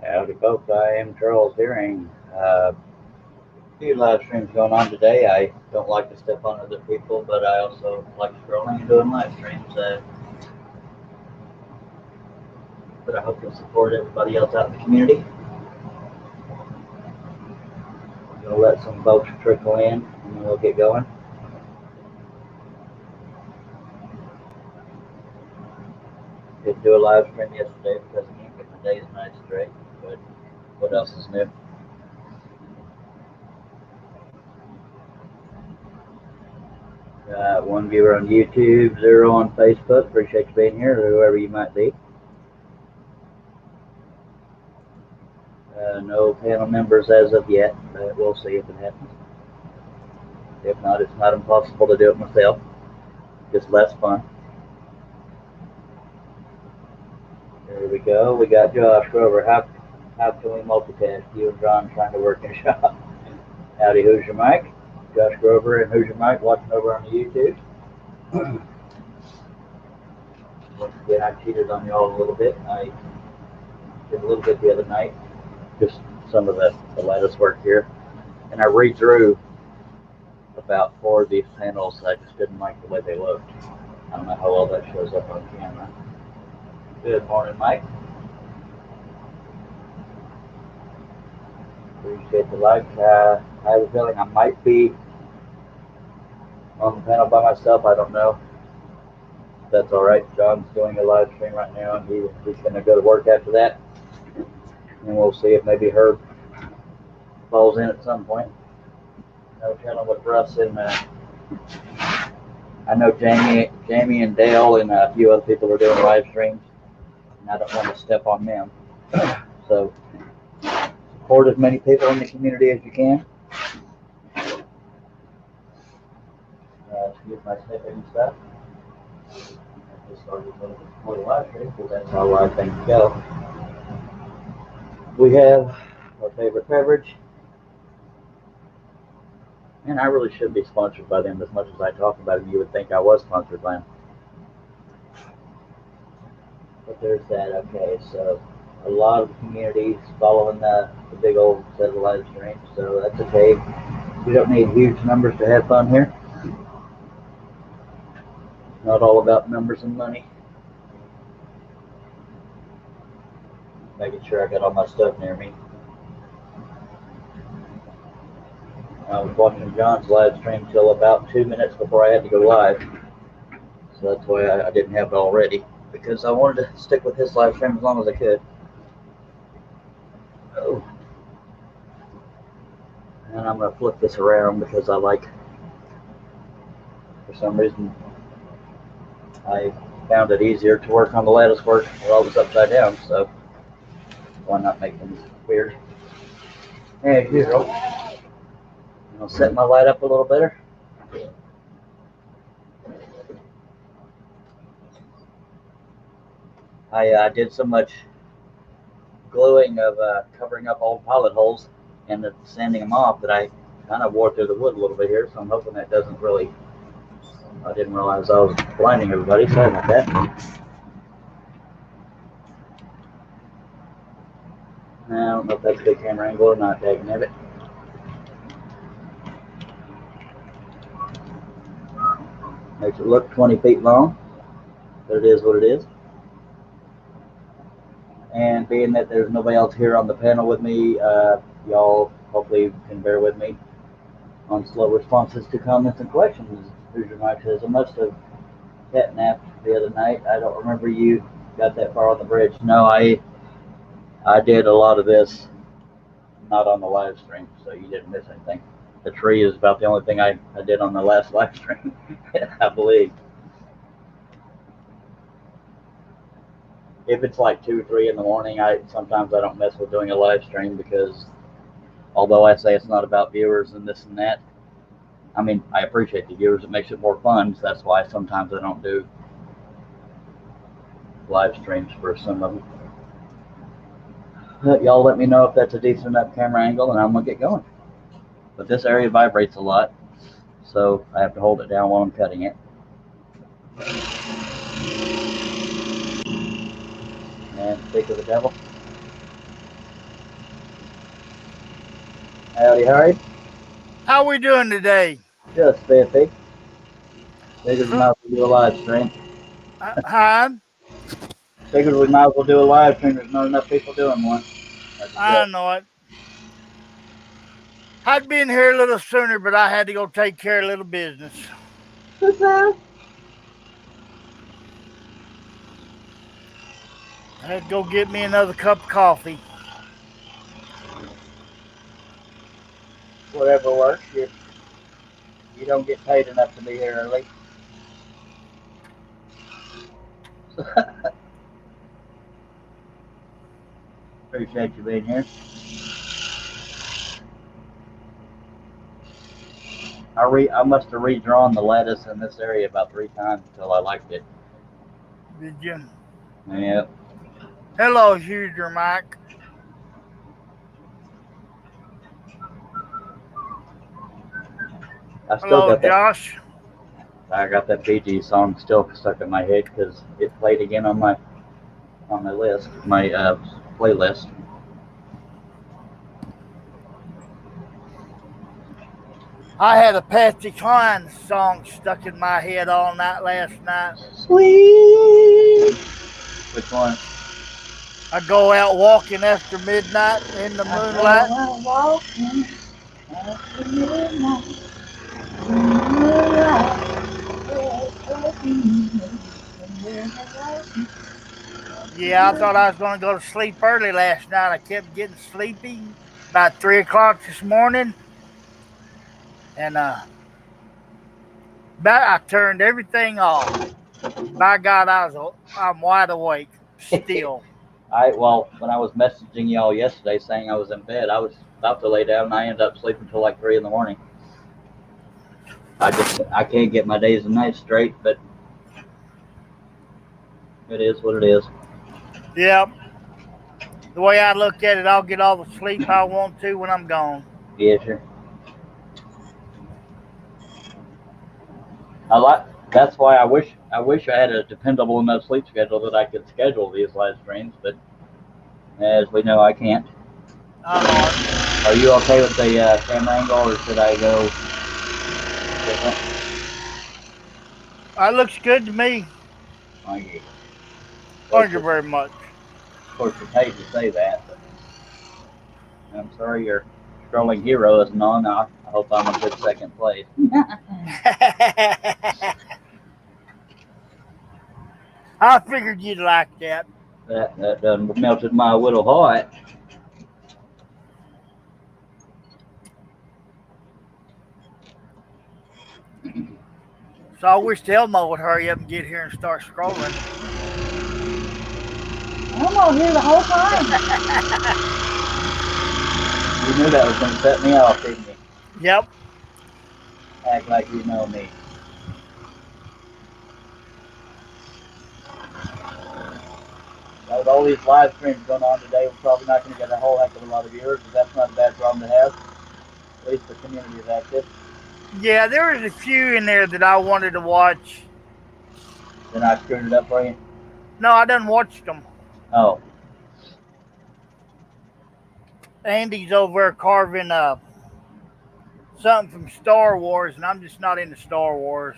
Howdy folks, I am Charles Herring. A few live streams going on today. I don't like to step on other people, but I also like scrolling and doing live streams. But I hope you'll support everybody else out in the community. We'll let some folks trickle in and then we'll get going. Didn't do a live stream yesterday because I can't get my days night straight, but what else is new? Got one viewer on YouTube, 0 on Facebook. Appreciate you being here, or whoever you might be. No panel members as of yet, but we'll see if it happens. If not, it's not impossible to do it myself. Just less fun. There we go. We got Josh Grover. How can we multitask? You and John trying to work in a shop. Howdy, who's your mic? Josh Grover and who's your mic watching over on the YouTube. Once again, I cheated on y'all a little bit. I did a little bit the other night. Just some of the lattice work here. And I redrew about 4 of these panels. I just didn't like the way they looked. I don't know how well that shows up on camera. Good morning, Mike. Appreciate the like. I have a feeling I might be on the panel by myself. I don't know. That's all right. John's doing a live stream right now, and he's going to go to work after that. And we'll see if maybe Herb falls in at some point. No telling with Russ and I know Jamie and Dale and a few other people are doing live streams, and I don't want to step on them. So support as many people in the community as you can. Excuse my sniffing and stuff. I just started a little bit more live stream because that's how live things go. We have our favorite beverage. And I really should be sponsored by them. As much as I talk about them, you would think I was sponsored by them. But there's that. Okay, so a lot of the communities following the big old set of live streams, so that's okay. We don't need huge numbers to have fun here. Not all about numbers and money. Making sure I got all my stuff near me. I was watching John's live stream till about 2 minutes before I had to go live. So that's why I didn't have it already, because I wanted to stick with his live stream as long as I could. Oh. And I'm going to flip this around because I like, for some reason, I found it easier to work on the lattice work while it was upside down, so why not make things weird? As usual, I'll set my light up a little better. I did so much gluing of covering up old pilot holes and sanding them off that I kind of wore through the wood a little bit here, so I'm hoping that doesn't really, I didn't realize I was blinding everybody, sorry about that. I don't know if that's a good camera angle or not, dagnabbit. Makes it look 20 feet long, but it is what it is. And being that there's nobody else here on the panel with me, y'all hopefully can bear with me on slow responses to comments and questions. Hoosier Mike says, I must have catnapped the other night. I don't remember you got that far on the bridge. No, I did a lot of this not on the live stream, so you didn't miss anything. The tree is about the only thing I did on the last live stream, I believe. If it's like 2 or 3 in the morning, sometimes I don't mess with doing a live stream because although I say it's not about viewers and this and that, I mean, I appreciate the viewers. It makes it more fun. So that's why sometimes I don't do live streams for some of them. But y'all let me know if that's a decent enough camera angle and I'm going to get going. But this area vibrates a lot, so I have to hold it down while I'm cutting it. And speak of the devil. Howdy, Harry. How we doing today? Just 50. Figures we might as well do a live stream. Hi, Figures we might as well do a live stream. There's not enough people doing one. That's I it. know it. I'd been here a little sooner, but I had to go take care of a little business. I had to go get me another cup of coffee. Whatever works. You don't get paid enough to be here early. Appreciate you being here. I must have redrawn the lattice in this area about 3 times until I liked it. Did you? Yeah. Hello, user Mike. I still Hello, got that. Josh. I got that Bee Gees song still stuck in my head because it played again on my list, my playlist. I had a Patsy Cline song stuck in my head all night last night. Sweet. Which one? I go out walking after midnight in the moonlight. Walking after midnight. Yeah, I thought I was going to go to sleep early last night. I kept getting sleepy about 3 o'clock this morning. And I turned everything off. By God, I'm wide awake still. Well, when I was messaging y'all yesterday saying I was in bed, I was about to lay down and I ended up sleeping until like 3 in the morning. I can't get my days and nights straight, but it is what it is. Yep. The way I look at it, I'll get all the sleep I want to when I'm gone. Yeah, sure. That's why I wish I had a dependable enough sleep schedule that I could schedule these live streams, but as we know, I can't. Are you okay with the camera angle, or should I go different? It looks good to me. Thank you. Thank you very much. Of course, it's hate to say that, but I'm sorry your scrolling hero isn't on. I hope I'm a good second place. I figured you'd like that. That done melted my little heart. So I wish Elmo would hurry up and get here and start scrolling. I'm on here the whole time. You knew that was going to set me off, didn't you? Yep. Act like you know me. Now, with all these live streams going on today, we're probably not going to get a whole heck of a lot of viewers, but that's not a bad problem to have. At least the community is active. Yeah, there was a few in there that I wanted to watch. Then I screwed it up for you? No, I done watched them. Oh. Andy's over there carving something from Star Wars, and I'm just not into Star Wars.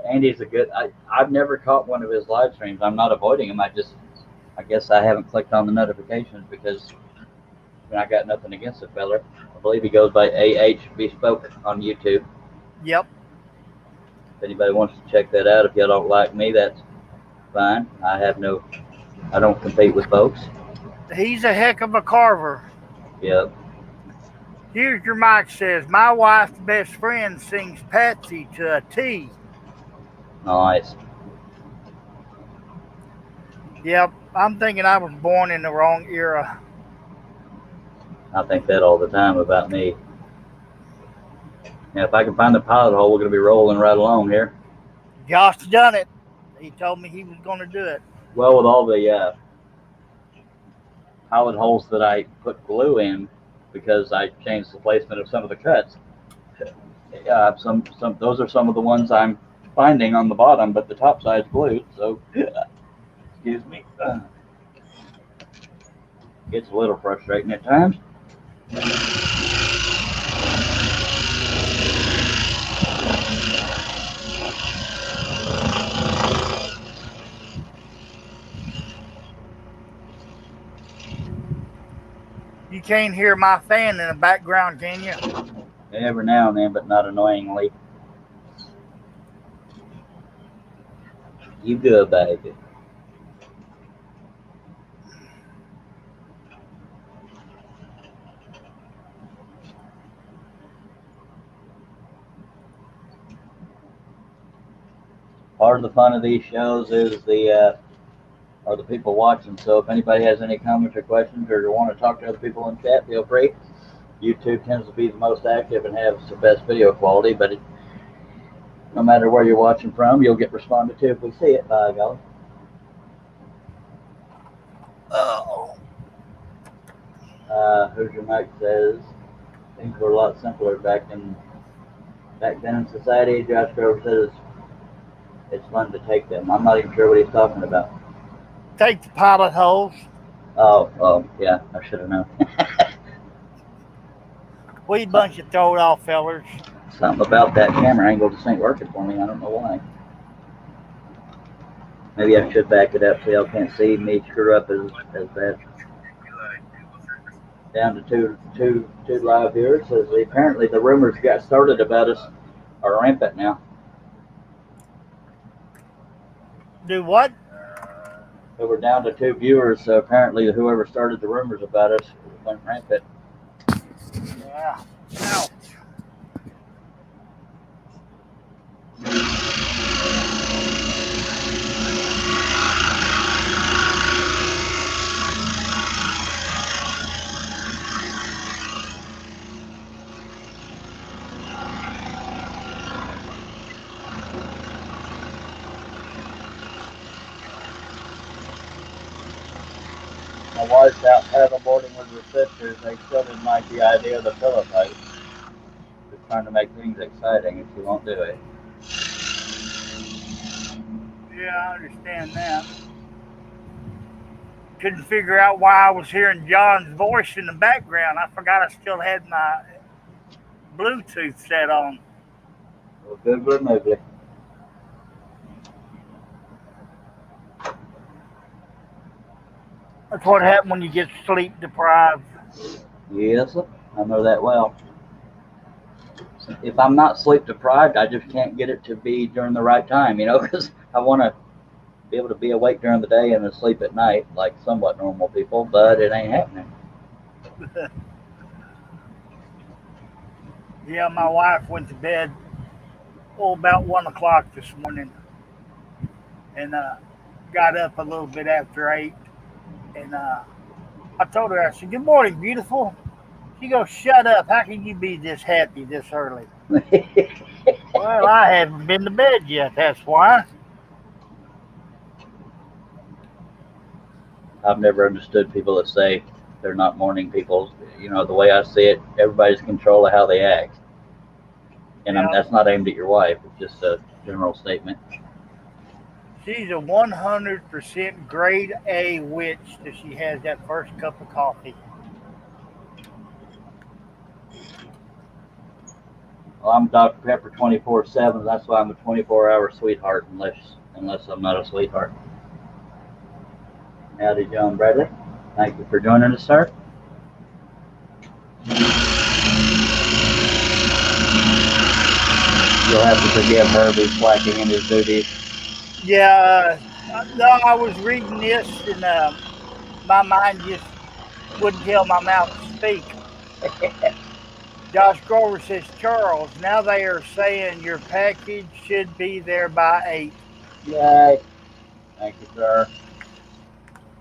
Andy's a good... I've never caught one of his live streams. I'm not avoiding him. I guess I haven't clicked on the notifications because I got nothing against the feller. I believe he goes by AH Bespoke on YouTube. Yep. If anybody wants to check that out, if y'all don't like me, that's fine. I don't compete with folks. He's a heck of a carver. Yep. Here's your mic says, my wife's best friend sings Patsy to a T. Nice. Yep, I'm thinking I was born in the wrong era. I think that all the time about me. Now, if I can find the pilot hole, we're going to be rolling right along here. Josh done it. He told me he was going to do it. Well, with all the pilot holes that I put glue in, because I changed the placement of some of the cuts, those are some of the ones I'm finding on the bottom, but the top side's glued, so excuse me. Gets a little frustrating at times. You can't hear my fan in the background, can you? Every now and then, but not annoyingly. You good, baby. Part of the fun of these shows is the people watching. So if anybody has any comments or questions, or you want to talk to other people in chat, feel free. YouTube tends to be the most active and has the best video quality, but no matter where you're watching from, you'll get responded to if we see it. By golly. Oh. Hoosier Mike says things were a lot simpler back then in society. Josh Grover says it's fun to take them. I'm not even sure what he's talking about. Take the pilot holes. Oh, yeah, I should have known. We bunch of throw it off fellers. Something about that camera angle just ain't working for me. I don't know why. Maybe I should back it up so y'all can't see me screw up as bad. Down to two live viewers. Says apparently the rumors got started about us are rampant now. Do what? So we're down to 2 viewers. So apparently whoever started the rumors about us went rampant. Yeah. Ouch. My wife's out paddleboarding with her sisters. They still didn't like the idea of the pillow fight. They're trying to make things exciting, and she won't do it. Yeah, I understand that. Couldn't figure out why I was hearing John's voice in the background. I forgot I still had my Bluetooth set on. Well, good remotely. That's what happens when you get sleep deprived. Yes, I know that well. If I'm not sleep deprived, I just can't get it to be during the right time, because I want to be able to be awake during the day and asleep at night like somewhat normal people, but it ain't happening. Yeah, my wife went to bed about 1 o'clock this morning, and got up a little bit after 8. And I told her, I said, "Good morning, beautiful." She goes, "Shut up. How can you be this happy this early?" Well, I haven't been to bed yet. That's why. I've never understood people that say they're not morning people. The way I see it, everybody's in control of how they act. And Yeah. that's not aimed at your wife. It's just a general statement. She's a 100% grade A witch that she has that first cup of coffee. Well, I'm Dr. Pepper 24/7. That's why I'm a 24-hour sweetheart, unless I'm not a sweetheart. Howdy, John Bradley. Thank you for joining us, sir. You'll have to forgive Herbie slacking in his duties. Yeah, no, I was reading this and my mind just wouldn't tell my mouth to speak. Josh Grover says, "Charles, now they are saying your package should be there by 8. Yay. Thank you, sir.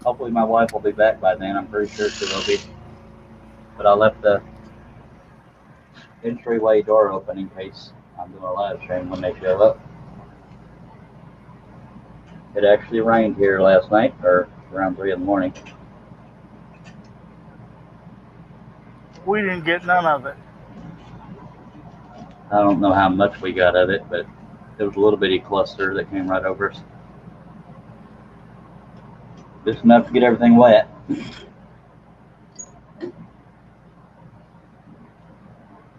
Hopefully my wife will be back by then. I'm pretty sure she will be. But I left the entryway door open in case I'm doing a live stream when they show up. It actually rained here last night, or around 3 in the morning. We didn't get none of it. I don't know how much we got of it, but it was a little bitty cluster that came right over us. Just enough to get everything wet. I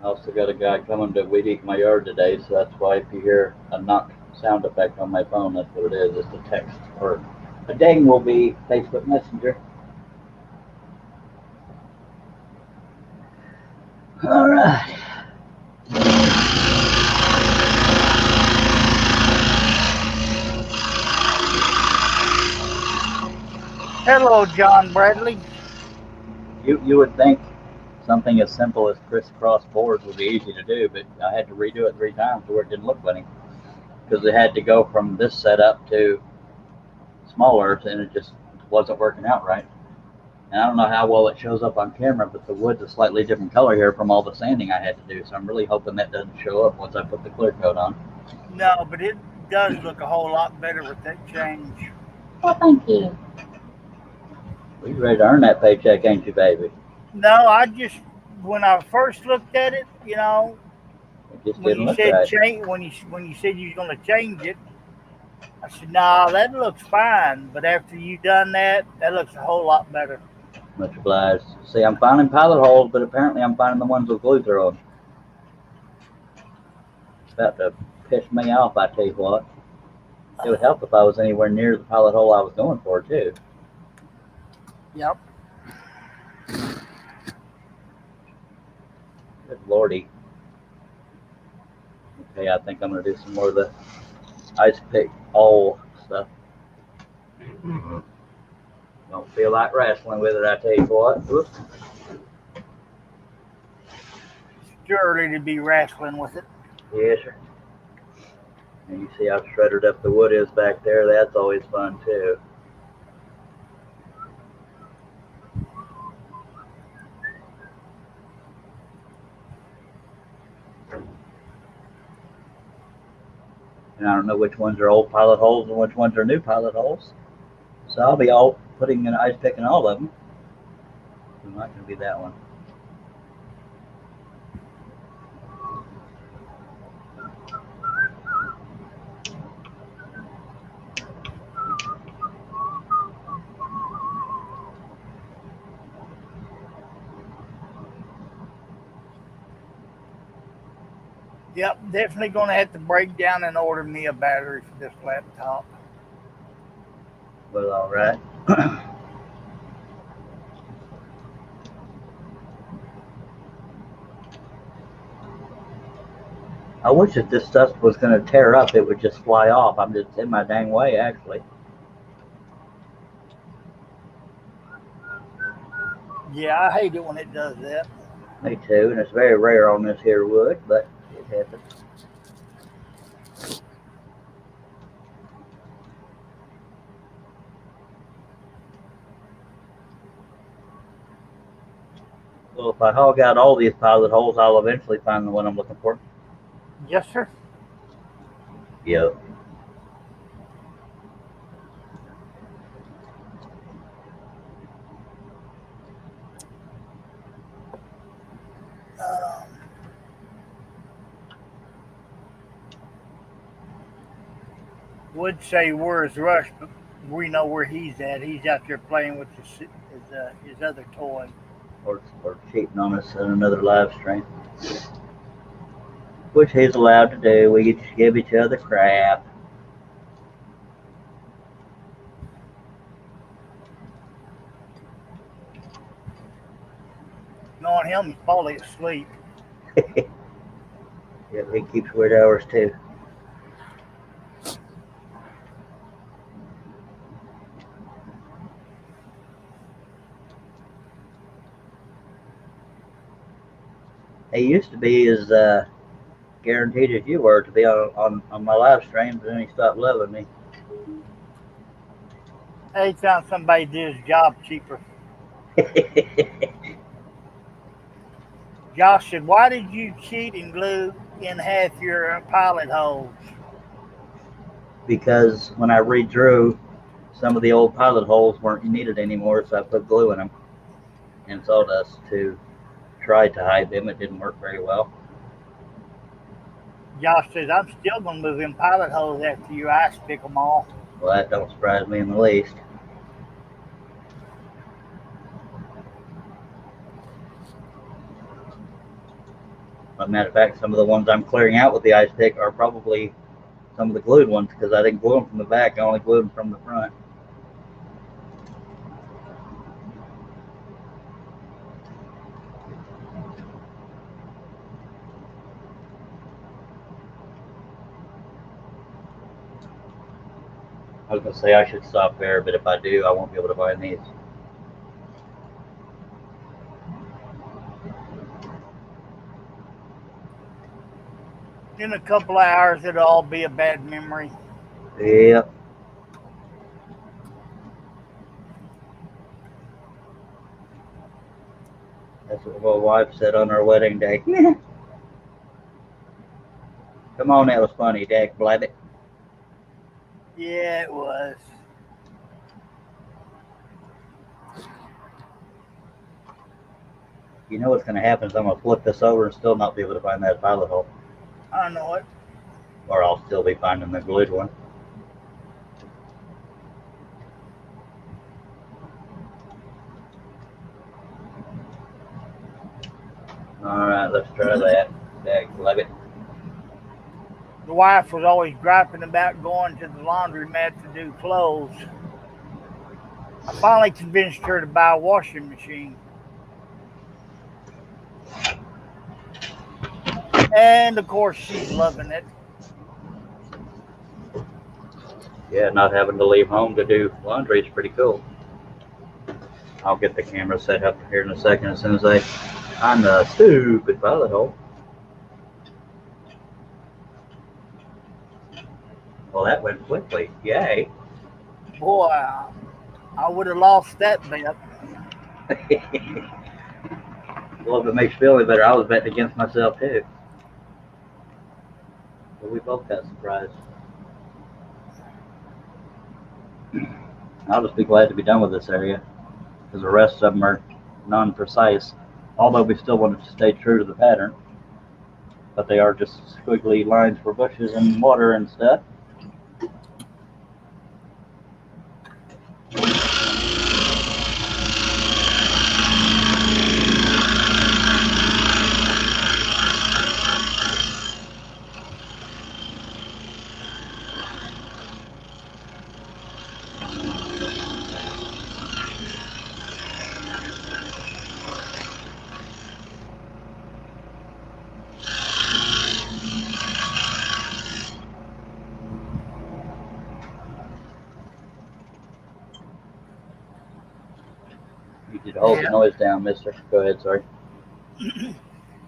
also got a guy coming to weed eat my yard today, so that's why if you hear a knock sound effect on my phone, that's what it is. It's a text, or a ding will be Facebook Messenger. All right. Hello, John Bradley. You would think something as simple as crisscross boards would be easy to do, but I had to redo it 3 times where it didn't look funny because it had to go from this setup to smaller, and it just wasn't working out right. And I don't know how well it shows up on camera, but the wood's a slightly different color here from all the sanding I had to do, so I'm really hoping that doesn't show up once I put the clear coat on. No, but it does look a whole lot better with that change. Well, thank you. Well, you ready to earn that paycheck, ain't you, baby? No, when I first looked at it, you know, It just when didn't you look said right. change, when you said you was gonna change it, I said, "Nah, that looks fine." But after you done that, that looks a whole lot better. Much obliged. See, I'm finding pilot holes, but apparently I'm finding the ones with glue through them. It's about to piss me off, I tell you what. It would help if I was anywhere near the pilot hole I was going for, too. Yep. Good lordy. Okay, I think I'm going to do some more of the ice pick all stuff. Don't feel like wrestling with it, I tell you what. Whoops. It's too early to be wrestling with it. Yes, sir. And you see how shredded up the wood is back there. That's always fun, too. And I don't know which ones are old pilot holes and which ones are new pilot holes. So I'll be all putting an ice pick in all of them. It's not going to be that one. Yep, definitely gonna have to break down and order me a battery for this laptop. Well, all right. I wish if this stuff was going to tear up, it would just fly off. I'm just in my dang way, actually. Yeah, I hate it when it does that. Me too, and it's very rare on this here wood, but it happens. Well, if I hog out all these pilot holes, I'll eventually find the one I'm looking for. Yes, sir. Yep. Would say where's Rush, but we know where he's at. He's out there playing with his other toy. Or cheating on us in another live stream. Which he's allowed to do. We just give each other crap. Knowing him, he's probably asleep. Yeah, he keeps weird hours too. He used to be as guaranteed as you were to be on my live streams, and then he stopped loving me. He found somebody to do his job cheaper. Josh said, "Why did you cheat and glue in half your pilot holes?" Because when I redrew, some of the old pilot holes weren't needed anymore, so I put glue in them and sawdust to try to hide them. It didn't work very well. Josh says, "I'm still going to move in pilot holes after you ice pick them all." Well, that don't surprise me in the least. As a matter of fact, some of the ones I'm clearing out with the ice pick are probably some of the glued ones because I didn't glue them from the back. I only glued them from the front. I was gonna say I should stop there, but if I do, I won't be able to find these. In a couple of hours, it'll all be a bad memory. Yep. That's what my wife said on our wedding day. Come on, that was funny, Dag Blabbit. Yeah, it was. You know what's gonna happen is I'm gonna flip this over and still not be able to find that pilot hole. I know it. Or I'll still be finding the glued one. Alright, let's try that. Dag Blabbit. The wife was always griping about going to the laundromat to do clothes. I finally convinced her to buy a washing machine. And of course, she's loving it. Yeah, not having to leave home to do laundry is pretty cool. I'll get the camera set up here in a second as soon as I find the stupid pilot hole. Well, that went quickly. Yay. Boy, I would have lost that bet. Well, if it makes you feel any better, I was betting against myself too. But we both got surprised. I'll just be glad to be done with this area, because the rest of them are non-precise, although we still want to stay true to the pattern. But they are just squiggly lines for bushes and water and stuff. You did hold the noise down, mister. Go ahead, sorry.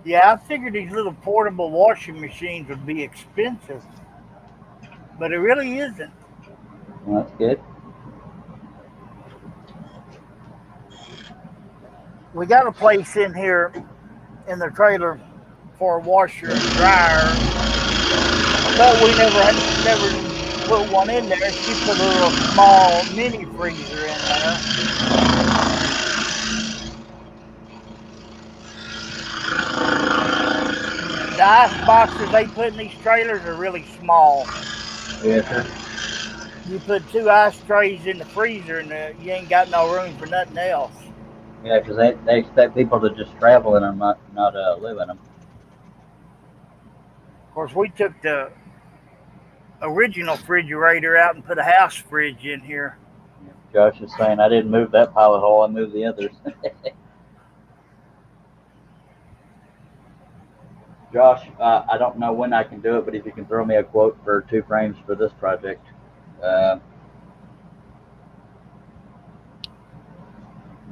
Yeah, I figured these little portable washing machines would be expensive, but it really isn't. Well, that's good. We got a place in here in the trailer for a washer and dryer, but we never put one in there. She put a little small mini freezer in there. The ice boxes they put in these trailers are really small. Yes, sir. You put 2 ice trays in the freezer and you ain't got no room for nothing else. Yeah, because they expect people to just travel in them, not live in them. Of course, we took the original refrigerator out and put a house fridge in here. Josh is saying I didn't move that pilot hole, I moved the others. Josh, I don't know when I can do it, but if you can throw me a quote for 2 frames for this project. I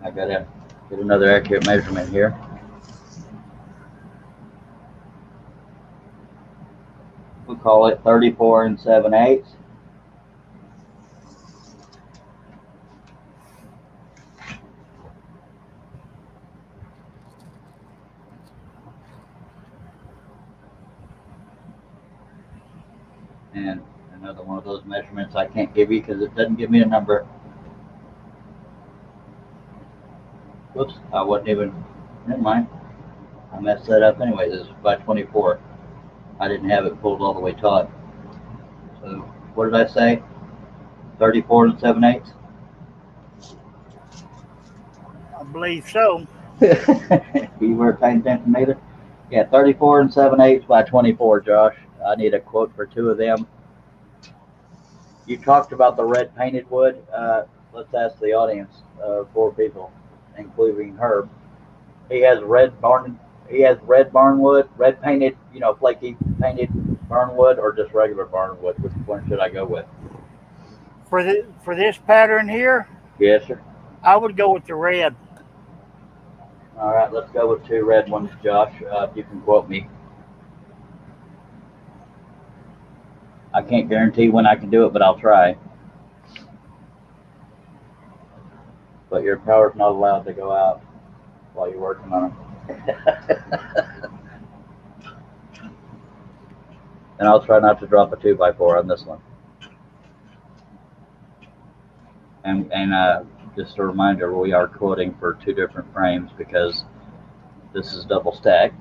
gotta get another accurate measurement here. We'll call it 34 7/8. And another one of those measurements I can't give you because it doesn't give me a number. Whoops, I wasn't even, never mind. I messed that up anyways. It's by 24. I didn't have it pulled all the way taut. So what did I say? 34 7/8? I believe so. You weren't paying attention either? Yeah, 34 7/8 by 24, Josh. I need a quote for 2 of them. You talked about the red painted wood. Let's ask the audience, 4 people, including Herb. He has red barnwood, red painted, flaky painted barnwood, or just regular barnwood. Which one should I go with? For this pattern here, Yes, sir. I would go with the red. All right, let's go with 2 red ones, Josh. If you can quote me. I can't guarantee when I can do it, but I'll try. But your power's not allowed to go out while you're working on them. And I'll try not to drop a 2x4 on this one. And just a reminder, we are quoting for 2 different frames because this is double stacked.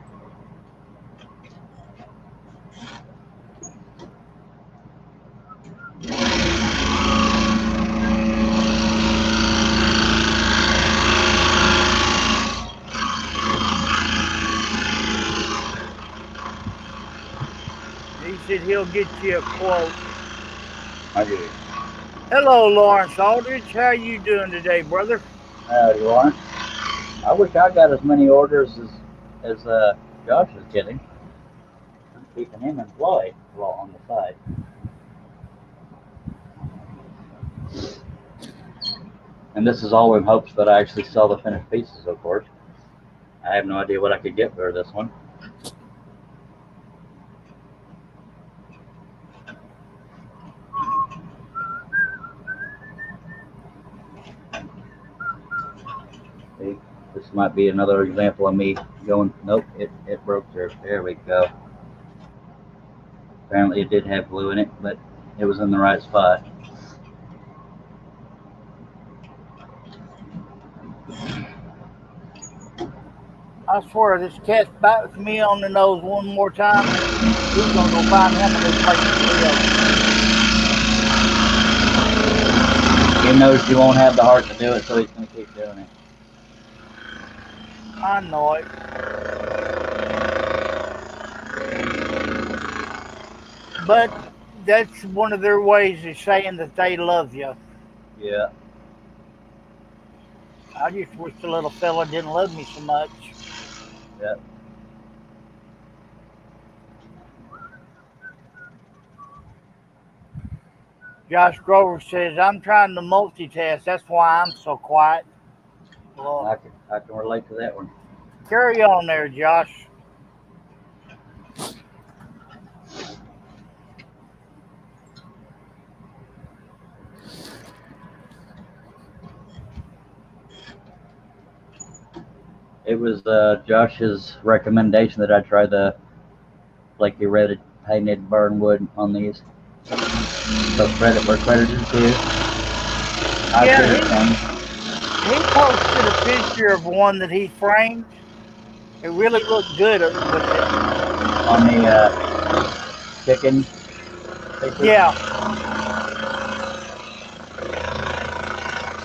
He said he'll get you a quote. I do. Hello, Lawrence Aldridge. How you doing today, brother? Howdy, Lawrence. I wish I got as many orders as Josh is getting. I'm keeping him employed while on the side. And this is all in hopes that I actually sell the finished pieces, of course. I have no idea what I could get for this one. See, this might be another example of me going, nope, it broke there. There we go. Apparently it did have glue in it, but it was in the right spot. I swear, this cat's bites me on the nose one more time. He's gonna go find him and his place to live. He knows you won't have the heart to do it, so he's going to keep doing it. I know it. But that's one of their ways of saying that they love you. Yeah. I just wish the little fella didn't love me so much. Yeah. Josh Grover says, I'm trying to multitask. That's why I'm so quiet. Well, I can relate to that one. carry on there, Josh. It was Josh's recommendation that I try the flaky red painted burn wood on these. So credit where credit is due. He posted a picture of one that he framed. It really looked good with it. On the chicken picture? Yeah.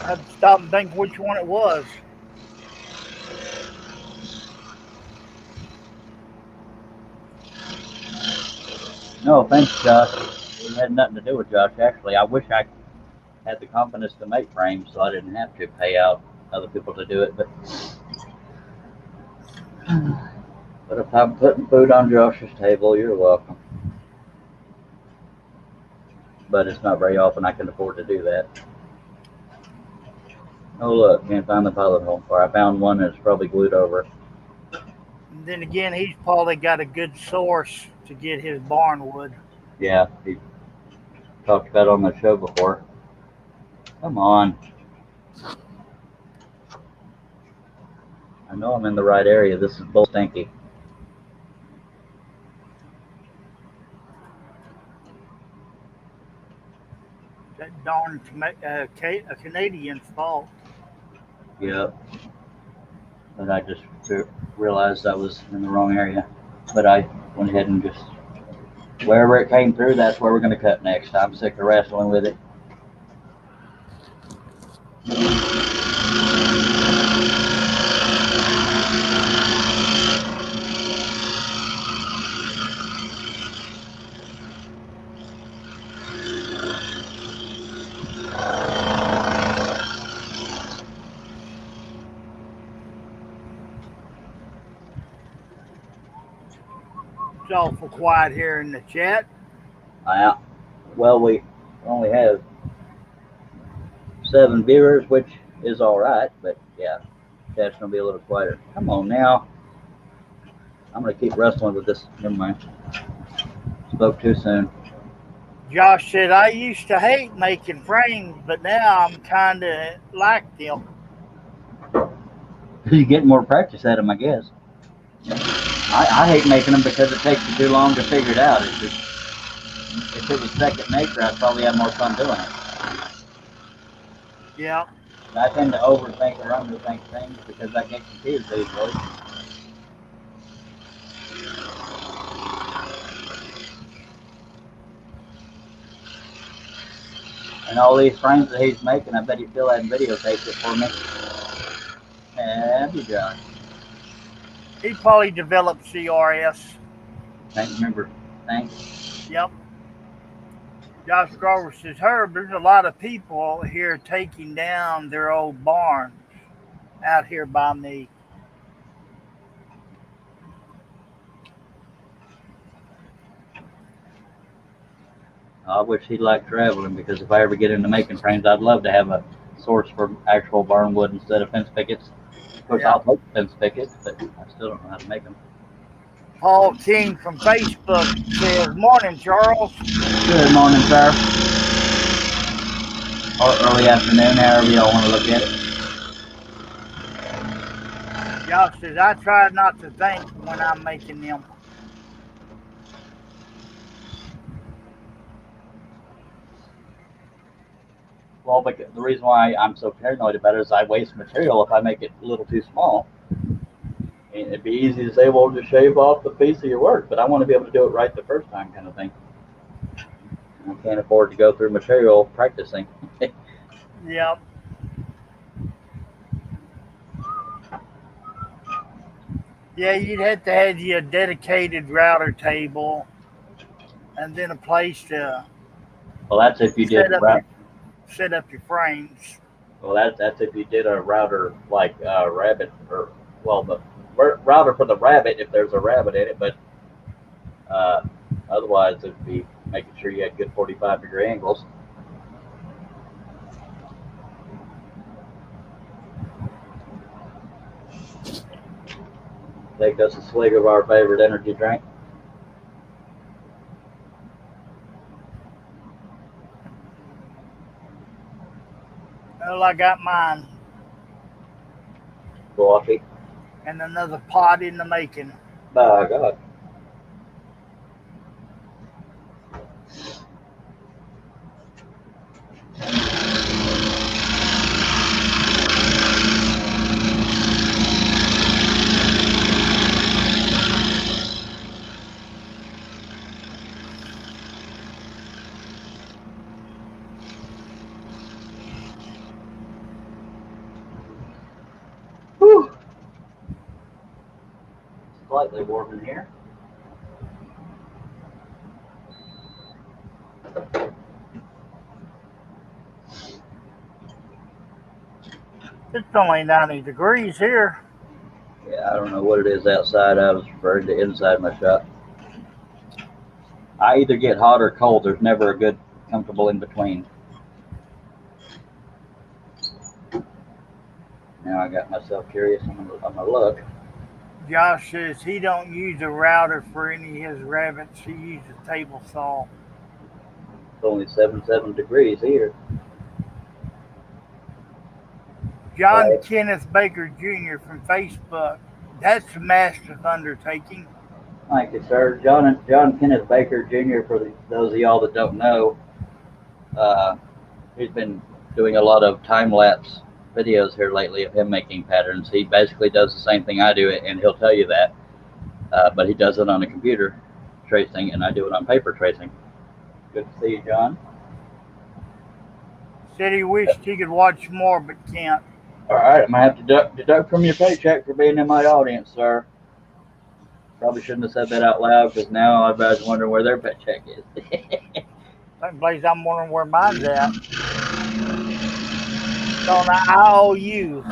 I had to stop and think which one it was. No offense, Josh. It had nothing to do with Josh, actually. I wish I had the confidence to make frames so I didn't have to pay out other people to do it, but if I'm putting food on Josh's table, you're welcome. But it's not very often I can afford to do that. Oh look, can't find the pilot hole. Or I found one that's probably glued over. And then again, he's probably got a good source to get his barn wood. Yeah, he talked about it on the show before. Come on. I know I'm in the right area. This is bull stinky. That darn a Canadian's fault. Yep. But I just realized I was in the wrong area. But I went ahead and just, wherever it came through, that's where we're going to cut next. I'm sick of wrestling with it. It's awful quiet here in the chat. Well, we only have 7 viewers, which is all right, but yeah, chat's gonna be a little quieter. Come on now. I'm gonna keep wrestling with this. Never mind. Spoke too soon. Josh said, I used to hate making frames, but now I'm kind of like them. You get more practice at them, I guess. I hate making them because it takes me too long to figure it out. It's just, if it was second nature, I'd probably have more fun doing it. Yeah. I tend to overthink or underthink things because I get confused easily. And all these frames that he's making, I bet he still hadn't videotaped it for me. Have you, John? He probably developed CRS. Can't remember. Thanks. Yep. Josh Grover says, Herb, there's a lot of people here taking down their old barns out here by me. I wish he'd like traveling, because if I ever get into making frames, I'd love to have a source for actual barn wood instead of fence pickets. Of course, Yeah. I'll take fence pickets, but I still don't know how to make them. Paul King from Facebook says, morning, Charles. Good morning, sir. Or early afternoon, however y'all want to look at it. Josh says, I try not to think when I'm making them. Well, but the reason why I'm so paranoid about it is I waste material if I make it a little too small. And it'd be easy to say, well, just shave off the piece of your work, but I want to be able to do it right the first time, kind of thing. I can't afford to go through material practicing. Yep. Yeah, you'd have to have you a dedicated router table and then a place to Well, that's if you did. set up your frames. Well, that's if you did a router like rabbit, or well, the router for the rabbit if there's a rabbit in it, but otherwise it'd be making sure you had good 45-degree angles. Take us a swig of our favorite energy drink. Well, I got mine Coffee. and another pot in the making. By God. Whew. Slightly warm in here. It's only 90 degrees here. Yeah, I don't know what it is outside. I was referring to inside my shop. I either get hot or cold. There's never a good, comfortable in between. Now I got myself curious. I'm gonna look. Josh says he don't use a router for any of his rabbits. He uses a table saw. It's only 77 degrees here. John Right. Kenneth Baker Jr. from Facebook. That's a massive undertaking. Thank you, sir. John Kenneth Baker Jr., for those of y'all that don't know, he's been doing a lot of time-lapse videos here lately of him making patterns. He basically does the same thing I do, and he'll tell you that, but he does it on a computer tracing, and I do it on paper tracing. Good to see you, John. Said he wished he could watch more, but can't. All right, I'm going to have to deduct from your paycheck for being in my audience, sir. Probably shouldn't have said that out loud, because now everybody's wondering where their paycheck is. Same place I'm wondering where mine's at. It's on the IOU.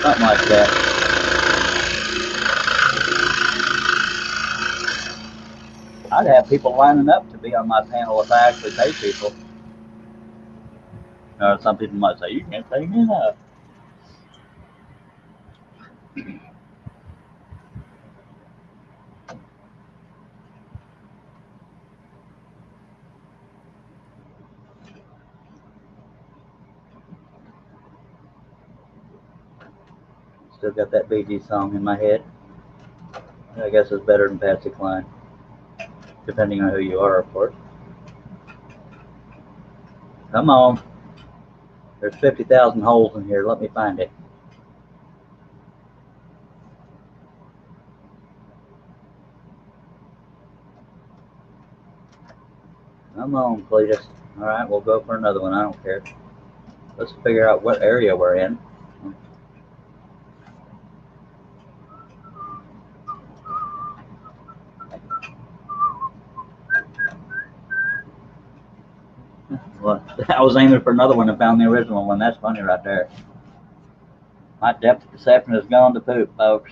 Something like that. I'd have people lining up to be on my panel if I actually pay people. Some people might say, you can't take me enough. Still got that Bee Gees song in my head. I guess it's better than Patsy Cline, depending on who you are, of course. Come on. There's 50,000 holes in here. Let me find it. Come on, Cletus. All right, we'll go for another one. I don't care. Let's figure out what area we're in. Well, I was aiming for another one and found the original one. That's funny right there. My depth perception has gone to poop, folks.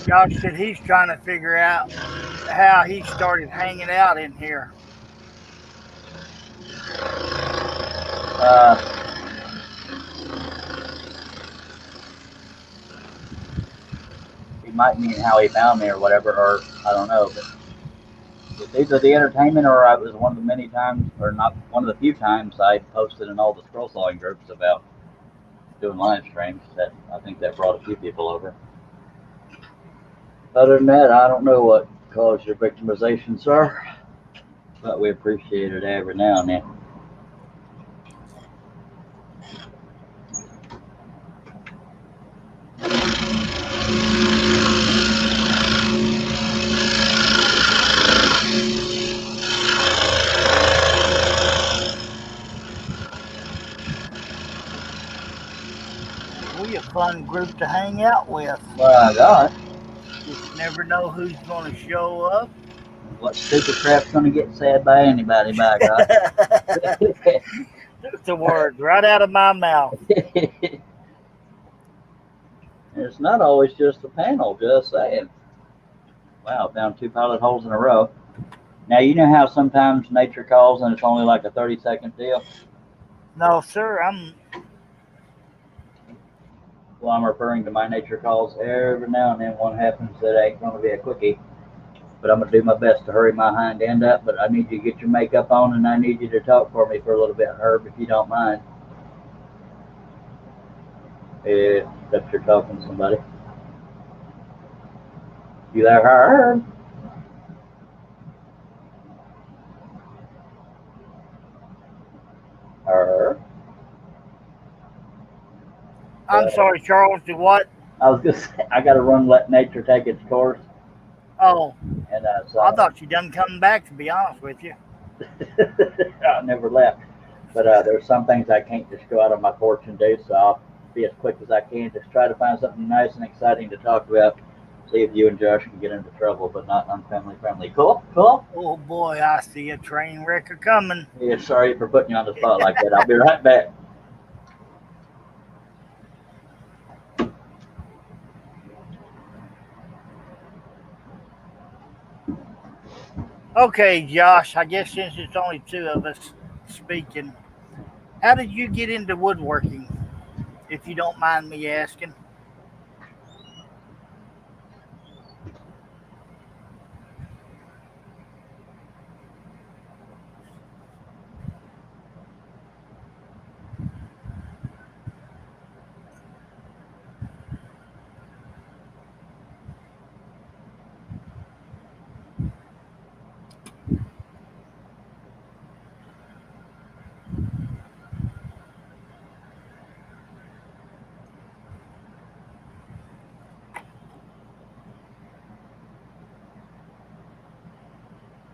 Josh said he's trying to figure out how he started hanging out in here. He might mean how he found me or whatever, or I don't know. But it's either the entertainment or it was one of the many times, or not one of the few times I posted in all the scroll sawing groups about doing live streams. That I think that brought a few people over. Other than that, I don't know what caused your victimization, sir, but we appreciate it every now and then. We a fun group to hang out with. My God, Just never know who's going to show up. what stupid crap's gonna get said by anybody, by God. The words right out of my mouth. It's not always just the panel, just saying. Wow, found 2 pilot holes in a row. Now, you know how sometimes nature calls and it's only like a 30-second deal? No, sir, Well, I'm referring to my nature calls. Every now and then one happens that ain't going to be a quickie. But I'm going to do my best to hurry my hind end up. But I need you to get your makeup on and I need you to talk for me for a little bit, Herb, if you don't mind. Except you're talking to somebody. You there, Herb? Herb? I'm sorry, Charles. Do what? I was going to say, I got to run, let nature take its course. Oh, And so I thought you done coming back, to be honest with you. I never left. But there's some things I can't just go out on my porch and do, so I'll be as quick as I can. Just try to find something nice and exciting to talk about. See if you and Josh can get into trouble, but not unfamily friendly. Cool? Cool? Oh boy, I see a train wreck coming. Yeah, sorry for putting you on the spot like that. I'll be right back. Okay, Josh, I guess since it's only two of us speaking, how did you get into woodworking, if you don't mind me asking?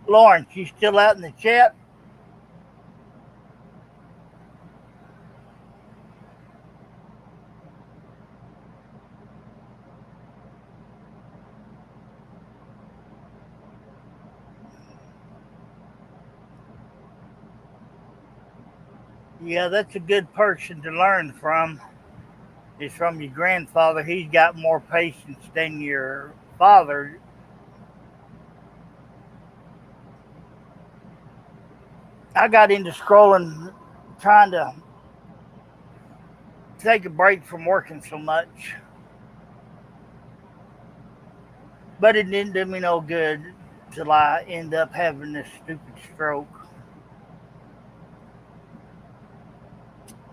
Lawrence, you still out in the chat? Yeah, that's a good person to learn from. Is from your grandfather. He's got more patience than your father. I got into scrolling, trying to take a break from working so much, but it didn't do me no good till I end up having this stupid stroke.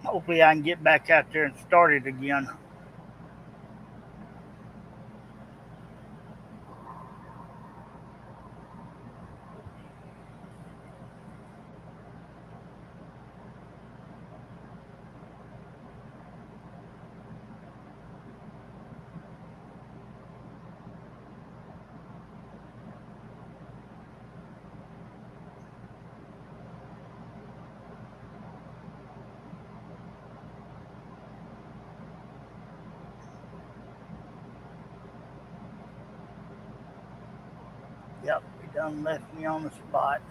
Hopefully, I can get back out there and start it again. Yep, he done left me on the spot.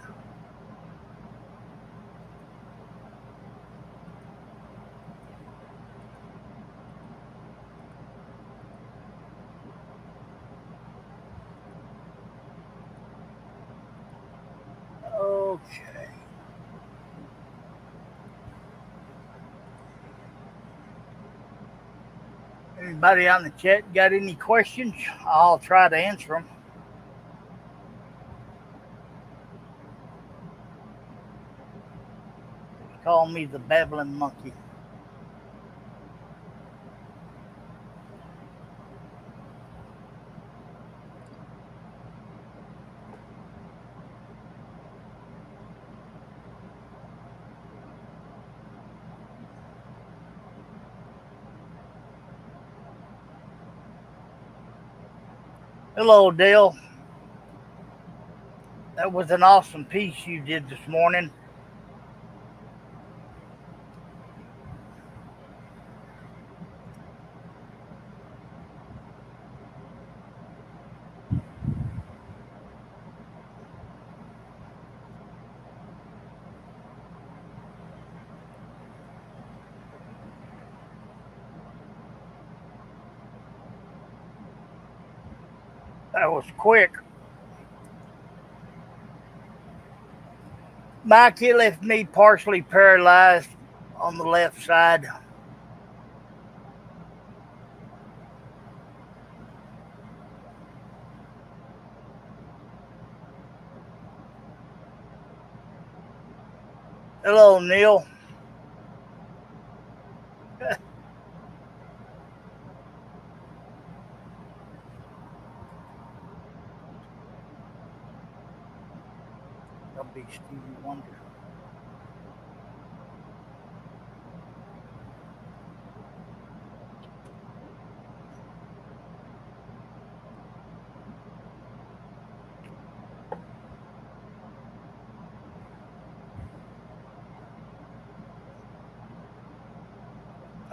Okay. Anybody on the chat got any questions? I'll try to answer them. Call me the babbling monkey. Hello, Dale. That was an awesome piece you did this morning. That was quick. Mike, he left me partially paralyzed on the left side. Hello, Neil. That'll be Stevie Wonder.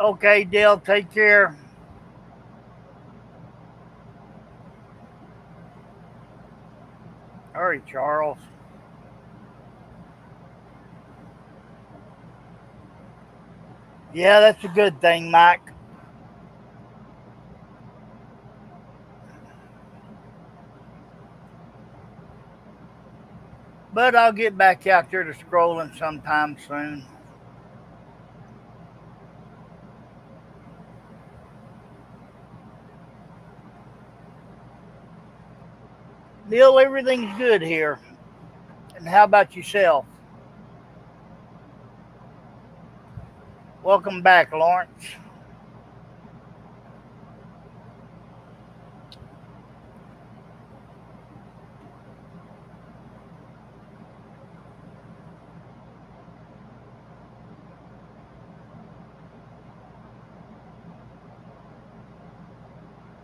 Okay, Dale, take care. All right, Charles. Yeah, that's a good thing, Mike. But I'll get back out there to scrolling sometime soon. Neil, everything's good here. And how about yourself? Welcome back, Lawrence.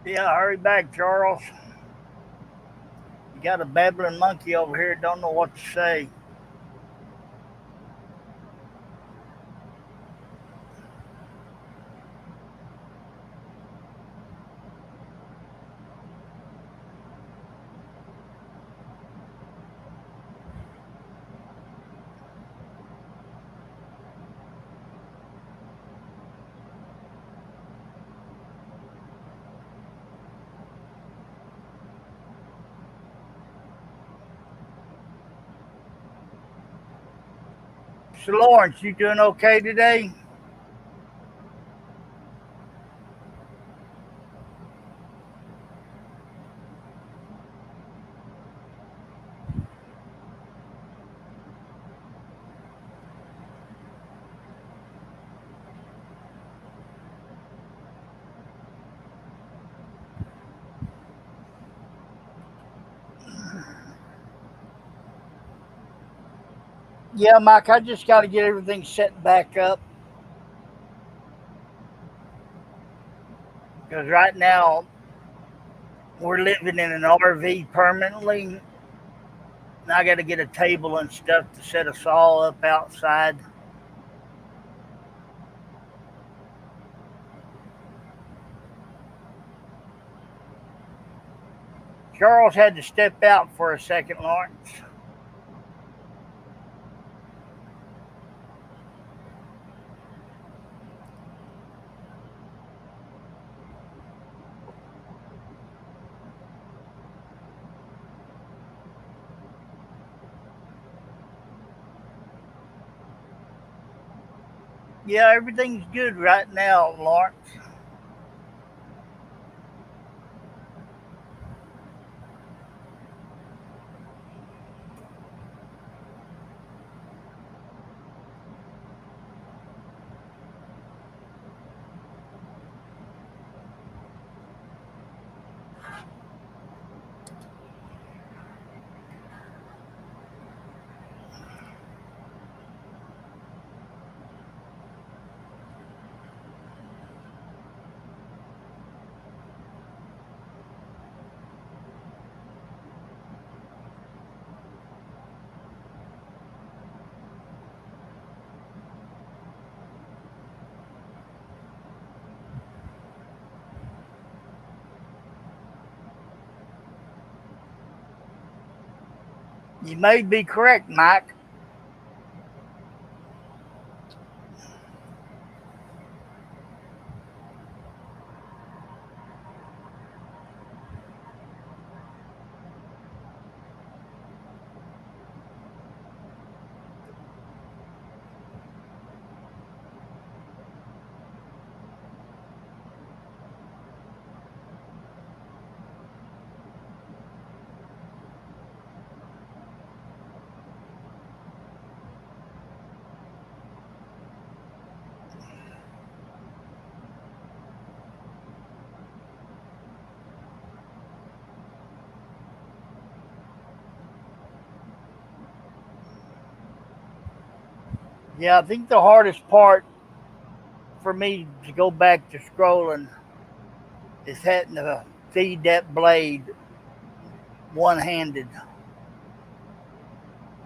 Yeah, hurry back, Charles. You got a babbling monkey over here, don't know what to say. Mr. Lawrence, you doing okay today? Yeah, Mike, I just got to get everything set back up because right now we're living in an RV permanently, and I got to get a table and stuff to set us all up outside. Charles had to step out for a second, Lawrence. Yeah, everything's good right now, Lawrence. You may be correct, Mike. Yeah, I think the hardest part for me to go back to scrolling is having to feed that blade one-handed.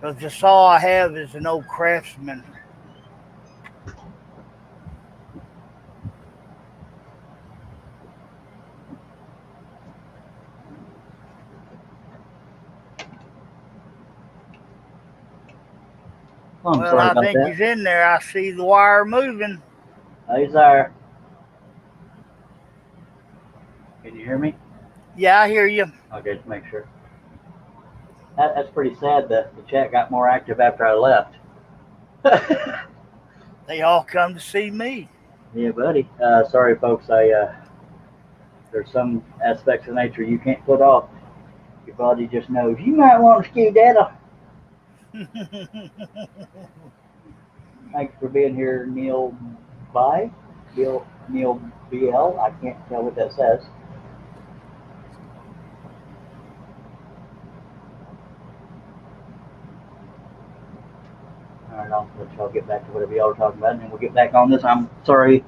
Because the saw I have is an old Craftsman. Oh, I'm Well, sorry I about think that. he's in there. I see the wire moving. He's there. Can you hear me? Yeah, I hear you. Okay, just make sure. That's pretty sad that the chat got more active after I left. They all come to see me. Yeah, buddy. Sorry, folks. There's some aspects of nature you can't put off. Your body just knows you might want to skedaddle. Thanks for being here, Neil By. Neil BL. I can't tell what that says. All right, I'll let y'all get back to whatever y'all are talking about, and then we'll get back on this. I'm sorry.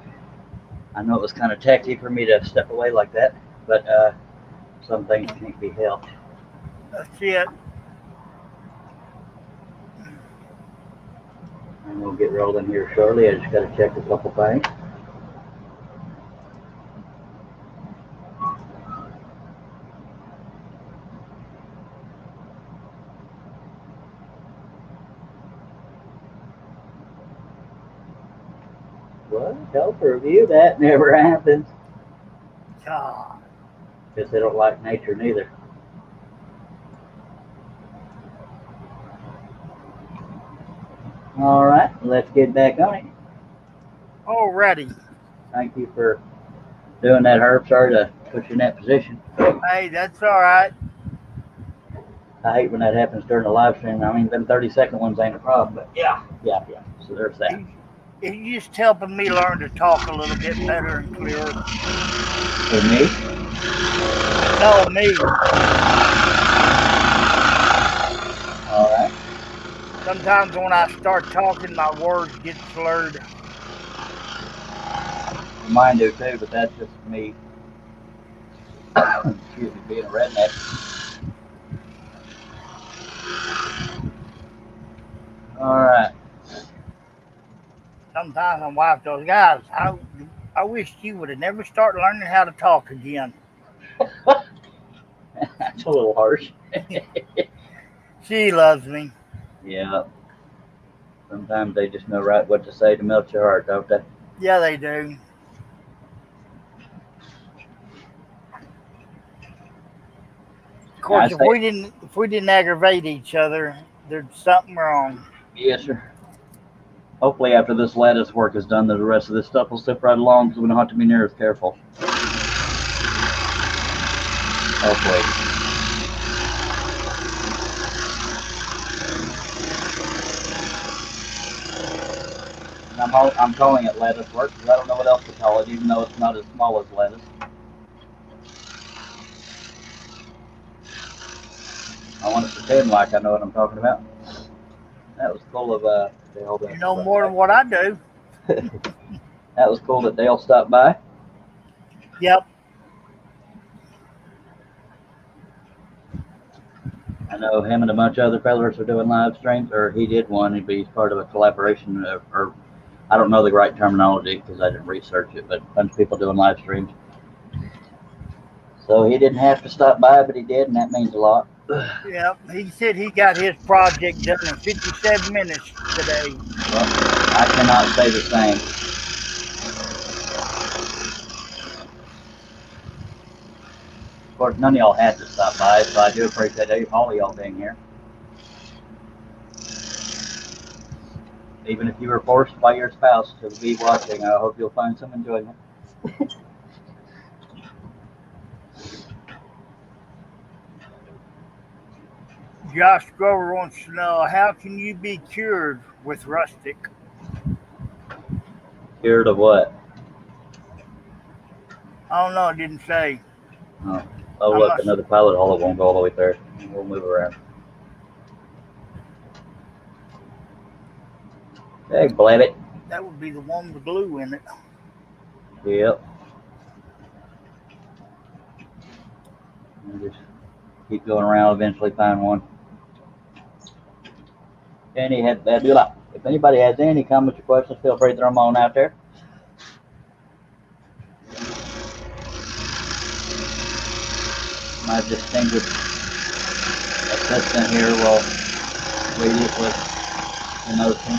I know it was kind of tacky for me to step away like that, but some things can't be helped. That's it. And we'll get rolling here shortly. I just got to check a couple things. What? Helper review? That never happens. God. Because they don't like nature neither. All right, let's get back on it. Alrighty. Thank you for doing that, Herb. Sorry to put you in that position. Hey, that's all right. I hate when that happens during the live stream. I mean, them 30-second ones ain't a problem, but yeah. So there's that. He's just helping me learn to talk a little bit better and clearer. For me? No, me. All right. Sometimes when I start talking, my words get slurred. Mine do too, but that's just me. Excuse me, being a redneck. All right. Sometimes my wife goes, guys, I wish you would have never started learning how to talk again. That's a little harsh. She loves me. Yeah. Sometimes they just know right what to say to melt your heart, don't they? Yeah, they do. Of course, if we didn't aggravate each other, there's something wrong. Yes, sir. Hopefully, after this lattice work is done, the rest of this stuff will slip right along, because we don't have to be near as careful. Hopefully. I'm calling it lattice work because I don't know what else to call it, even though it's not as small as lattice. I want to pretend like I know what I'm talking about. That was cool of Dale. You know more than what I do. That was cool that Dale stopped by. Yep. I know him and a bunch of other fellas are doing live streams, or he did one. He's part of a collaboration, or I don't know the right terminology because I didn't research it, but a bunch of people doing live streams. So he didn't have to stop by, but he did, and that means a lot. Yep. He said he got his project done in 57 minutes today. Well, I cannot say the same. Of course, none of y'all had to stop by, so I do appreciate all of y'all being here. Even if you were forced by your spouse to be watching, I hope you'll find some enjoyment. Josh Grover wants to know, how can you be cured with rustic? Cured of what? I don't know. It didn't say. Oh, look, another pilot hole that won't go all the way through. We'll move around. Hey, Blabbit. That would be the one with glue in it. Yep. Just keep going around, eventually find one. If anybody has any comments or questions, feel free to throw them on out there. My distinguished assistant here will read it with emotion.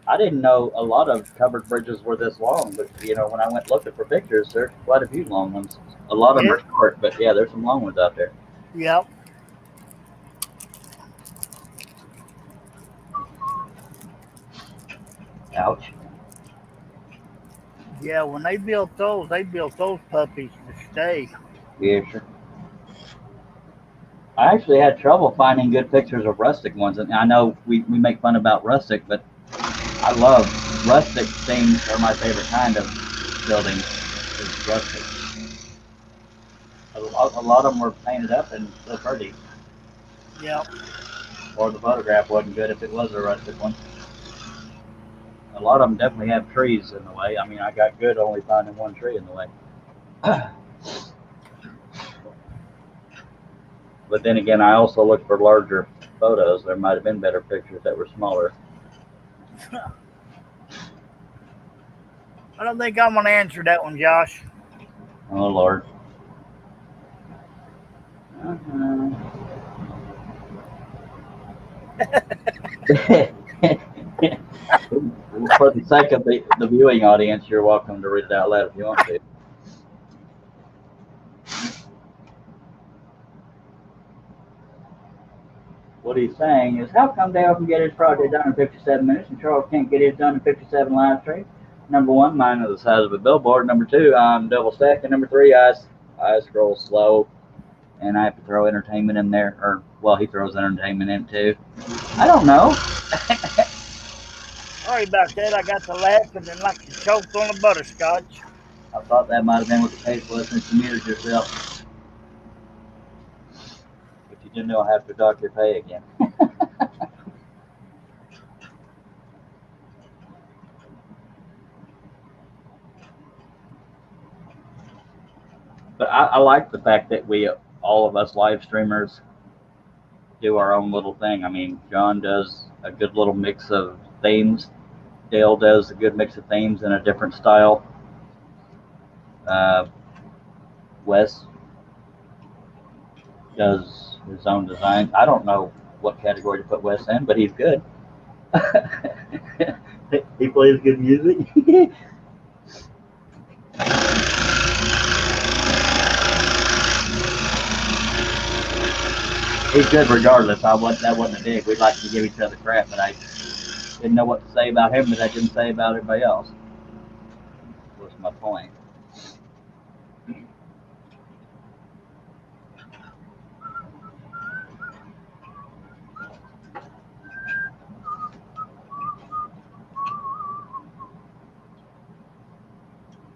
I didn't know a lot of covered bridges were this long, but when I went looking for pictures, there's quite a few long ones. A lot of them are short, but yeah, there's some long ones out there. Yep. Ouch. Yeah, when they built those puppies to stay. Yeah, sure. I actually had trouble finding good pictures of rustic ones, and I know we make fun about rustic, but I love rustic things. Are my favorite kind of building is rustic. A lot of them were painted up and so pretty. Yep. Or the photograph wasn't good if it was a rustic one. A lot of them definitely have trees in the way. I mean, I got good only finding one tree in the way. But then again, I also looked for larger photos. There might have been better pictures that were smaller. I don't think I'm going to answer that one, Josh. Oh, Lord. For the sake of the viewing audience, you're welcome to read it out loud if you want to. What he's saying is, how come Dale can get his project done in 57 minutes and Charles can't get his done in 57 live stream? Number one, mine are the size of a billboard. Number two, I'm double stacking. Number three, I scroll slow and I have to throw entertainment in there. Or, well, he throws entertainment in too. I don't know. Sorry about that. I got to laughing and like you choked on a butterscotch. I thought that might have been what the case was since you muted yourself. But you didn't know I have to dock your pay again. But I like the fact that we, all of us live streamers, do our own little thing. I mean, John does a good little mix of themes. Dale does a good mix of themes in a different style. Wes does his own design. I don't know what category to put Wes in, but he's good. He plays good music. He's good regardless. That wasn't a dig. We'd like to give each other crap, but I didn't know what to say about him that I didn't say about everybody else. What's my point?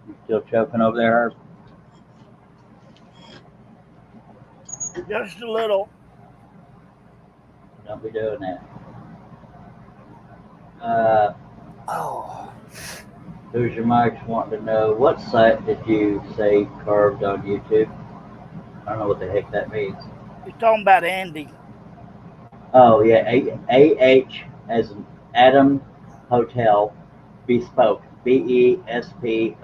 You still choking over there, Herb? Just a little. Don't be doing that. Oh. Who's your Mike's wanting to know what site did you say carved on YouTube? I don't know what the heck that means. You're talking about Andy. Oh yeah, AH as in Adam Hotel Bespoke. BESPOKE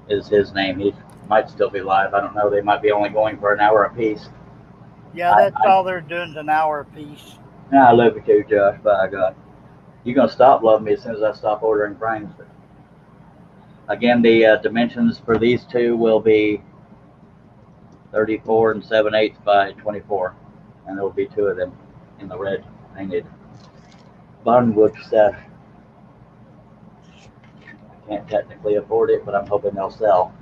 is his name. He might still be live. I don't know. They might be only going for an hour apiece. Yeah, that's all they're doing is an hour apiece. I love you too, Josh. By God, you're gonna stop loving me as soon as I stop ordering frames. But again, the dimensions for these two will be 34 7/8 by 24, and there will be two of them in the red painted bondwood stuff. I can't technically afford it, but I'm hoping they'll sell.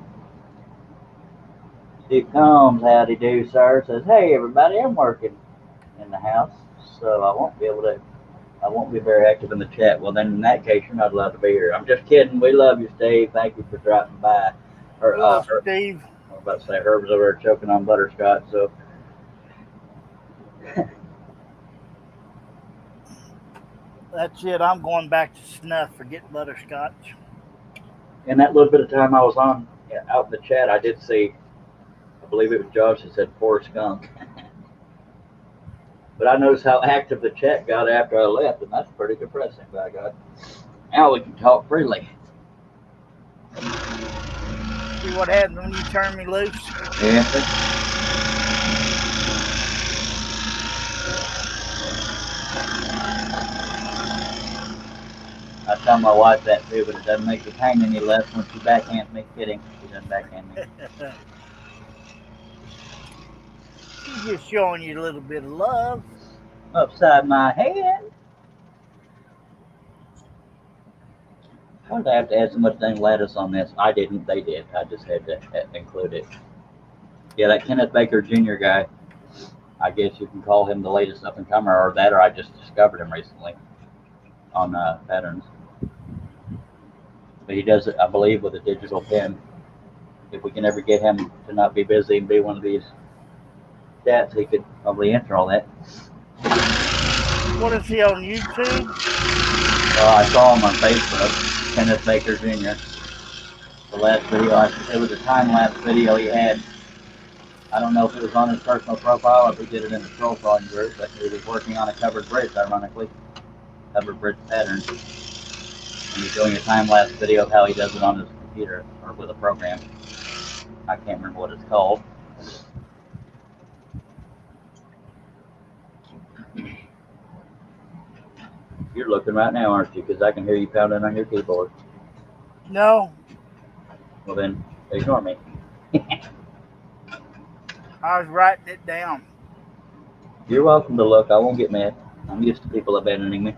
Steve Combs, howdy do, sir, says, hey everybody, I'm working in the house, so I won't be very active in the chat. Well, then in that case, you're not allowed to be here. I'm just kidding. We love you, Steve. Thank you for dropping by. Hello, Steve. I was about to say Herb's over there choking on butterscotch, so. That's it. I'm going back to snuff. Forget butterscotch. In that little bit of time I was on out in the chat, I did see, I believe it was Josh that said Forrest Gump. But I noticed how active the chat got after I left, and that's pretty depressing, by God. Now we can talk freely. See what happens when you turn me loose? Yeah. I tell my wife that too, but it doesn't make the pain any less when she backhands me. Kidding. She doesn't backhand me. She's just showing you a little bit of love. Upside my head. Why did I have to add so much dang lettuce on this? I didn't. They did. I just had to include it. Yeah, that Kenneth Baker Jr. guy, I guess you can call him the latest up-and-comer, or that, or I just discovered him recently on Patterns. But he does it, I believe, with a digital pen. If we can ever get him to not be busy and be one of these chats, he could probably enter all that. What is he on YouTube? I saw him on Facebook, Kenneth Baker Jr. The last video, it was a time-lapse video he had. I don't know if it was on his personal profile or if he did it in the troll calling group, but he was working on a covered bridge, ironically. Covered bridge pattern. And he's doing a time-lapse video of how he does it on his computer or with a program. I can't remember what it's called. You're looking right now, aren't you? Because I can hear you pounding on your keyboard. No, Well, then ignore me. I was writing it down. You're welcome to look. I won't get mad. I'm used to people abandoning me.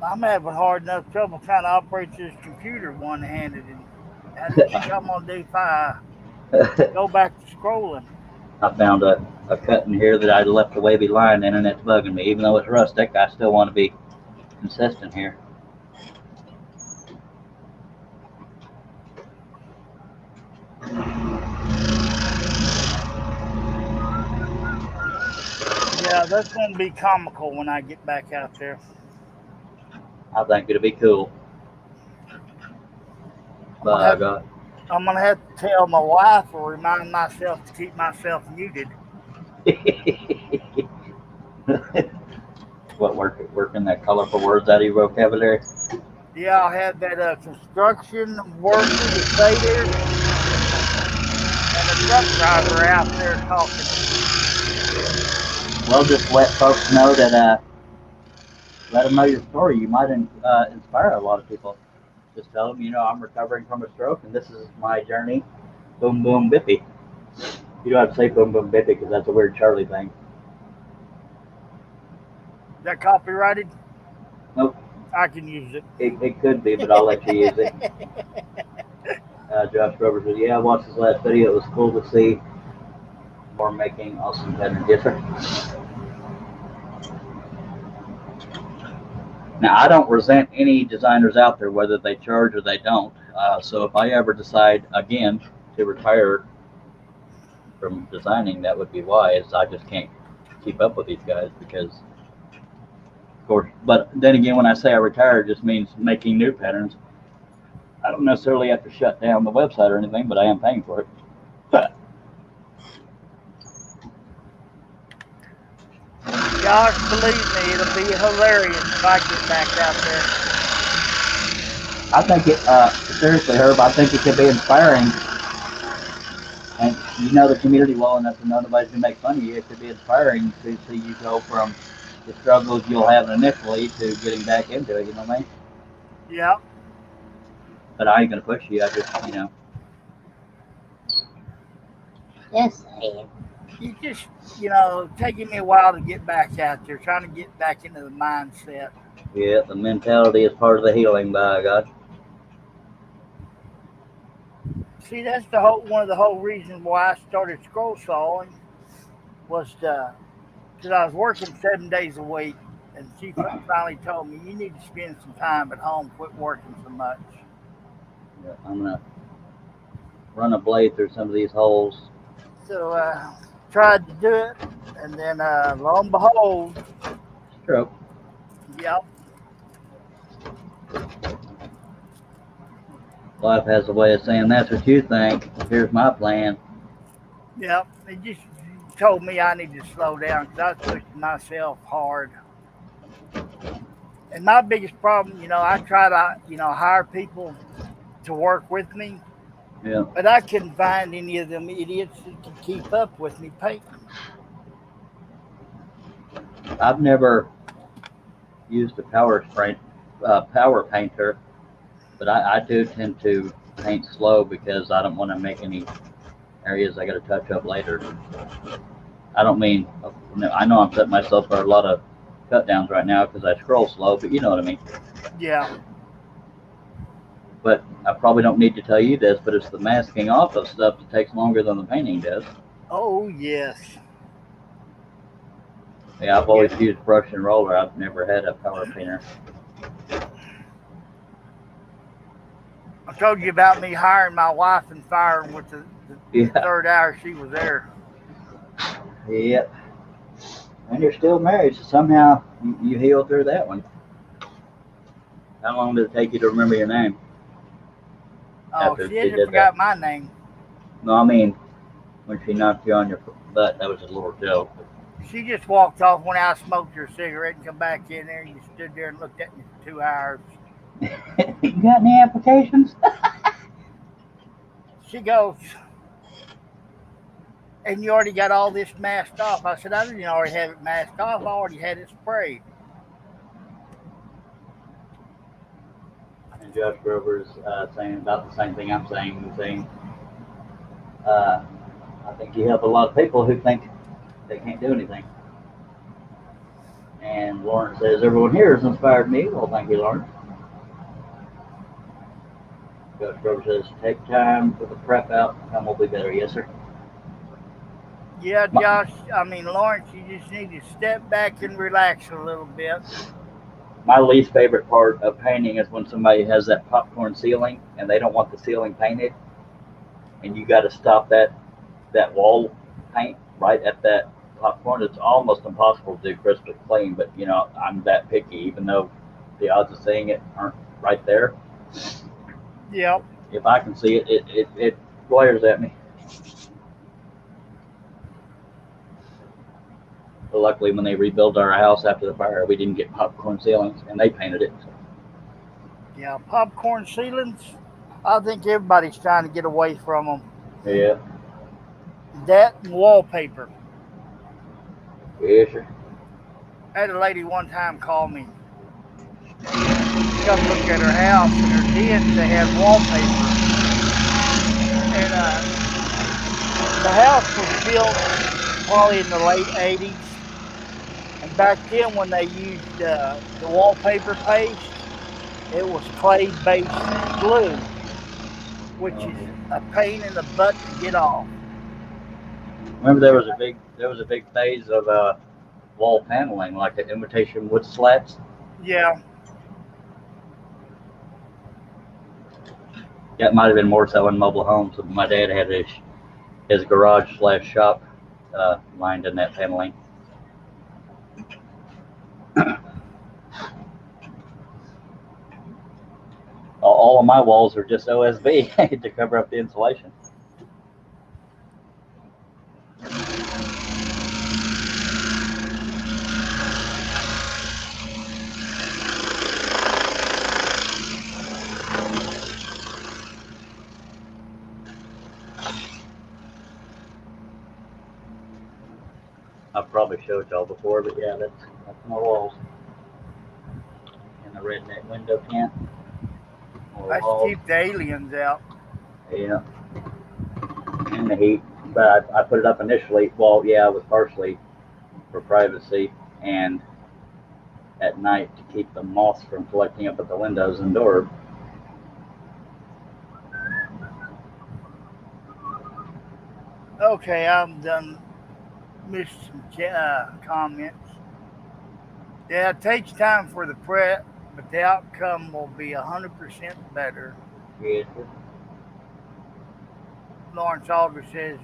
I'm having hard enough trouble trying to operate this computer one-handed, and I think I'm gonna do if I go back to scrolling. I found a cut in here that I left a wavy line in, and it's bugging me. Even though it's rustic, I still want to be consistent here. Yeah, that's gonna be comical when I get back out there. I think it'll be cool. By God. I'm gonna have to tell my wife or remind myself to keep myself muted. What, working that colorful words out of your vocabulary? Yeah, I'll have that construction worker to stay there and the truck driver out there talking. Well, just let folks know that, let them know your story. You might inspire a lot of people. Just tell them, I'm recovering from a stroke and this is my journey. Boom, boom, bippy. You don't have to say boom, boom, bippy because that's a weird Charlie thing. Is that copyrighted? Nope. I can use it. It could be, but I'll let you use it. Josh Grover said, yeah, I watched his last video. It was cool to see more making awesome patterns. Yes, sir. Now, I don't resent any designers out there, whether they charge or they don't. So if I ever decide, again, to retire from designing, that would be wise. I just can't keep up with these guys because, of course, but then again, when I say I retire, it just means making new patterns. I don't necessarily have to shut down the website or anything, but I am paying for it. Gosh, believe me, it'll be hilarious if I get back out there. I think it, seriously, Herb, I think it could be inspiring. And you know the community well enough to know nobody's going to make fun of you. It could be inspiring to see you go from the struggles you'll have initially to getting back into it, you know what I mean? Yeah. But I ain't going to push you. I just, Yes, I am. You just, taking me a while to get back out there, trying to get back into the mindset. Yeah, the mentality is part of the healing, by God. See, that's one of the whole reasons why I started scroll sawing was because I was working 7 days a week, and she finally told me, you need to spend some time at home, quit working so much. Yeah, I'm going to run a blade through some of these holes. So tried to do it, and then lo and behold, Stroke. yep. Life has a way of saying, that's what you think. Here's my plan. Yep, it just told me I need to slow down because I was pushing myself hard. And my biggest problem, I try to, hire people to work with me, Yeah. but I couldn't find any of them idiots that could keep up with me painting. I've never used a power painter, but I do tend to paint slow because I don't want to make any areas I got to touch up later. I don't mean, I know I'm setting myself for a lot of cut downs right now because I scroll slow, but you know what I mean. Yeah. But I probably don't need to tell you this, but it's the masking off of stuff that takes longer than the painting does. Oh, yes. Yeah, I've always used brush and roller. I've never had a power painter. I told you about me hiring my wife and firing with the third hour she was there. Yep. And you're still married, so somehow you healed through that one. How long did it take you to remember your name? Oh, she hadn't forgot my name. No, I mean, when she knocked you on your butt, that was a little joke. She just walked off, went out, smoked her cigarette, and come back in there, and you stood there and looked at me for 2 hours. You got any applications? She goes, and you already got all this masked off. I said, I didn't already have it masked off. I already had it sprayed. And Josh Grover's saying about the same thing I'm saying. He's saying, I think you help a lot of people who think they can't do anything. And Lawrence says, everyone here has inspired me. Well, thank you, Lawrence. Josh Grover says, take time for the prep out. Time will be better. Yes, sir. Yeah, Josh. I mean, Lawrence, you just need to step back and relax a little bit. My least favorite part of painting is when somebody has that popcorn ceiling and they don't want the ceiling painted, and you got to stop that wall paint right at that popcorn. It's almost impossible to do crisp and clean, but you know I'm that picky, even though the odds of seeing it aren't right there. Yep. If I can see it, it glares at me. But luckily, when they rebuilt our house after the fire, we didn't get popcorn ceilings, and they painted it. Yeah, popcorn ceilings. I think everybody's trying to get away from them. Yeah. That and wallpaper. Yeah, sure. I had a lady one time call me. Come look at her house, and her den, they had wallpaper. And the house was built probably in the late 80s. And back then, when they used the wallpaper paste, it was clay-based glue, which is a pain in the butt to get off. Remember, there was a big phase of wall paneling, like the imitation wood slats. Yeah. That might have been more so in mobile homes. My dad had his garage / shop lined in that paneling. All of my walls are just OSB to cover up the insulation. I've probably showed y'all before, but yeah, that's my walls. And the redneck window tint. Let's keep the aliens out. Yeah. And the heat. But I put it up initially. Well, yeah, it was partially for privacy and at night to keep the moths from collecting up at the windows and door. Okay, I'm done. Missed some comments. Yeah, it takes time for the prep, but the outcome will be 100% better. Yes. Lawrence Aldridge says,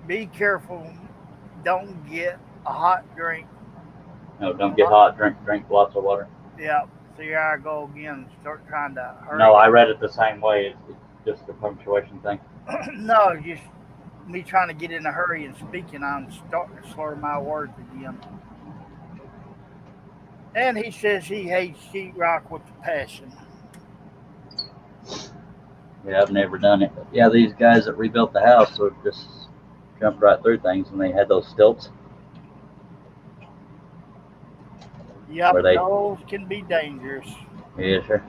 be careful. Don't get a hot drink. No, don't get hot. Drink lots of water. Yeah, so here I go again. Start trying to hurry. No, I read it the same way. It's just the punctuation thing. No, just me trying to get in a hurry and speaking. I'm starting to slur my words again. And he says he hates sheetrock with a passion. Yeah, I've never done it. But yeah, these guys that rebuilt the house would just jumped right through things, and they had those stilts. Yep, those can be dangerous. Yeah, sure.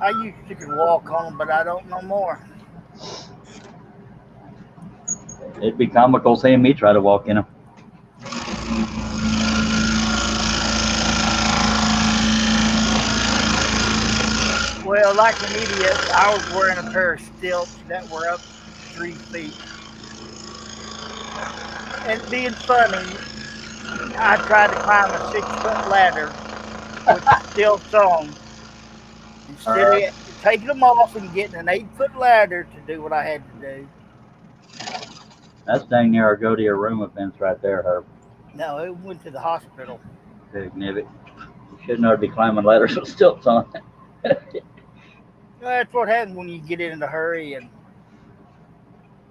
I used to could walk on them, but I don't no more. It'd be comical seeing me try to walk in them. Well, like an idiot, I was wearing a pair of stilts that were up 3 feet. And being funny, I tried to climb a 6-foot ladder with the stilts on. Instead of taking them off and getting an 8-foot ladder to do what I had to do. That's dang near our go to your room events right there, Herb. No, it went to the hospital. Big nibbit. You shouldn't know to be climbing ladders with stilts on. That's what happens when you get in a hurry and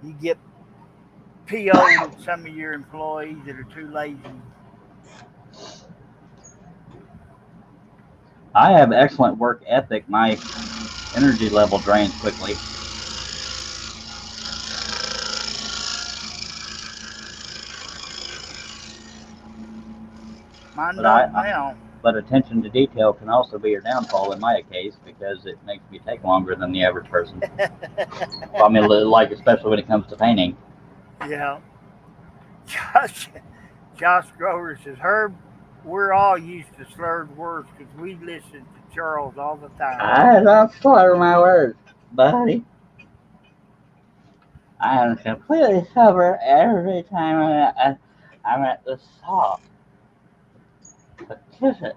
you get PO'd with some of your employees that are too lazy. I have excellent work ethic. Energy level drains quickly. Mine But don't now. But attention to detail can also be your downfall in my case because it makes me take longer than the average person. I mean, like especially when it comes to painting. Yeah. Josh Grover says, Herb, we're all used to slurred words because we listen to Charles all the time. I don't slur my words, buddy. I am completely sober every time I'm at the saw. But kiss it.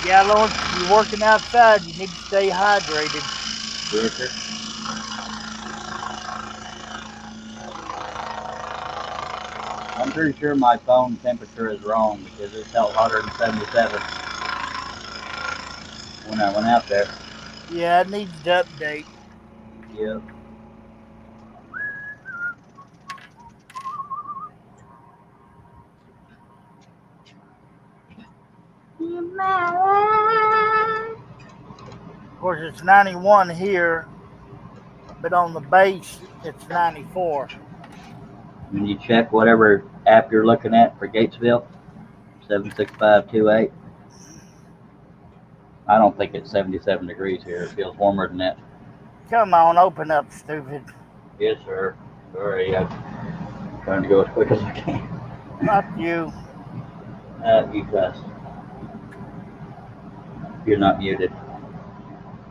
Yeah, Lawrence, if you're working outside, you need to stay hydrated. Yes, sir. I'm pretty sure my phone temperature is wrong because it felt hotter than 77 when I went out there. Yeah, it needs to update. Yep. Of course, it's 91 here, but on the base, it's 94. When you check whatever app you're looking at for Gatesville, 76528. I don't think it's 77 degrees here. It feels warmer than that. Come on, open up, stupid. Yes, sir. Sorry, I'm trying to go as quick as I can. Not you. You cuss. You're not muted.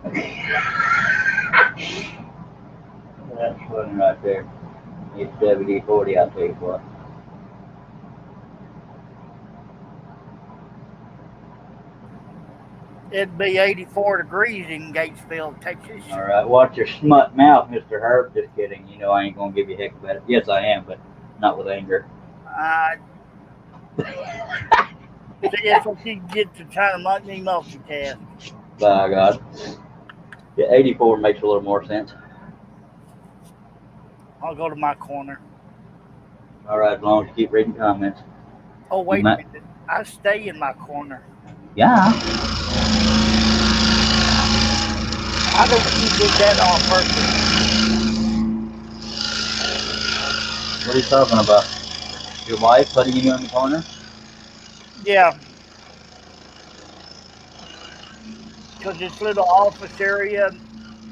That's funny right there. It's WD-40, I'll tell you what. It'd be 84 degrees in Gatesville, Texas. All right, watch your smut mouth, Mr. Herb. Just kidding. You know I ain't gonna give you heck about it. Yes, I am, but not with anger. See, that's what you get to trying to make me multitask. By God. Yeah, 84 makes a little more sense. I'll go to my corner. All right, as long as you keep reading comments. Oh, wait a minute. I stay in my corner. Yeah. I think you did that on purpose. What are you talking about? Your wife putting you in the corner? Yeah. Because this little office area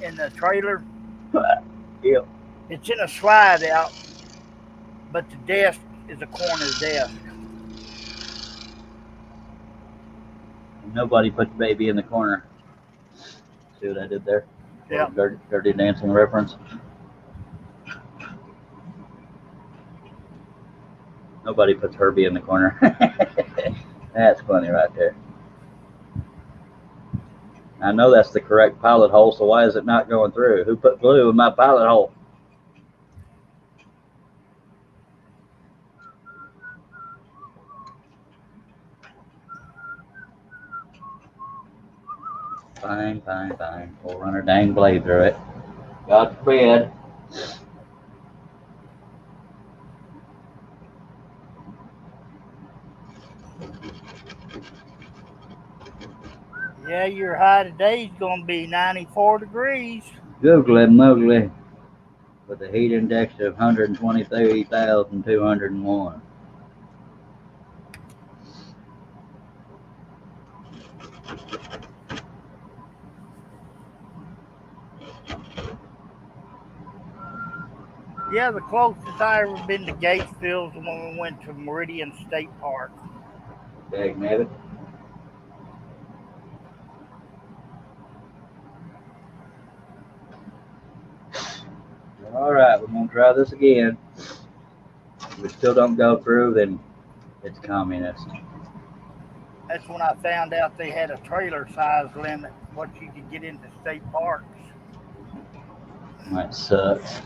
in the trailer, Yeah. it's in a slide out, but the desk is a corner desk. Nobody put the baby in the corner. See what I did there? Yeah. Dirty Dancing reference. Nobody puts Herbie in the corner. That's funny right there. I know that's the correct pilot hole, so why is it not going through? Who put glue in my pilot hole? Fine, fine, fine. We'll run our dang blade through it. God forbid. Yeah, your high today is going to be 94 degrees. Googly moogly. With a heat index of 123,201. Yeah, the closest I ever been to Gatesville is when we went to Meridian State Park. Dag nabbit. All right, we're gonna try this again. If we still don't go through, then it's communist. That's when I found out they had a trailer size limit, what you could get into state parks. That sucks.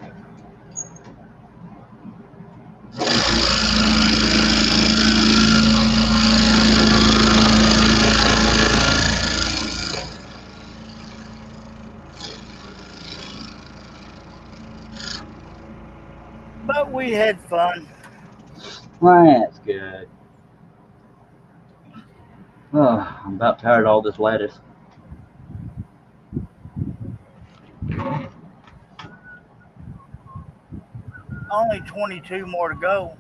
But we had fun. Well, that's good. Oh, I'm about tired of all this lettuce. Only 22 more to go.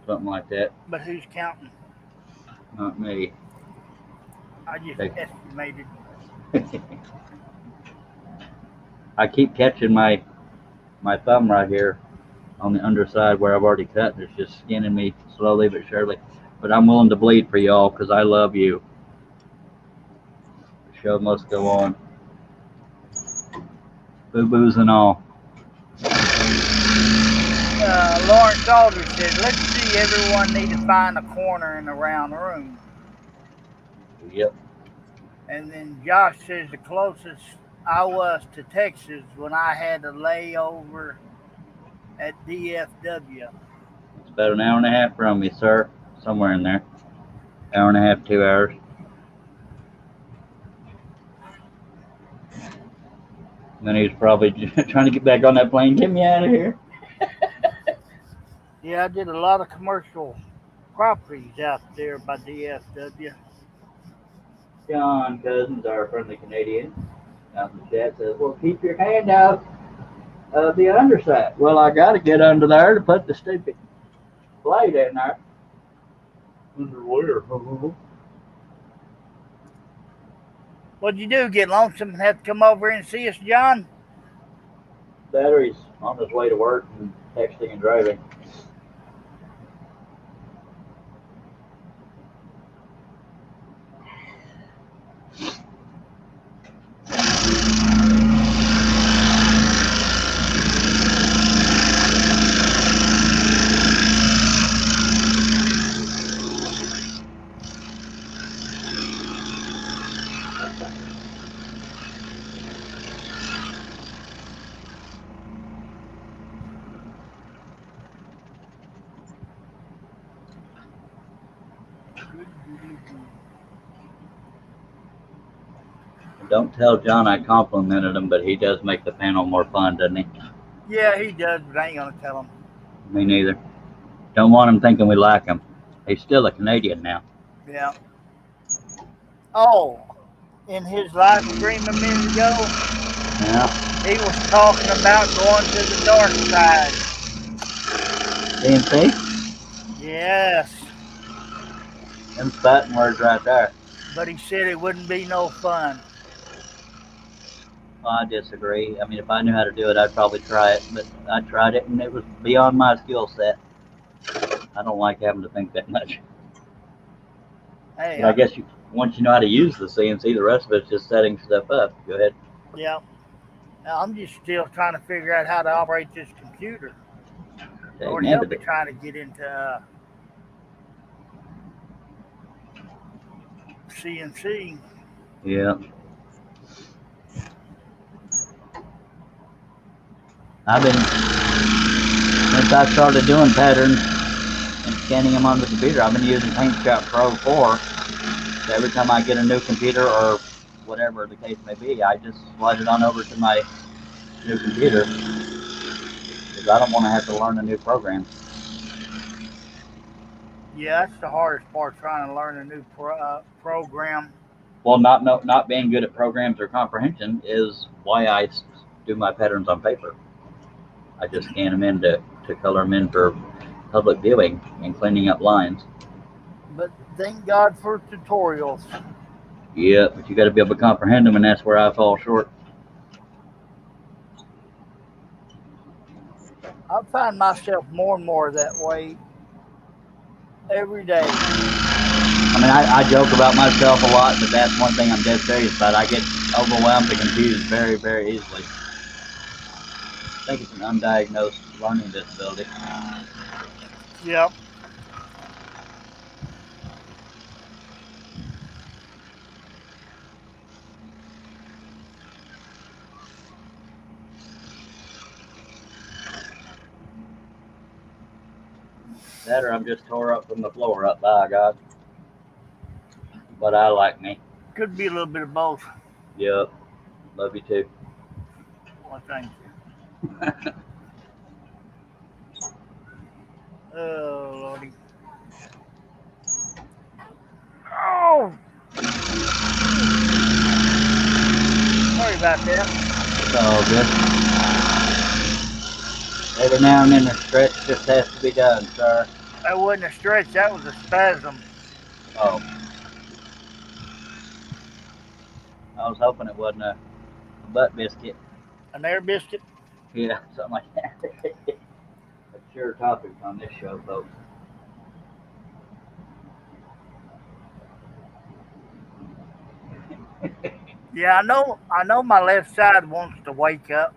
Something like that. But who's counting? Not me. I just Okay. estimated. I keep catching my thumb right here on the underside where I've already cut. It's just skinning me slowly but surely. But I'm willing to bleed for y'all because I love you. The show must go on. Boo-boos and all. Lawrence Aldridge said, let's see, everyone need to find a corner in the round room. Yep. And then Josh says the closest I was to Texas when I had a layover at DFW. It's about an hour and a half from me, sir. Somewhere in there. Hour and a half, 2 hours. And then he's probably trying to get back on that plane. Get me out of here. Yeah, I did a lot of commercial properties out there by DFW. John Cousins, our friendly Canadian, out in the chat says, well, keep your hand out of the underside. Well, I got to get under there to put the stupid blade in there. Under where? What'd you do? Get lonesome and have to come over and see us, John? Battery's on his way to work and texting and driving. Don't tell John I complimented him, but he does make the panel more fun, doesn't he? Yeah, he does, but I ain't gonna tell him. Me neither. Don't want him thinking we like him. He's still a Canadian now. Yeah. Oh, in his live stream a minute ago, Yeah. he was talking about going to the dark side. CNC? Yes, Them fighting words right there. but he said it wouldn't be no fun. Well, I disagree. I mean, if I knew how to do it, I'd probably try it. But I tried it, and it was beyond my skill set. I don't like having to think that much. Hey, But I guess once you know how to use the CNC, the rest of it's just setting stuff up. Go ahead. yeah. Now, I'm just still trying to figure out how to operate this computer. Okay, Lord help me trying to get into CNC. Yeah. I've been, since I started doing patterns and scanning them on the computer, I've been using PaintShop Pro 4. So every time I get a new computer or whatever the case may be, I just slide it on over to my new computer because I don't want to have to learn a new program. Yeah, that's the hardest part, trying to learn a new program. Well, not being good at programs or comprehension is why I do my patterns on paper. I just scan them in to color them in for public viewing and cleaning up lines. But thank God for tutorials. Yeah, but you got to be able to comprehend them, and that's where I fall short. I find myself more and more that way every day. I mean, I joke about myself a lot, but that's one thing I'm dead serious about. I get overwhelmed and confused very, very easily. I think it's an undiagnosed learning disability. Yep. That or I'm just tore up from the floor up, by God. But I like me. Could be a little bit of both. Yep. Love you too. Well, thank you. Oh, Lordy. Oh, sorry about that. It's all good. Every now and then a stretch just has to be done, sir. That wasn't a stretch, that was a spasm. Oh, I was hoping it wasn't a butt biscuit. An air biscuit. Yeah, something like that. That's sure topics on this show, folks. Yeah, I know my left side wants to wake up.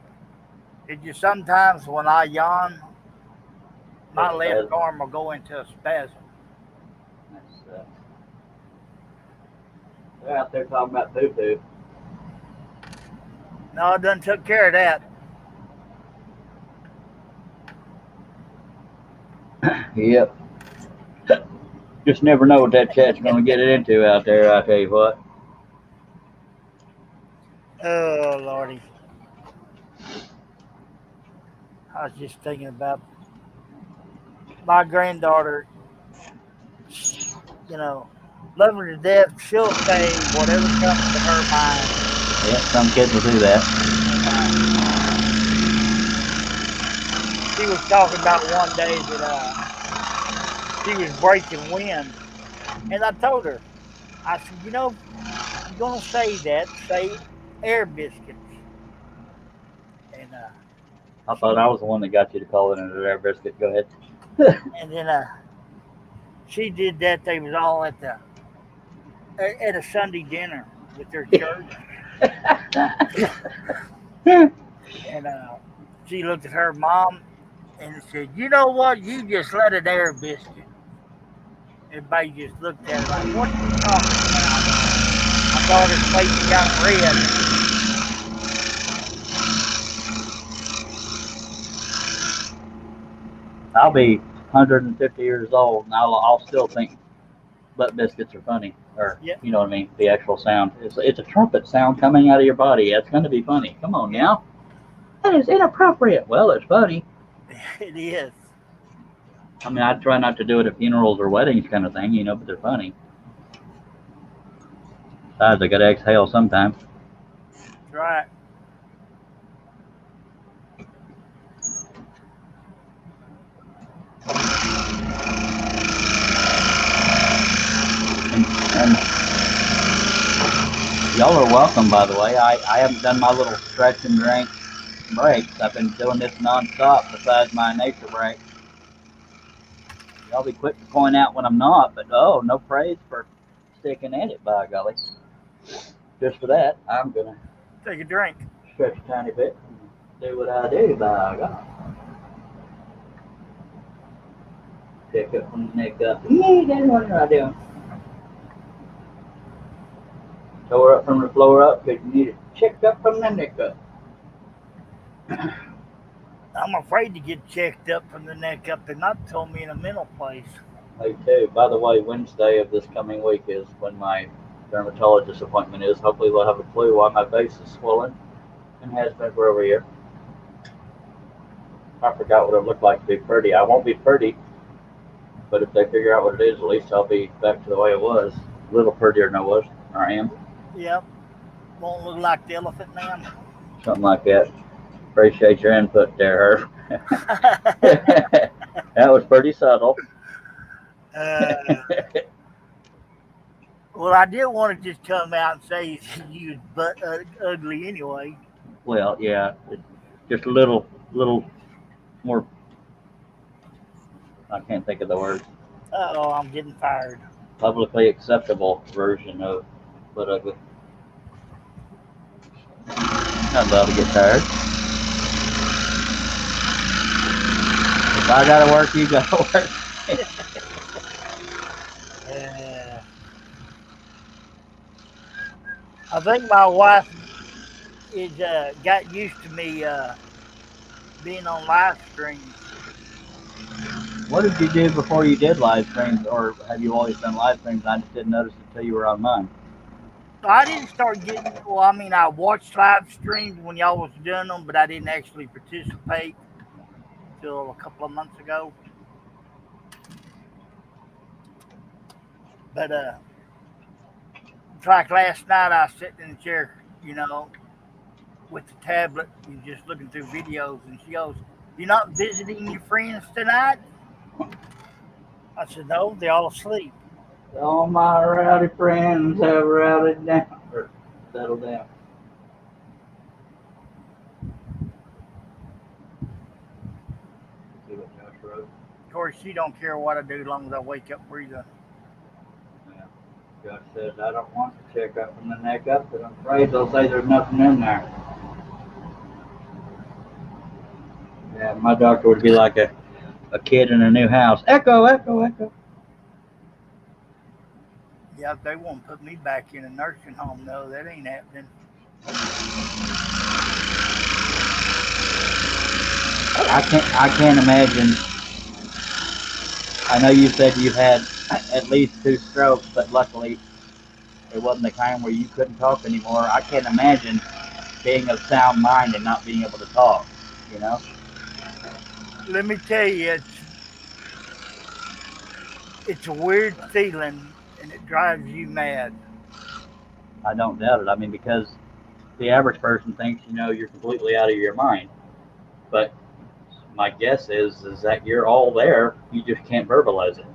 It just sometimes when I yawn, my left arm will go into a spasm. That's, they're out there talking about poo-poo. No, I done took care of that. Yep. Just never know what that chat's going to get it into out there, I tell you what. Oh, Lordy. I was just thinking about my granddaughter, you know, love her to death. She'll say whatever comes to her mind. Yeah, some kids will do that. She was talking about one day that she was breaking wind. And I told her, I said, you know, if you're going to say that, say air biscuits. And I thought I was the one that got you to call it an air biscuit. Go ahead. and then she did that. They was all at a Sunday dinner with their church. And she looked at her mom and said, you know what? You just let an air biscuit. Everybody just looked at her like, what are you talking about? My daughter's face got red. I'll be 150 years old and I'll still think butt biscuits are funny. Or, Yep. you know what I mean? The actual sound. It's a trumpet sound coming out of your body. It's going to be funny. Come on now. That is inappropriate. Well, it's funny. It is. I mean, I try not to do it at funerals or weddings kind of thing, you know, but they're funny. Besides, I got to exhale sometimes. That's right. And y'all are welcome, by the way. I haven't done my little stretch and drink breaks. I've been doing this nonstop besides my nature break. Y'all be quick to point out when I'm not, but oh, no praise for sticking at it, by golly. Just for that, I'm going to Take a drink. stretch a tiny bit and do what I do, by God. Pick up from the neck up. Yeah, that's what I do. Toe her up from the floor up because you need it checked up from the neck up. I'm afraid to get checked up from the neck up. They're not told me in a mental place. Me too. By the way, Wednesday of this coming week is when my dermatologist appointment is. Hopefully we'll have a clue why my face is swollen and has been for over a year. I forgot what it looked like to be pretty. I won't be pretty, but if they figure out what it is, at least I'll be back to the way it was. A little prettier than I was, or I am. Yep. Won't look like the elephant man. Something like that. Appreciate your input there, Herb. That was pretty subtle. Well, I did want to just come out and say you was ugly anyway. Well, yeah, just a little more. I can't think of the word. Oh, I'm getting fired. Publicly acceptable version of butt ugly. Not allowed to get tired. If I gotta work, you gotta work. I think my wife is got used to me being on live streams. What did you do before you did live streams, or have you always done live streams? I just didn't notice it until you were on mine. I didn't start getting. Well, I mean, I watched live streams when y'all was doing them, but I didn't actually participate until a couple of months ago. But it's like last night, I was sitting in the chair, with the tablet and just looking through videos, and she goes, "You're not visiting your friends tonight?" I said, "No, they're all asleep." All my rowdy friends have routed down or settled down. See what Josh wrote. Of course, she don't care what I do as long as I wake up breathing. Yeah. Josh said, I don't want to check up from the neck up, but I'm afraid they'll say there's nothing in there. Yeah, my doctor would be like a kid in a new house. Echo, echo, echo. Yeah, if they won't put me back in a nursing home, no, that ain't happening. I can't imagine. I know you said you've had at least 2 strokes, but luckily it wasn't the kind where you couldn't talk anymore. I can't imagine being of sound mind and not being able to talk, you know? Let me tell you, it's a weird feeling, and it drives you mad. I don't doubt it. I mean, because the average person thinks, you're completely out of your mind. But my guess is that you're all there. You just can't verbalize it.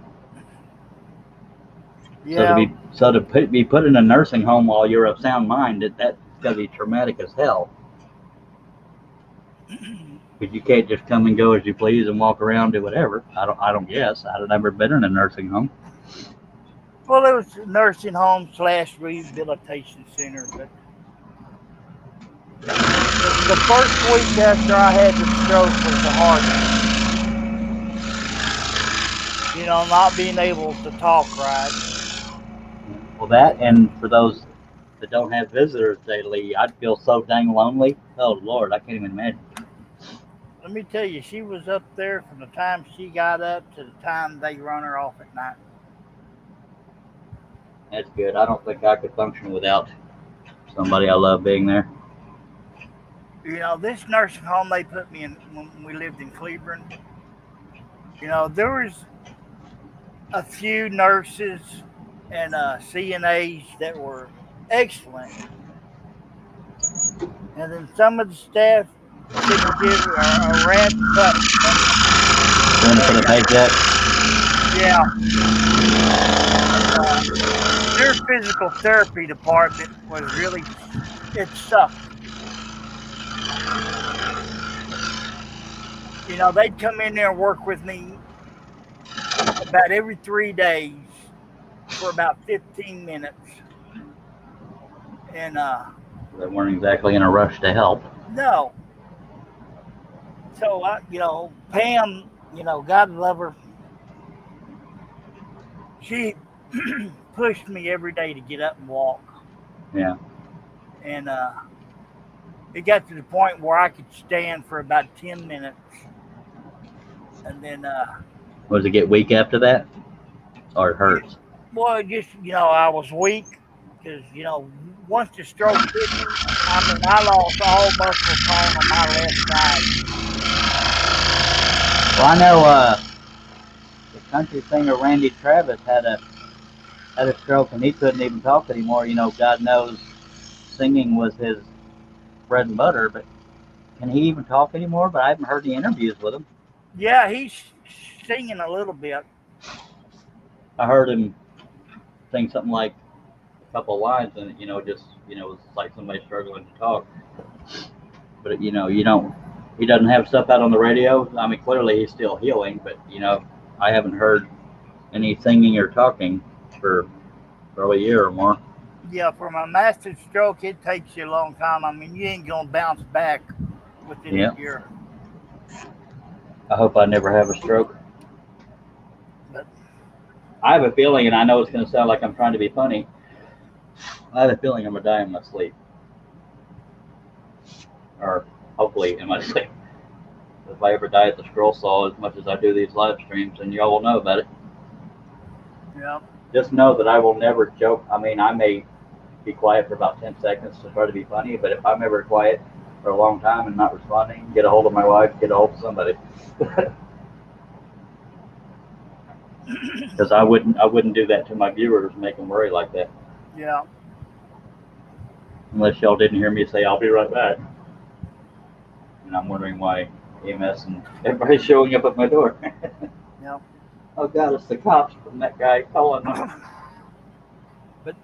Yeah. So to be put in a nursing home while you're of sound mind, that's gotta be traumatic as hell. Because you can't just come and go as you please and walk around, do whatever. I don't guess. I've never been in a nursing home. Well, it was a nursing home / rehabilitation center, but the first week after I had the stroke was the hardest. Not being able to talk right. Well, that, and for those that don't have visitors daily, I'd feel so dang lonely. Oh, Lord, I can't even imagine. Let me tell you, she was up there from the time she got up to the time they run her off at night. That's good. I don't think I could function without somebody I love being there. This nursing home they put me in when we lived in Cleveland, there was a few nurses and CNAs that were excellent. And then some of the staff didn't give a rat butt. Doing it for the paycheck? Yeah. Their physical therapy department was really, it sucked. They'd come in there and work with me about every 3 days for about 15 minutes. And they weren't exactly in a rush to help. No. So Pam, God love her, she pushed me every day to get up and walk. Yeah. And it got to the point where I could stand for about 10 minutes. And then Was it get weak after that? Or it hurts? Well, just, I was weak because, once the stroke hit me, I lost all muscle tone on my left side. Well, I know the country singer Randy Travis had a stroke and he couldn't even talk anymore. God knows singing was his bread and butter, but can he even talk anymore? But I haven't heard any interviews with him. Yeah, he's singing a little bit. I heard him sing something like a couple of lines, and it's like somebody struggling to talk. But he doesn't have stuff out on the radio. I mean, clearly he's still healing, but I haven't heard any singing or talking for probably a year or more. Yeah, for my massive stroke, it takes you a long time. I mean, you ain't gonna bounce back within a year. I hope I never have a stroke. But I have a feeling, and I know it's going to sound like I'm trying to be funny, I have a feeling I'm going to die in my sleep. Or hopefully in my sleep. If I ever die at the Scroll Saw as much as I do these live streams, and y'all will know about it. Yeah. Just know that I will never joke. I mean, I may be quiet for about 10 seconds to try to be funny, but if I'm ever quiet for a long time and not responding, get a hold of my wife, get a hold of somebody. Because I wouldn't do that to my viewers, make them worry like that. Yeah. Unless y'all didn't hear me say, I'll be right back. And I'm wondering why EMS and everybody's showing up at my door. Yeah. Oh God, it's the cops from that guy calling me. But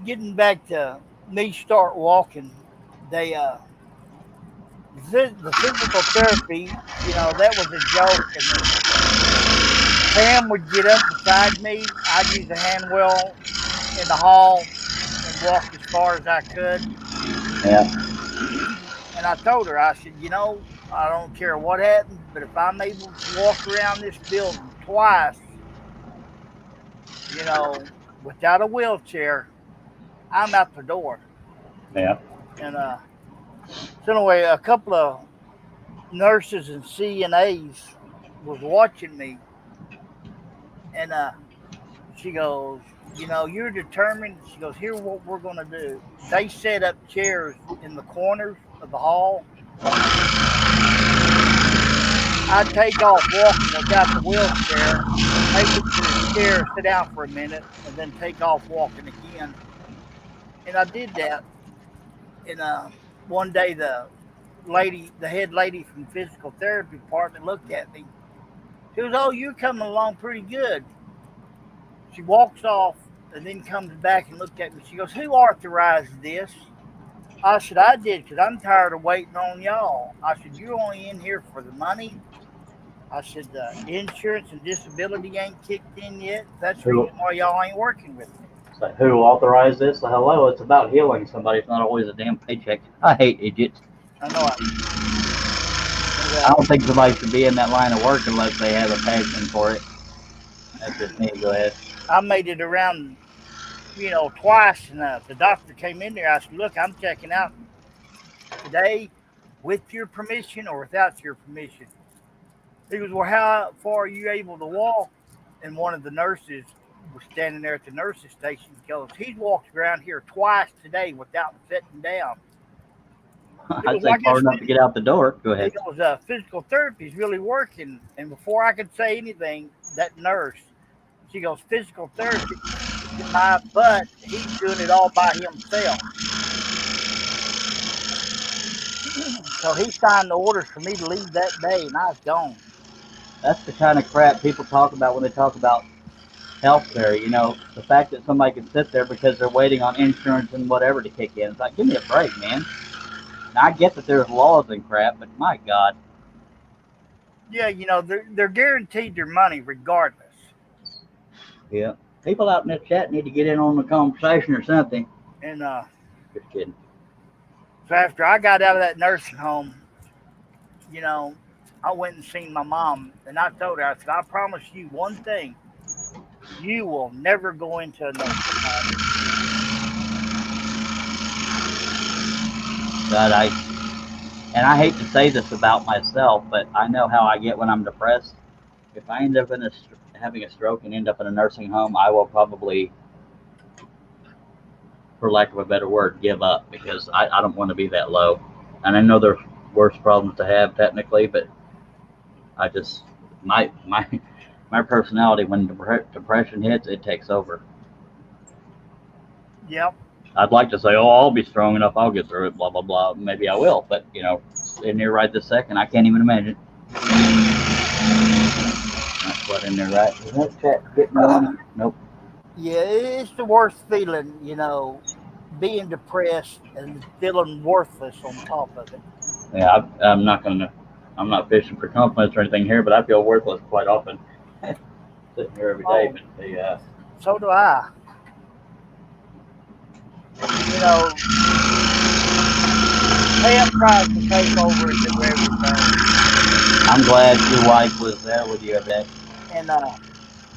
getting back to me start walking, they the physical therapy, that was a joke. And then Pam would get up beside me. I'd use a hand wheel in the hall and walk as far as I could. Yeah. And I told her, I said, I don't care what happens, but if I'm able to walk around this building twice, without a wheelchair, I'm out the door. Yeah. And so anyway, a couple of nurses and CNAs was watching me, and she goes, you're determined. She goes, here's what we're going to do. They set up chairs in the corners of the hall. I take off walking without the wheelchair, take it to the chair, sit down for a minute, and then take off walking again. And I did that. And one day the head lady from the physical therapy department looked at me. She goes, oh, you're coming along pretty good. She walks off and then comes back and looked at me. She goes, who authorized this? I said, I did, because I'm tired of waiting on y'all. I said, you're only in here for the money. I said, the insurance and disability ain't kicked in yet. That's the reason why y'all ain't working with me. So who authorized this? Hello, it's about healing somebody. It's not always a damn paycheck. I hate idiots. I know it. I don't think somebody should be in that line of work unless they have a passion for it. That's just me. Go ahead. I made it around, twice, and the doctor came in there. I said, look, I'm checking out today with your permission or without your permission. He goes, well, how far are you able to walk? And one of the nurses was standing there at the nurses station. He goes, he's walked around here twice today without sitting down. I'd say far enough to get out the door. Go ahead. He goes, physical therapy is really working. And before I could say anything, that nurse, she goes, physical therapy is my butt. He's doing it all by himself. So he signed the orders for me to leave that day, and I was gone. That's the kind of crap people talk about when they talk about healthcare. The fact that somebody can sit there because they're waiting on insurance and whatever to kick in. It's like, give me a break, man. Now, I get that there's laws and crap, but my God. Yeah, they're guaranteed their money regardless. Yeah. People out in the chat need to get in on the conversation or something. And just kidding. So after I got out of that nursing home, I went and seen my mom, and I told her, I said, I promise you one thing. You will never go into a nursing home. God, I hate to say this about myself, but I know how I get when I'm depressed. If I end up having a stroke and end up in a nursing home, I will probably, for lack of a better word, give up, because I don't want to be that low. And I know there's worse problems to have technically, but I just, my personality, when depression hits, it takes over. Yep. I'd like to say, oh, I'll be strong enough, I'll get through it, blah, blah, blah. Maybe I will, but, in here right this second, I can't even imagine. That's what in there, right? Is that chat getting on? Nope. Yeah, it's the worst feeling, being depressed and feeling worthless on top of it. Yeah, I'm not fishing for compliments or anything here, but I feel worthless quite often. Sitting here every day, but so do I. Pam tries to take over and do everything. I'm glad your wife was there with you every day. And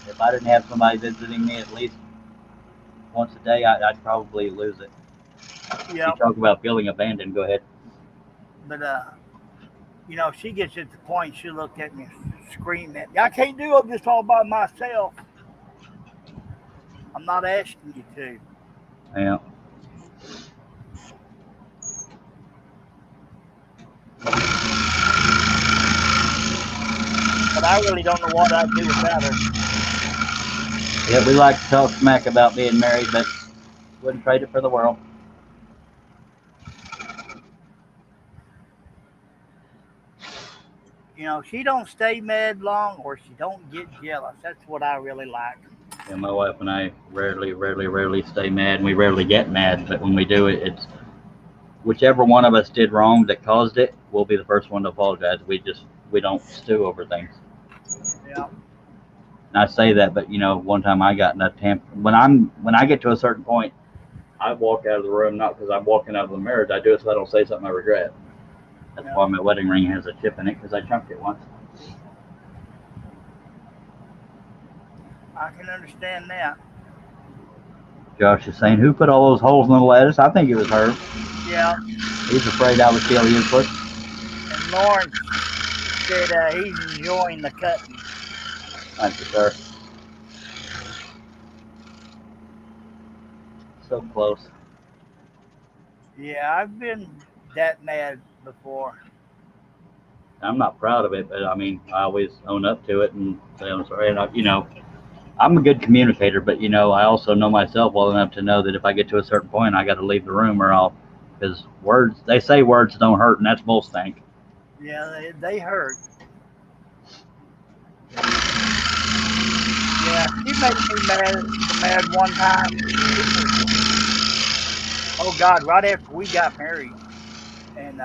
if I didn't have somebody visiting me at least once a day, I'd probably lose it. Yeah. You talk about feeling abandoned. Go ahead. But she gets at the point she'll look at me and scream at me. I can't do all this all by myself. I'm not asking you to. Yeah. But I really don't know what I'd do without her. Yeah, we like to talk smack about being married, but wouldn't trade it for the world. You know, she don't stay mad long or she don't get jealous. That's what I really like. Yeah, my wife and I rarely stay mad, and we rarely get mad. But when we do it, it's whichever one of us did wrong that caused it. We'll be the first one to apologize. We don't stew over things. Yeah. And I say that, but one time I got in a temper. When I get to a certain point, I walk out of the room not because I'm walking out of the marriage. I do it so I don't say something I regret. That's Yeah. why my wedding ring has a chip in it because I chunked it once. I can understand that. Josh is saying, "Who put all those holes in the lettuce?" I think it was her. Yeah. He's afraid I would kill his foot. And Lawrence said he's enjoying the cutting. Thank you, sir. So close. Yeah, I've been that mad before. I'm not proud of it, but I mean, I always own up to it and say I'm sorry. And I'm a good communicator, but I also know myself well enough to know that if I get to a certain point, I got to leave the room because they say words don't hurt, and that's bullstank. Yeah, they hurt. Yeah, she made me mad one time. Oh God, right after we got married, and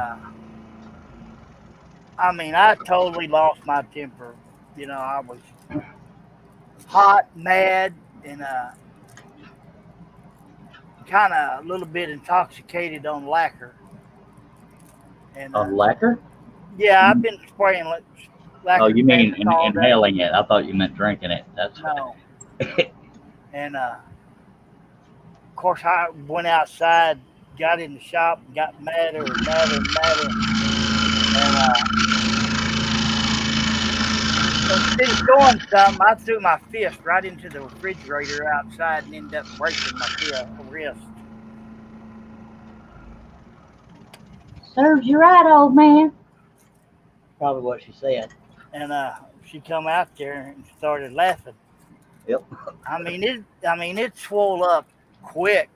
I mean, I totally lost my temper. I was hot, mad, and kind of a little bit intoxicated on lacquer. And On lacquer? yeah, I've been spraying Oh, lacquer you mean tablets all day. inhaling it? I thought you meant drinking it. That's No, and of course I went outside, got in the shop, and got madder and madder and madder, and instead of doing something, I threw my fist right into the refrigerator outside and ended up breaking my wrist. Serves you right, old man. probably what she said. And she come out there and started laughing. Yep. It swole up quick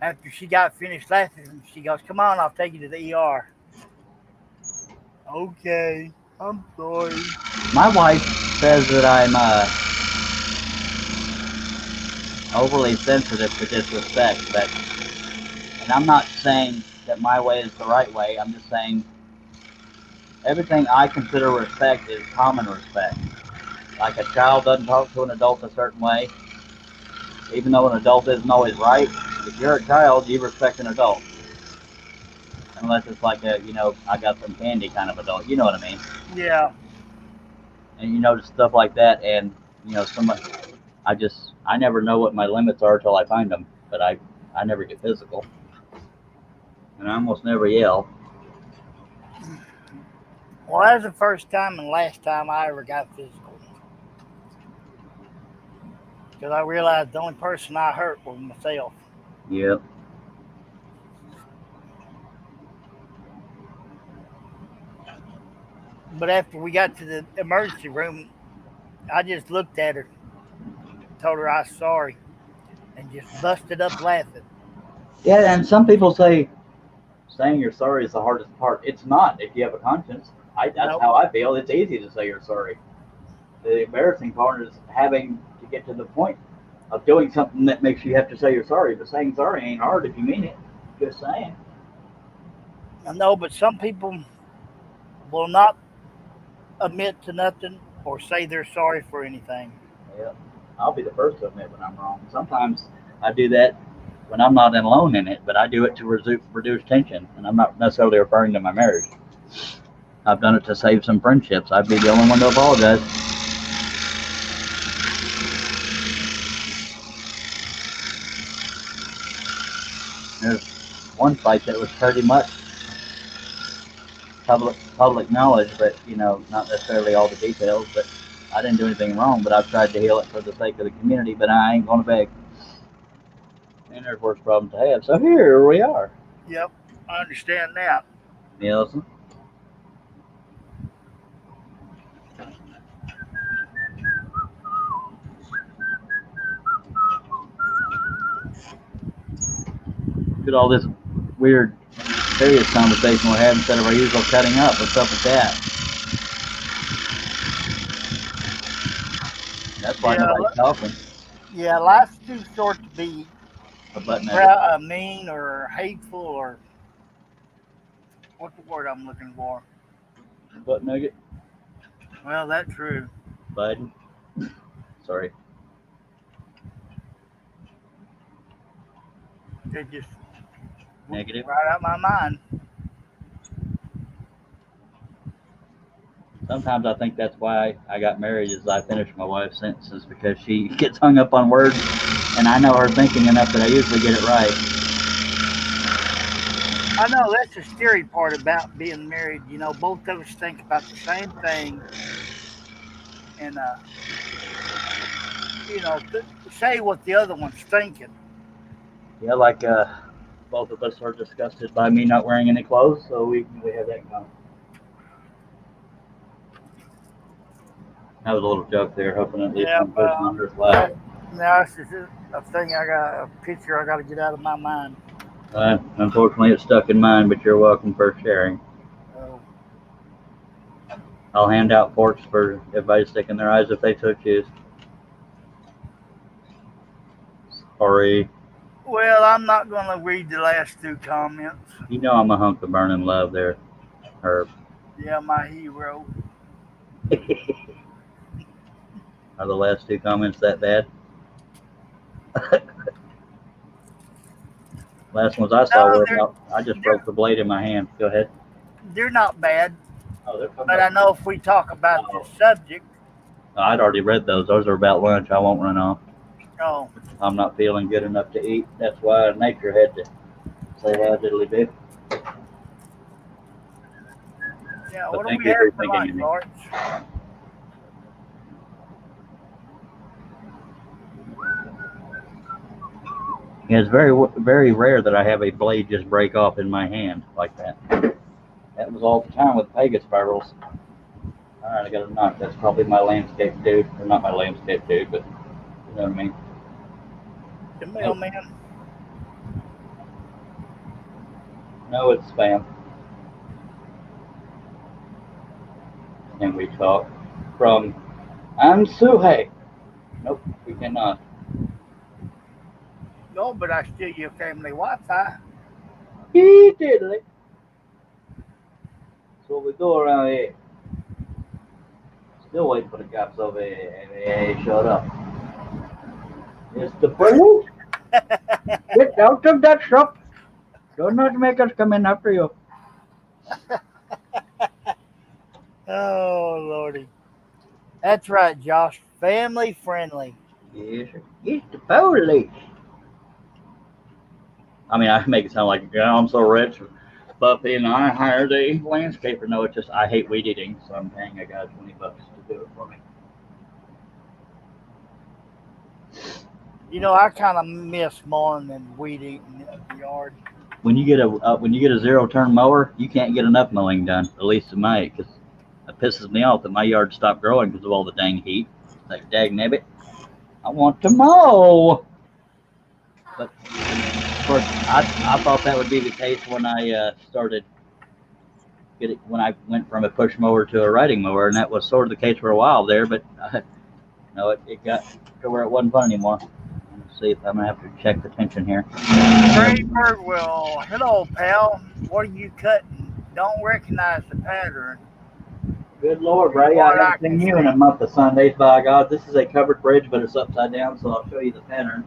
after she got finished laughing. She goes, "Come on, I'll take you to the ER." Okay, I'm sorry. My wife says that I'm overly sensitive to disrespect, and I'm not saying that my way is the right way. I'm just saying everything I consider respect is common respect. Like a child doesn't talk to an adult a certain way, even though an adult isn't always right. If you're a child, you respect an adult. Unless it's like I got some candy kind of adult. You know what I mean? Yeah, And just stuff like that. And somebody, I never know what my limits are till I find them. But I never get physical, and I almost never yell. well, that was the first time and last time I ever got physical. Because I realized the only person I hurt was myself. Yep. But after we got to the emergency room, I just looked at her, told her I was sorry, and just busted up laughing. Yeah, and some people say saying you're sorry is the hardest part. It's not if you have a conscience. That's Nope. how I feel. It's easy to say you're sorry. The embarrassing part is having to get to the point of doing something that makes you have to say you're sorry. But saying sorry ain't hard if you mean it. Just saying. I know, but some people will not admit to nothing or say they're sorry for anything. Yeah. I'll be the first to admit when I'm wrong. Sometimes I do that when I'm not alone in it, but I do it to reduce tension, and I'm not necessarily referring to my marriage. I've done it to save some friendships. I'd be the only one to apologize. There's one fight that was pretty much public knowledge, but not necessarily all the details. But I didn't do anything wrong. But I've tried to heal it for the sake of the community. But I ain't gonna beg. And there's worse problems to have. So here we are. Yep, I understand that. Nielsen. Look at all this weird, serious conversation we're having instead of our usual cutting up. What's up with that? That's why nobody's talking. Yeah, life's too short to be A button nugget. mean or hateful or what's the word I'm looking for? Butt nugget. Well, that's true. Biden. Sorry. It just Negative. right out my mind. Sometimes I think that's why I got married is I finish my wife's sentences because she gets hung up on words and I know her thinking enough that I usually get it right. I know that's the scary part about being married. You know, both of us think about the same thing, and say what the other one's thinking. Yeah, like both of us are disgusted by me not wearing any clothes, so we have that in common. That was a little joke there, hoping at least one person on this live. Now it's just a thing a picture I got to get out of my mind. Unfortunately, it's stuck in mine, but you're welcome for sharing. I'll hand out forks for everybody sticking their eyes if they so choose. Sorry. Well, I'm not going to read the last two comments. You know I'm a hunk of burning love there, Herb. Yeah, my hero. Are the last two comments that bad? Last ones I saw were about, I just broke the blade in my hand. Go ahead. They're not bad. Oh, they're but I know if we talk about this subject. I'd already read those. Those are about lunch. I won't run off. Oh. I'm not feeling good enough to eat. That's why nature had to say hi, diddly bit. Yeah, what do we have for lunch, Lawrence? Yeah, it's very, very rare that I have a blade just break off in my hand like that. That was all the time with Pega spirals. All right, I got a knock. That's probably my landscape dude, or not my landscape dude, but you know what I mean. The mailman. No, it's spam. Can we talk from Ansuhe? Nope, we cannot. No, but I steal your family Wi-Fi. He diddly. That's what we do around here. Still waiting for the cops over here, and they ain't showed up. It's the police. Get out of that shop. Do not make us come in after you. Oh, Lordy. That's right, Josh. Family friendly. Yes, sir. It's the police. I mean, I make it sound like, you know, I'm so rich, Buffy, and I hired a landscaper. No, it's just I hate weed eating, so I'm paying a guy $20 to do it for me. You know, I kind of miss mowing and weed eating in the yard. When you get a zero-turn mower, you can't get enough mowing done. At least in my, because it pisses me off that my yard stopped growing because of all the dang heat. Like, dag nabbit, I want to mow. But of course, I thought that would be the case when I when I went from a push mower to a riding mower, and that was sort of the case for a while there. But no, it got to where it wasn't fun anymore. Let's see if I'm gonna have to check the tension here. Ray Birdwell, hello, pal. What are you cutting? Don't recognize the pattern. Good Lord, Ray, I haven't seen you in a month of Sundays, by God. This is a covered bridge, but it's upside down, so I'll show you the pattern.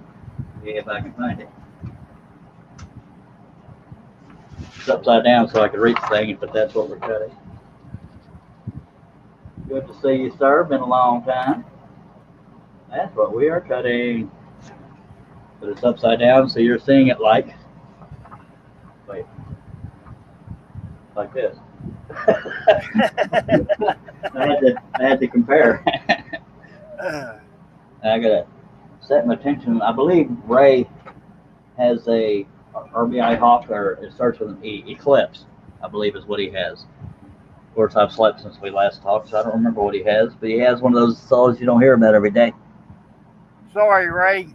See if I can find it. It's upside down so I can reach the thing, but that's what we're cutting. Good to see you, sir. Been a long time. That's what we are cutting. But it's upside down, so you're seeing it like, wait, like this. I had to compare. I gotta set my attention. I believe Ray has a RBI Hawk, or it starts with an E. Eclipse, I believe, is what he has. Of course, I've slept since we last talked, so I don't remember what he has, but he has one of those saws you don't hear about every day. Sorry, Ray.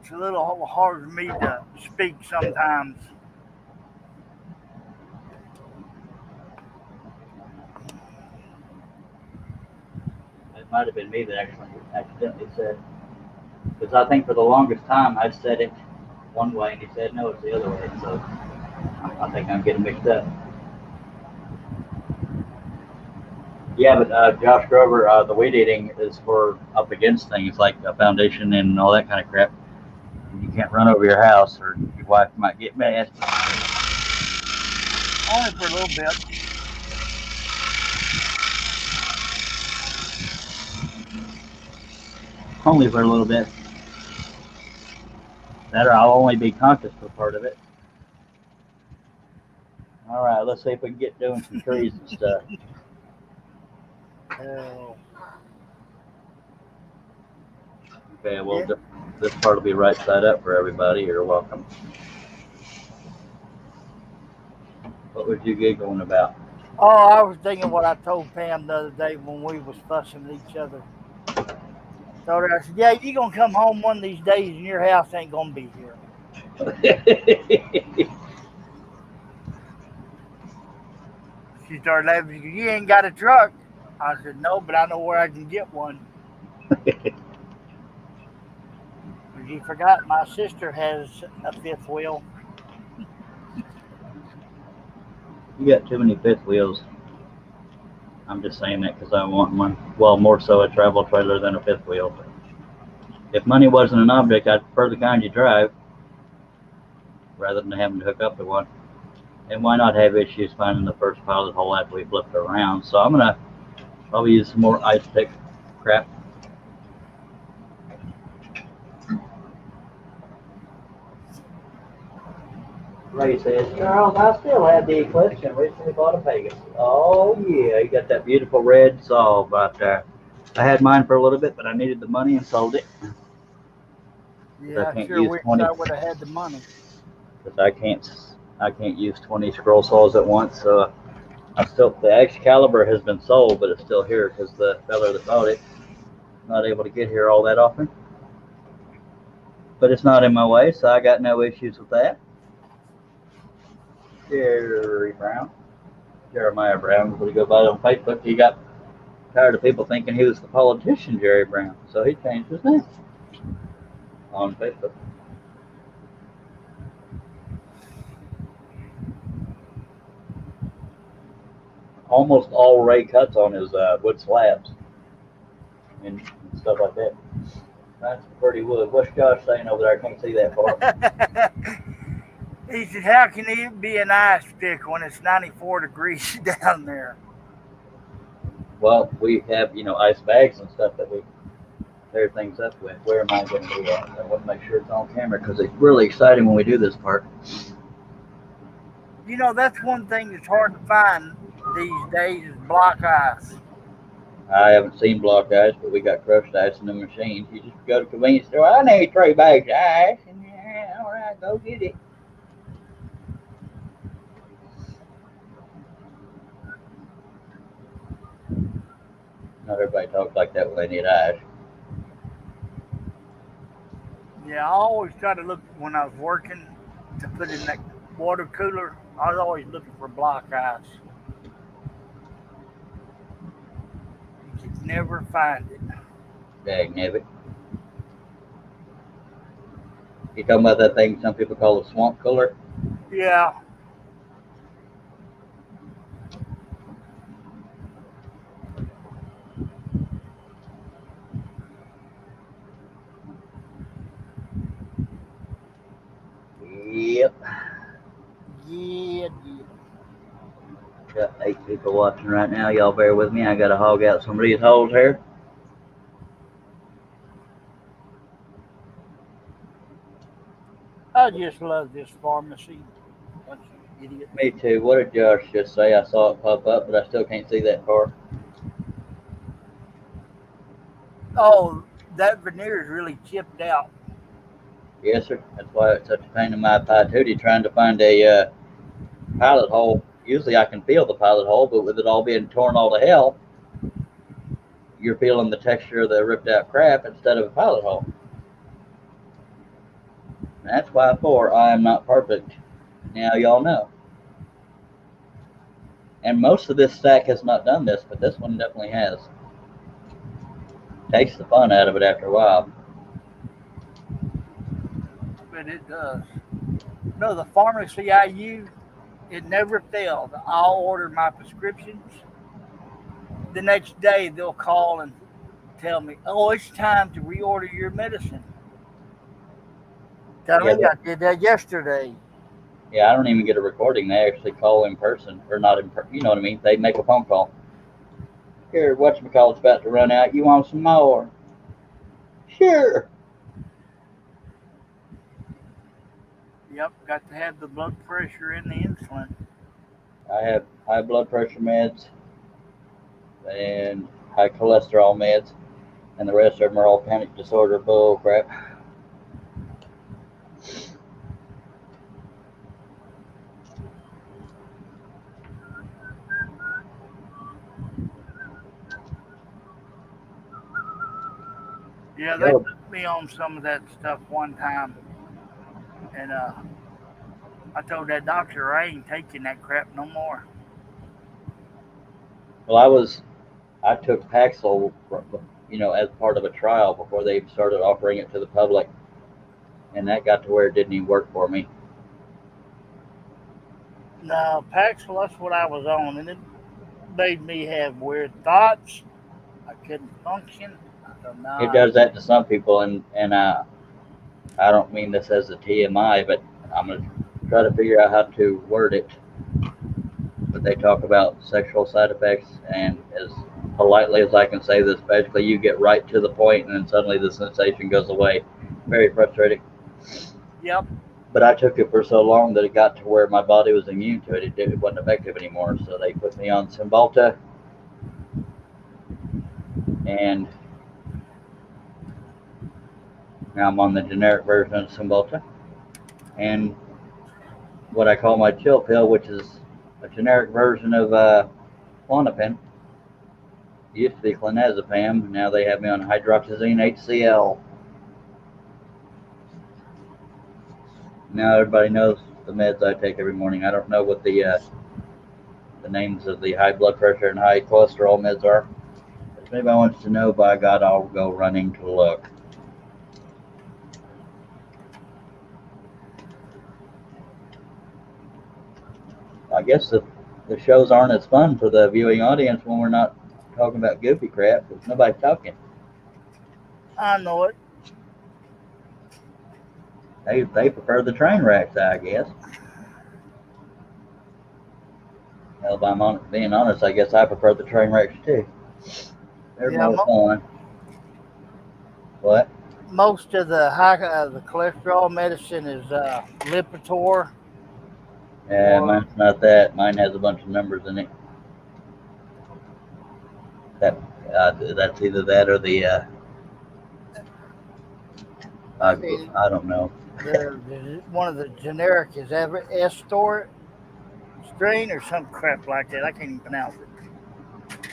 it's a little hard for me to speak sometimes. It might have been me that actually accidentally said, because I think for the longest time I said it one way and he said no, it's the other way. So I think I'm getting mixed up. Yeah, but Josh Grover, the weed eating is for up against things like a foundation and all that kind of crap. And you can't run over your house or your wife might get mad. Only for a little bit. Only for a little bit. That or I'll only be conscious for part of it. All right, let's see if we can get doing some trees and stuff. Okay, well, Yeah. this part will be right side up for everybody. You're welcome. What was you giggling about? Oh, I was thinking what I told Pam the other day when we was fussing at each other. Told her, I said, yeah, you going to come home one of these days and your house ain't going to be here. She started laughing. She said, you ain't got a truck. I said, no, but I know where I can get one. You forgot my sister has a fifth wheel. You got too many fifth wheels. I'm just saying that because I want one. Well, more so a travel trailer than a fifth wheel. But if money wasn't an object, I'd prefer the kind you drive rather than having to hook up to one. And why not have issues finding the first pilot hole after we flipped it around? So I'm gonna probably use some more ice pick crap. Ray says, Charles, I still have the Eclipse and recently bought a Pegasus. Oh yeah, you got that beautiful red Saw out there. I had mine for a little bit, but I needed the money and sold it. Yeah, I sure wish I would have had the money. Because I can't use 20 scroll saws at once. So the Excalibur has been sold, but it's still here because the fella that bought it not able to get here all that often. But it's not in my way, so I got no issues with that. Jeremiah Brown, what he go by on Facebook. He got tired of people thinking he was the politician Jerry Brown, so he changed his name on Facebook. Almost all Ray cuts on his wood slabs and stuff like that. That's pretty wood. What's Josh saying over there? I can't see that far. He said, how can it be an ice pick when it's 94 degrees down there? Well, we have, ice bags and stuff that we tear things up with. Where am I going to do that? I want to make sure it's on camera because it's really exciting when we do this part. That's one thing that's hard to find these days is block ice. I haven't seen block ice, but we got crushed ice in the machine. You just go to the convenience store. I need 3 bags of ice. And yeah, all right, go get it. Not everybody talks like that when they need ice. Yeah, I always try to look when I was working to put in that water cooler. I was always looking for block ice. You could never find it. Dagnabbit. You talking about that thing some people call a swamp cooler? Yeah. Yep. Yeah. Got 8 people watching right now. Y'all bear with me. I got to hog out some of these holes here. I just love this pharmacy. Bunch of idiots. Me too. What did Josh just say? I saw it pop up, but I still can't see that far. Oh, that veneer is really chipped out. Yes, sir. That's why it's such a pain in my patootie trying to find a pilot hole. Usually I can feel the pilot hole, but with it all being torn all to hell, you're feeling the texture of the ripped out crap instead of a pilot hole. That's why I am not perfect. Now y'all know. And most of this stack has not done this, but this one definitely has. Takes the fun out of it after a while. But it does. No, the pharmacy I use, it never failed. I'll order my prescriptions. The next day they'll call and tell me, "Oh, it's time to reorder your medicine." I Yeah, think I did that yesterday. yeah, I don't even get a recording. They actually call in person, or not in person. You know what I mean? They make a phone call. Here, whatchamacallit's about to run out. You want some more? Sure. Yep, got to have the blood pressure and the insulin. I have high blood pressure meds and high cholesterol meds, and the rest of them are all panic disorder bull crap. Yeah, they put me on some of that stuff one time, and I told that doctor I ain't taking that crap no more. Well, I took Paxil, as part of a trial before they started offering it to the public, and that got to where it didn't even work for me. No, Paxil, that's what I was on, and it made me have weird thoughts. I couldn't function. I don't know. It does that to some people, and I don't mean this as a TMI, but I'm gonna try to figure out how to word it. But they talk about sexual side effects, and as politely as I can say this, basically you get right to the point, and then suddenly the sensation goes away. Very frustrating. Yep. But I took it for so long that it got to where my body was immune to it. It wasn't effective anymore. So they put me on Cymbalta, and now I'm on the generic version of Cymbalta, and what I call my chill pill, which is a generic version of Klonopin. It used to be clonazepam. Now they have me on hydroxyzine HCl. Now everybody knows the meds I take every morning. I don't know what the names of the high blood pressure and high cholesterol meds are. If anybody wants to know, by God, I'll go running to look. I guess the shows aren't as fun for the viewing audience when we're not talking about goofy crap. There's nobody talking. I know it. They prefer the train wrecks, I guess. Well, if I'm being honest, I guess I prefer the train wrecks too. They're more fun. What? Most of the the cholesterol medicine is Lipitor. Yeah, mine's not that. Mine has a bunch of numbers in it. That's either that or the I don't know. One of the generic is Estor strain or some crap like that. I can't even pronounce it.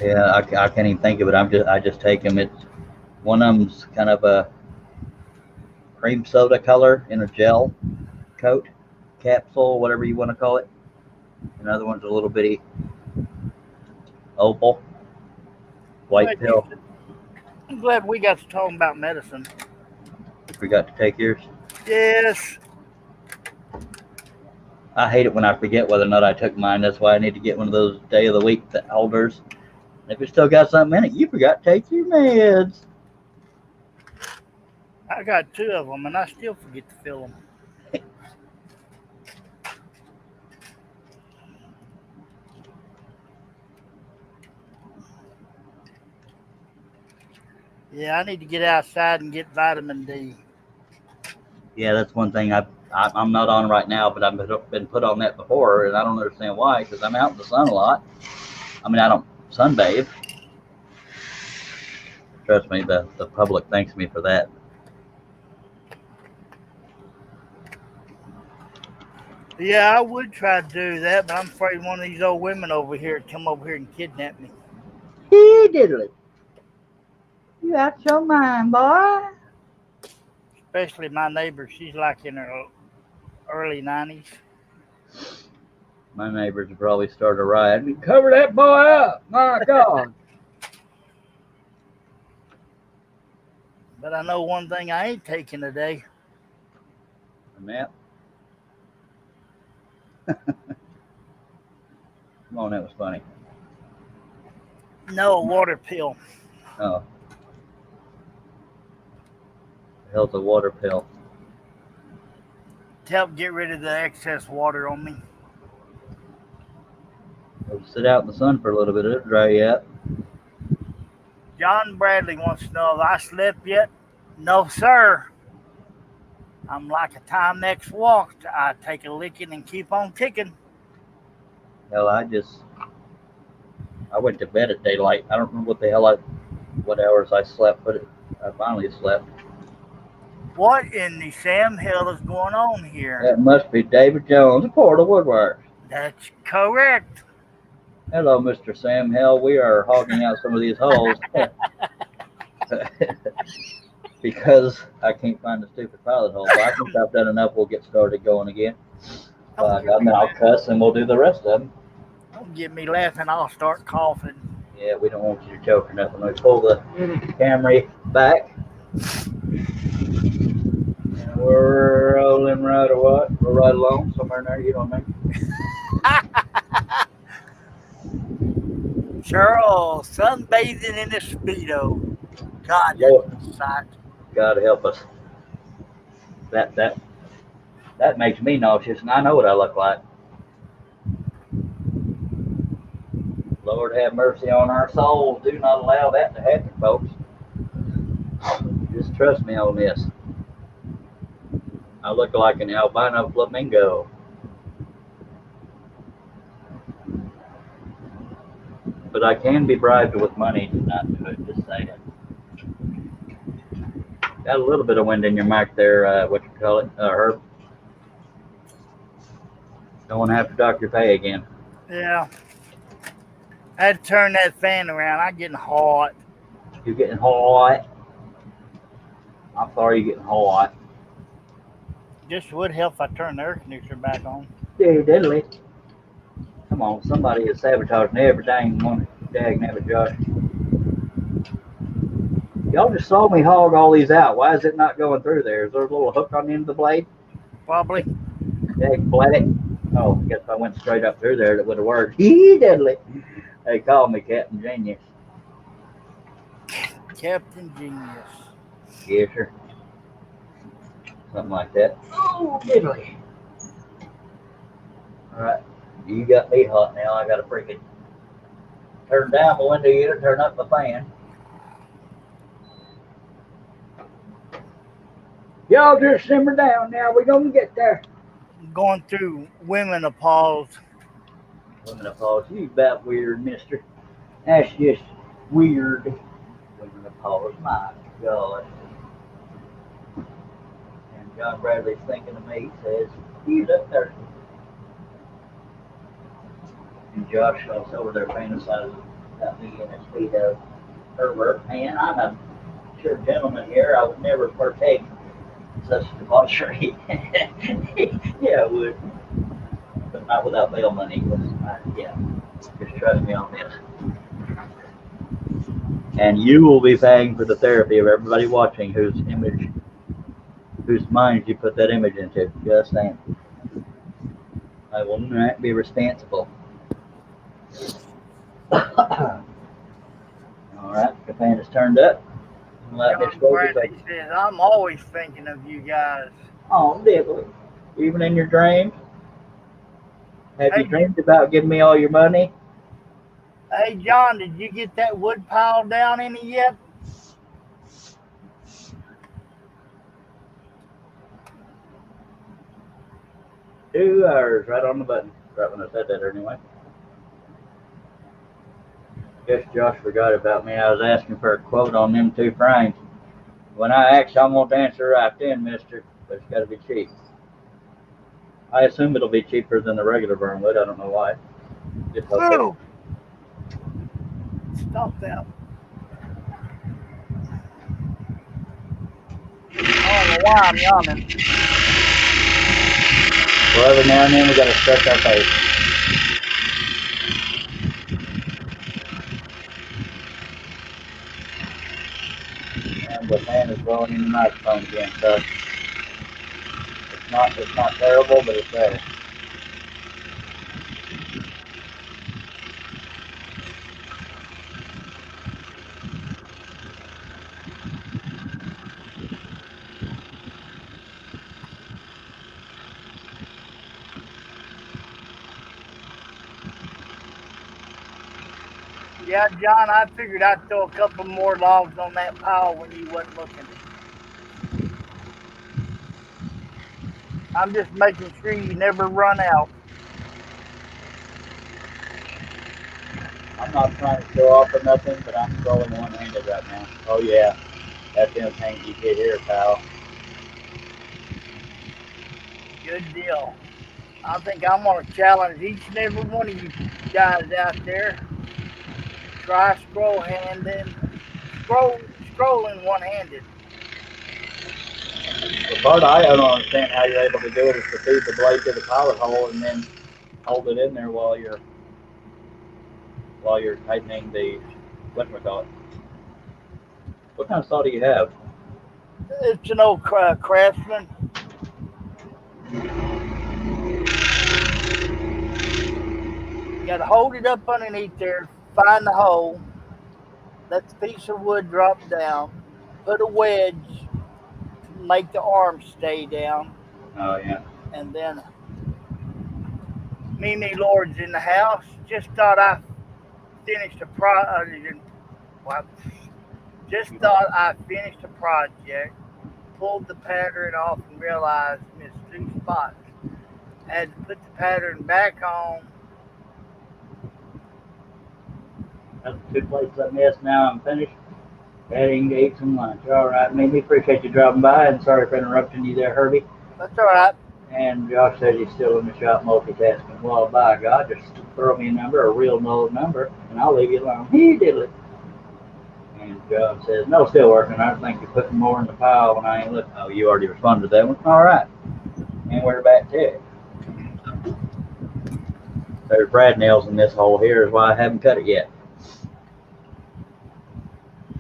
Yeah, I can't even think of it. I just take them. It's one of them's kind of a cream soda color in a gel coat, capsule, whatever you want to call it. Another one's a little bitty opal white pill. I'm glad we got to talk about medicine. Forgot to take yours? Yes. I hate it when I forget whether or not I took mine. That's why I need to get one of those day of the week holders. If it still got something in it, you forgot to take your meds. I got 2 of them, and I still forget to fill them. Yeah, I need to get outside and get vitamin D. Yeah, that's one thing I'm not on right now, but I've been put on that before, and I don't understand why, because I'm out in the sun a lot. I mean, I don't sunbathe. Trust me, the public thanks me for that. Yeah, I would try to do that, but I'm afraid one of these old women over here would come over here and kidnap me. He diddly. You out your mind, boy. especially my neighbor. She's like in her early 90s. My neighbors would probably start a riot. Cover that boy up! My God! But I know one thing I ain't taking today. A nap? Come on, that was funny. No, a water pill. Oh. The hell's a water pill? To help get rid of the excess water on me. Go sit out in the sun for a little bit. It'll dry you out. John Bradley wants to know if I slept yet. No, sir. I'm like a Timex walk. I take a licking and keep on ticking. Hell, I went to bed at daylight. I don't remember what hours I slept, but I finally slept. What in the Sam hell is going on here? That must be David Jones, Portal Woodworks. That's correct. Hello, Mr. Sam Hell. We are hogging out some of these holes because I can't find the stupid pilot hole. But I think I've done enough. We'll get started going again. And then I'll cuss and we'll do the rest of them. Don't get me laughing. I'll start coughing. Yeah, we don't want you to choke or nothing. We pull the camera back. And we're rolling right or what? We're right along somewhere in there. You know what I mean? Cheryl, sunbathing in a Speedo. God, Lord. that's a sight. God help us. That makes me nauseous, and I know what I look like. Lord have mercy on our souls. Do not allow that to happen, folks. Just trust me on this. I look like an albino flamingo. But I can be bribed with money to not do it, just saying. Got a little bit of wind in your mic there, what you call it, Herb. Don't want to have to dock your pay again. Yeah. I had to turn that fan around. I'm getting hot. You're getting hot. I'm sorry you're getting hot. Just would help if I turn the air conditioner back on. Yeah, diddly. Come on, somebody is sabotaging every dang one. Dag nabbit, Josh. Y'all just saw me hog all these out. Why is it not going through there? Is there a little hook on the end of the blade? Probably. Dag bled it. Oh, I guess if I went straight up through there, that would have worked. Diddly. They call me Captain Genius. Captain Genius. Yes, sir. Something like that. Oh, diddly. All right. You got me hot now. I got to freaking turn down the window unit, turn up the fan. Y'all just simmer down now. We're going to get there. Going through women appalled. Women appalled. You about weird, mister. That's just weird. Women appalled. My God. And John Bradley's thinking of me. Says, you look thirsty. And Josh was over there fantasizing about me in a Speedo. Herbert, man, I'm a sure gentleman here. I would never partake in such debauchery. Yeah, I would. But not without bail money. Yeah, just trust me on this. And you will be paying for the therapy of everybody watching whose minds you put that image into. Just saying. I will not be responsible. All right, the fan is turned up. John Bradley says, I'm always thinking of you guys. Oh, definitely. Even in your dreams? Have you dreamed about giving me all your money? Hey, John, did you get that wood pile down any yet? $2 hours, right on the button. Right when I said that, anyway. Guess Josh forgot about me. I was asking for a quote on them 2 frames. When I ask, I'm going to answer right then, mister. But it's got to be cheap. I assume it'll be cheaper than the regular burn wood. I don't know why. Just Whoa! Stop that. I don't know why I'm yawning. Well, every now and then we gotta stretch our face. And the fan is blowing in the microphone again, so it's not terrible, but it's there. Yeah, John, I figured I'd throw a couple more logs on that pile when you wasn't looking. I'm just making sure you never run out. I'm not trying to show off or nothing, but I'm scrolling one-handed right now. Oh yeah, that's the only thing you get here, pal. Good deal. I think I'm gonna challenge each and every one of you guys out there. Try scrolling one-handed. The part I don't understand how you're able to do it is to feed the blade to the pilot hole and then hold it in there while you're tightening the whatchamacallit. What kind of saw do you have? It's an old Craftsman. You got to hold it up underneath there, find the hole, let the piece of wood drop down, put a wedge to make the arm stay down, Oh yeah. and then Mimi Lord's in the house. Just thought I finished a just thought I finished a project, pulled the pattern off and realized missed 2 spots. Had to put the pattern back on. That's 2 plates I missed. Now I'm finished. Heading to eat some lunch. All right, Mimi. Appreciate you dropping by, and sorry for interrupting you there, Herbie. That's all right. And Josh says he's still in the shop multitasking. Well, by God, just throw me a number, a real no number, and I'll leave you alone. He did it. And John says, no, still working. I think you're putting more in the pile when I ain't looking. Oh, you already responded to that one? All right. And we're back to it. There's brad nails in this hole here is why I haven't cut it yet.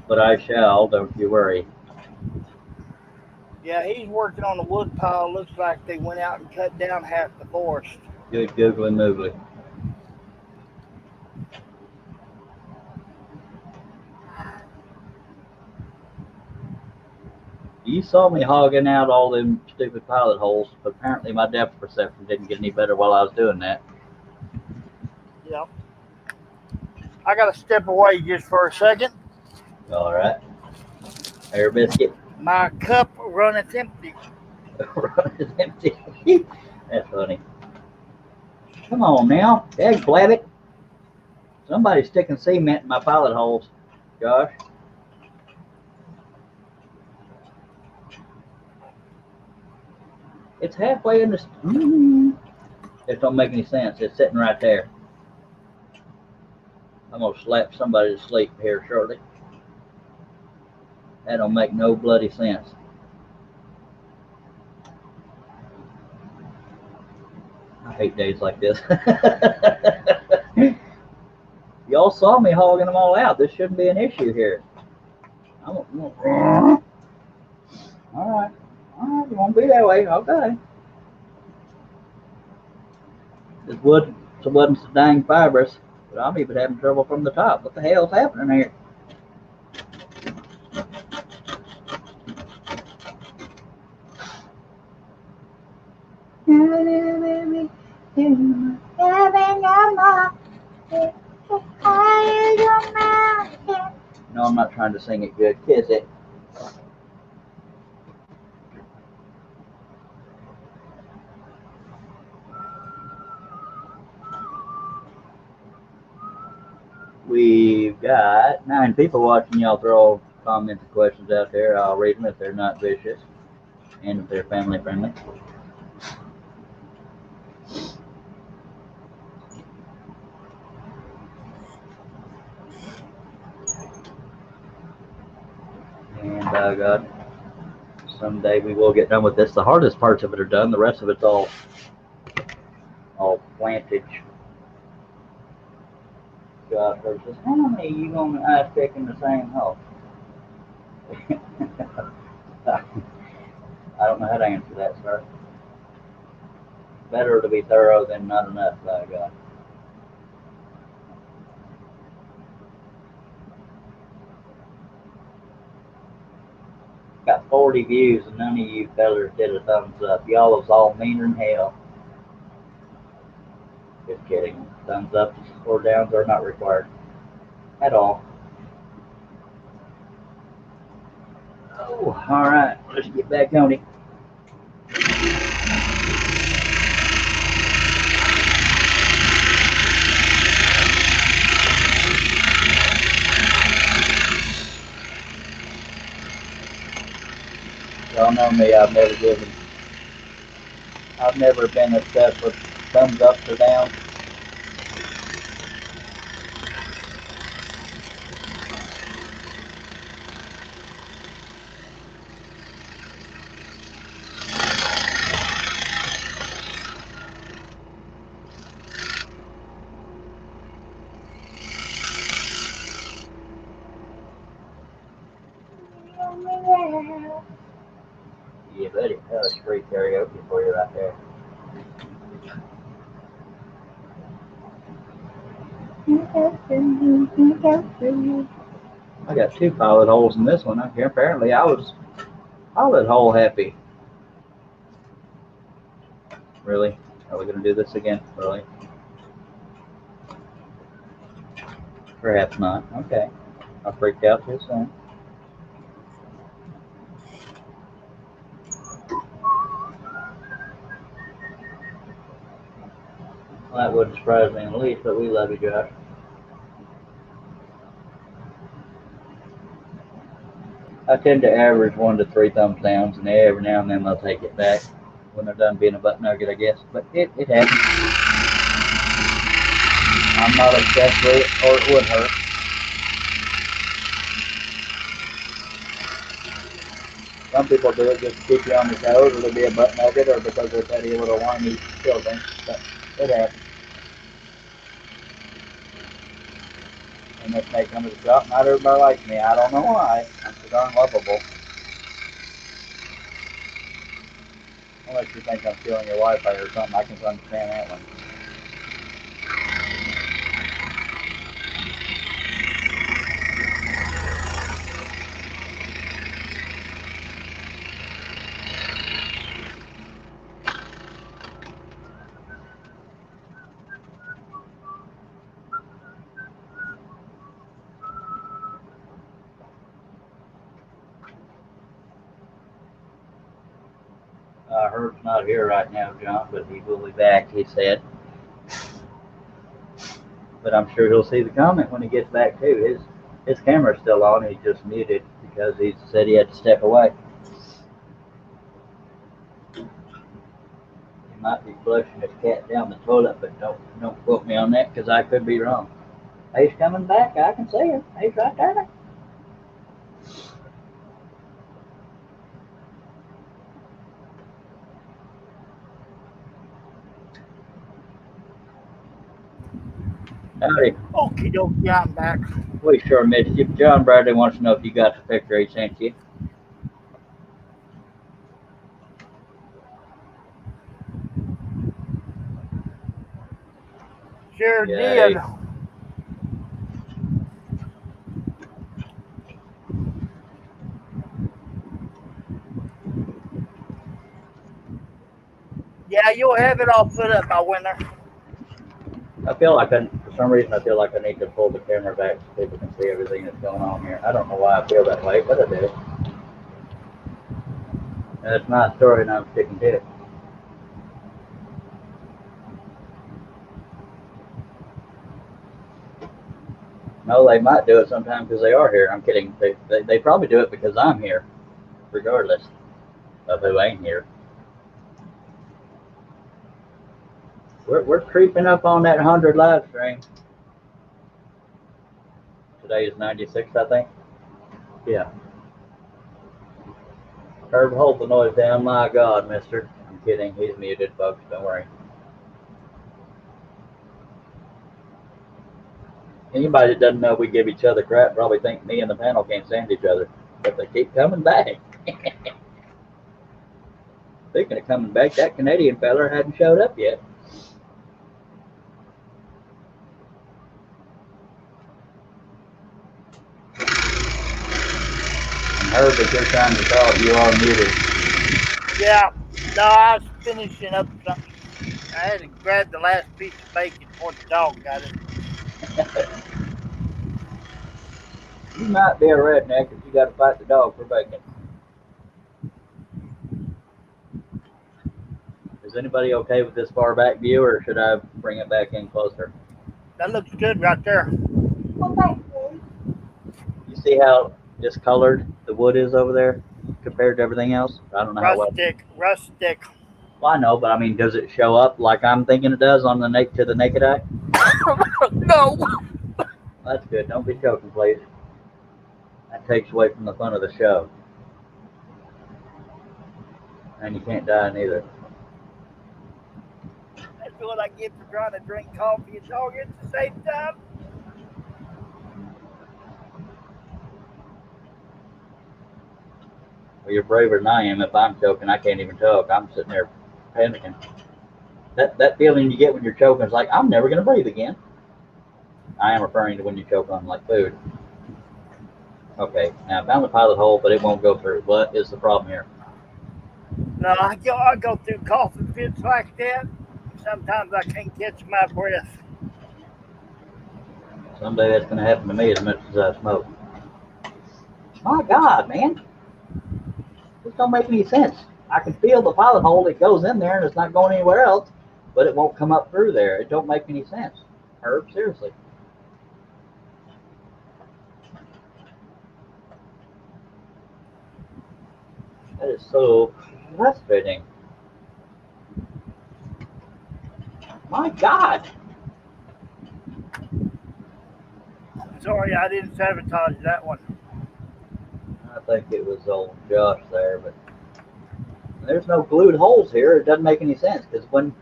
But I shall, don't you worry. Yeah, he's working on the wood pile. Looks like they went out and cut down half the forest. Good googly moogly. You saw me hogging out all them stupid pilot holes, but apparently my depth perception didn't get any better while I was doing that. Yep. I got to step away just for a second. All right. Air biscuit. My cup runneth empty. It's empty. That's funny. Come on now. Dag flabbit. Somebody's sticking cement in my pilot holes, Josh. It's halfway in the... It don't make any sense. It's sitting right there. I'm going to slap somebody to sleep here shortly. That don't make no bloody sense. I hate days like this. Y'all saw me hogging them all out. This shouldn't be an issue here. All right. All right. You won't be that way. Okay. This wood wasn't so dang fibrous, but I'm even having trouble from the top. What the hell's happening here? No, I'm not trying to sing it good. Kiss it. We've got 9 people watching. Y'all throw comments and questions out there. I'll read them if they're not vicious and if they're family friendly. And I got someday we will get done with this. The hardest parts of it are done. The rest of it's all plantage. God, there's just how many you gonna stick in the same hole? I don't know how to answer that, sir. Better to be thorough than not enough, by God. Got 40 views and none of you fellas did a thumbs up. Y'all was all meaner than hell. Just kidding. Thumbs ups or downs are not required at all. Oh, all right. Let's get back on it. Y'all know me. I've never been obsessed with thumbs ups or downs. Yeah, buddy. That was free karaoke for you right there. I got 2 pilot holes in this one. Apparently, I was pilot hole happy. Really? Are we going to do this again? Really? Perhaps not. Okay. I freaked out too soon. Well, that wouldn't surprise me in the least, but we love you, Josh. I tend to average 1 to 3 thumbs downs, and every now and then they'll take it back when they're done being a butt nugget, I guess. But it happens. I'm not obsessed with it, or it would hurt. Some people do it just to keep you on your toes, or to be a butt nugget, or because they're petty little whiny children. But it happens. And this may come as a shock. Not everybody likes me. I don't know why. I'm so darn lovable. Unless you think I'm stealing your Wi-Fi or something, I can understand that one. Herb's not here right now, John, but he will be back, he said. But I'm sure he'll see the comment when he gets back too. His camera's still on, he's just muted because he said he had to step away. He might be flushing his cat down the toilet, but don't quote me on that because I could be wrong. He's coming back, I can see him. He's right there. Howdy. Okie dokie, I'm back. We sure missed you. John Bradley wants to know if you got the picture he sent you. Sure Yay. did. Yeah, you'll have it all put up by winter. I feel like for some reason, I feel like I need to pull the camera back so people can see everything that's going on here. I don't know why I feel that way, but I do. And it's my story, and I'm sticking to it. No, they might do it sometime because they are here. I'm kidding. They probably do it because I'm here, regardless of who ain't here. We're creeping up on that 100 live stream. Today is 96, I think. Yeah. Herb, hold the noise down. My God, mister. I'm kidding. He's muted, folks. Don't worry. Anybody that doesn't know we give each other crap probably think me and the panel can't stand each other. But they keep coming back. Speaking of coming back, that Canadian feller hadn't showed up yet. And Herb, if you're trying to talk, you are muted. Yeah, no, I was finishing up something. I had to grab the last piece of bacon before the dog got it. You might be a redneck if you got to fight the dog for bacon. Is anybody okay with this far back view, or should I bring it back in closer? That looks good right there. You see how discolored the wood is over there compared to everything else? I don't know how well. Rustic. Well, I know, but I mean, does it show up like I'm thinking it does on the naked eye? No. That's good. Don't be choking, please. That takes away from the fun of the show. And you can't die neither. That's what I get for trying to drink coffee and dog at the same time. Well, you're braver than I am. If I'm choking, I can't even talk. I'm sitting there panicking. That feeling you get when you're choking is like, I'm never going to breathe again. I am referring to when you choke on like food. Okay, now I found the pilot hole, but it won't go through. What is the problem here? No, I go through coughing fits like that. Sometimes I can't catch my breath. Someday that's going to happen to me as much as I smoke. My God, man. This don't make any sense. I can feel the pilot hole. It goes in there and it's not going anywhere else, but it won't come up through there. It don't make any sense. Herb, seriously. That is so frustrating. My God. Sorry, I didn't sabotage that one. I think it was old Josh there, but there's no glued holes here. It doesn't make any sense because when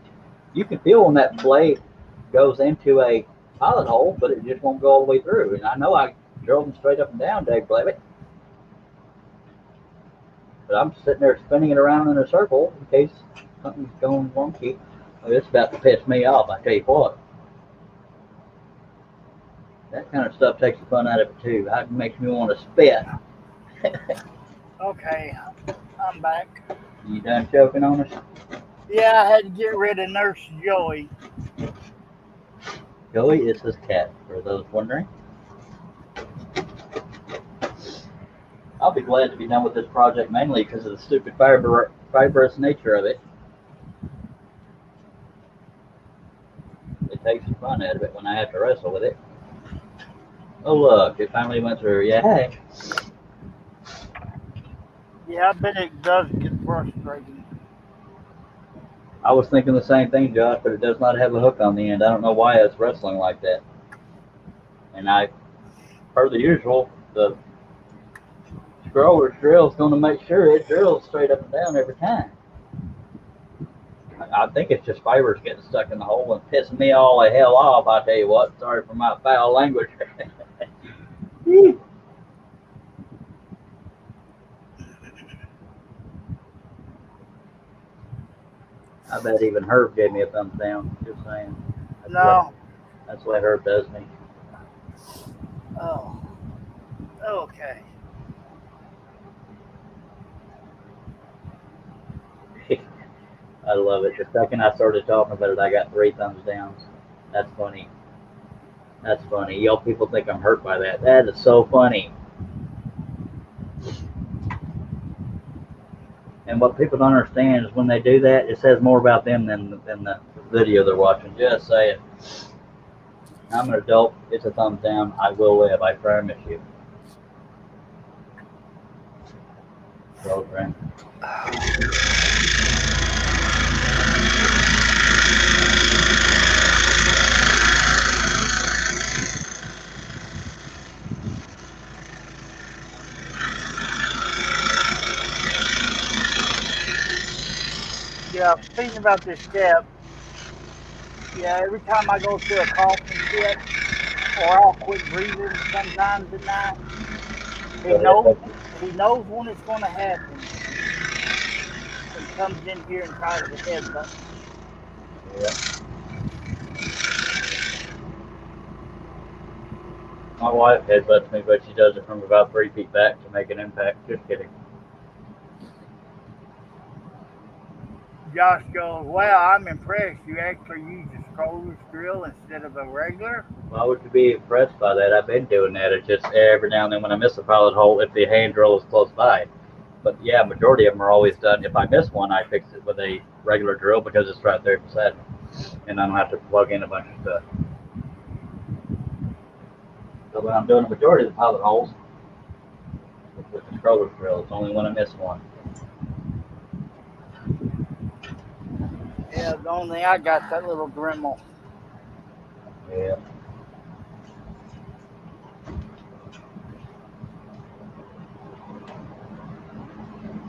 you can feel when that blade goes into a pilot hole, but it just won't go all the way through. And I know I drove them straight up and down, Dave Blavitt. But I'm sitting there spinning it around in a circle in case something's going wonky. Oh, it's about to piss me off, I tell you what. That kind of stuff takes the fun out of it too. It makes me want to spit. Okay, I'm back. You done choking on us? Yeah, I had to get rid of Nurse Joey. Joey is his cat, for those wondering. I'll be glad to be done with this project mainly because of the stupid fibrous nature of it. It takes the fun out of it when I have to wrestle with it. Oh look, it finally went through. Yay! Yeah, I bet it does get frustrating. I was thinking the same thing, Josh, but it does not have a hook on the end. I don't know why it's wrestling like that. And per the usual, the scroller's drill is going to make sure it drills straight up and down every time. I think it's just fibers getting stuck in the hole and pissing me all the hell off, I tell you what. Sorry for my foul language. I bet even Herb gave me a thumbs down. Just saying. That's what Herb does me. Oh. Okay. I love it. The second I started talking about it, I got 3 thumbs downs. That's funny. That's funny. Y'all people think I'm hurt by that. That is so funny. And what people don't understand is when they do that, it says more about them than the video they're watching. Just saying. I'm an adult. It's a thumbs down. I will live. I promise you. Well, friend. Yeah, thinking about this step. Yeah, every time I go through a coughing fit, or I'll quit breathing sometimes at night. He Go ahead, knows. but He knows when it's going to happen, and comes in here and tries to headbutt me. yeah. My wife headbutts me, but she does it from about 3 feet back to make an impact. Just kidding. Josh goes, "Well, I'm impressed. You actually use a scrollers drill instead of a regular." Why would you be impressed by that? I've been doing that. It's just every now and then when I miss a pilot hole, if the hand drill is close by. But yeah, majority of them are always done. If I miss one, I fix it with a regular drill because it's right there beside me, and I don't have to plug in a bunch of stuff. So when I'm doing a majority of the pilot holes, it's with the scroller drill. It's only when I miss one. Yeah, the only thing I got that little Dremel. Yeah.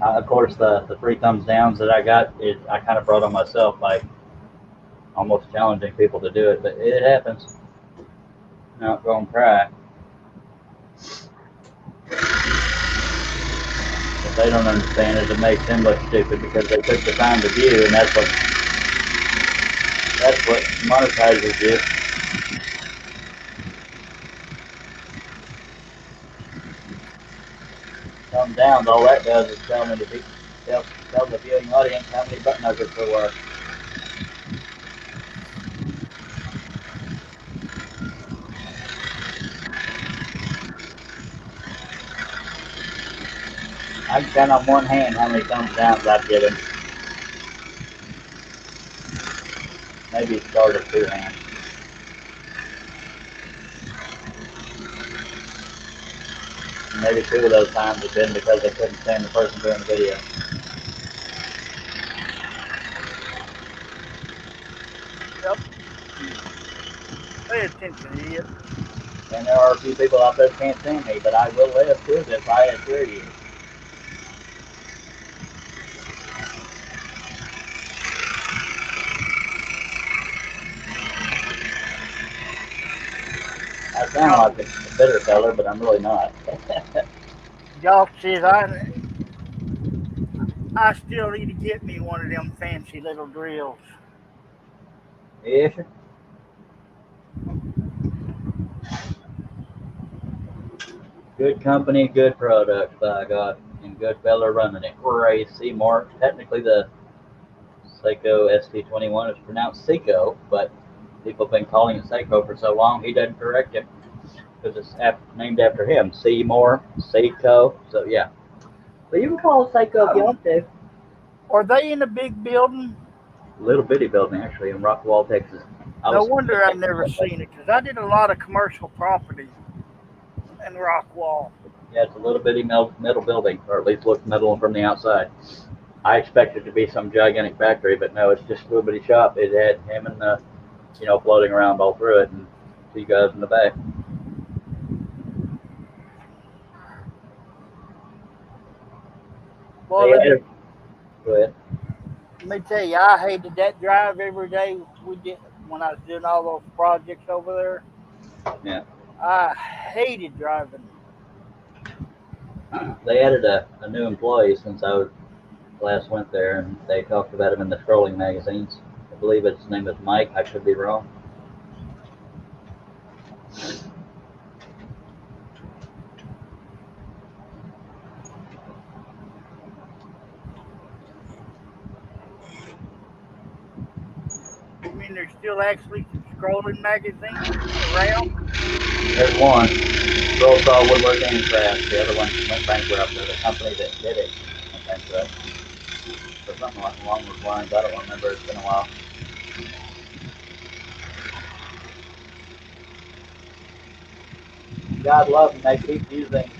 Of course, the 3 thumbs downs that I got, I kind of brought on myself by almost challenging people to do it, but it happens. Not gonna cry. What they don't understand is it makes them look stupid because they took the time to view, and that's what monetizes you. Thumb down, all that does is tell me to tell the viewing audience how many butt nuggets there were. I can count on one hand how many thumbs downs I've given. Maybe start at 2 hands. Maybe 2 of those times have been because they couldn't stand the person doing the video. Yep. Pay attention, idiot. And there are a few people out there that can't stand me, but I will live through this, I assure you. I sound like a bitter feller, but I'm really not. Josh says I still need to get me one of them fancy little drills. Yes. Good company, good product, by God, and good fella running it. Ray Seymour. Technically, the Seiko ST21 is pronounced Seiko, but people have been calling it Seiko for so long, he doesn't correct it because it's named after him. Seymour, Seiko. So yeah. But you can call it Seiko if you want to. Are they in a big building? Little bitty building actually in Rockwall, Texas. No wonder I've never seen it, because I did a lot of commercial property in Rockwall. Yeah, it's a little bitty metal building, or at least looks metal from the outside. I expected it to be some gigantic factory, but no, it's just a little bitty shop. It had him and floating around all through it, and 2 guys in the back. Well, Go ahead. let me tell you, I hated that drive every day we did when I was doing all those projects over there. Yeah. I hated driving. They added a new employee since I last went there, and they talked about him in the scrolling magazines. I believe his name is Mike. I could be wrong. You mean there's still actually some scrolling magazines around? There's one, Rollsaw Woodworking and Crafts. The other one went bankrupt. The company that did it went bankrupt. Or something along those lines. I don't remember. It's been a while. God love them. They keep using,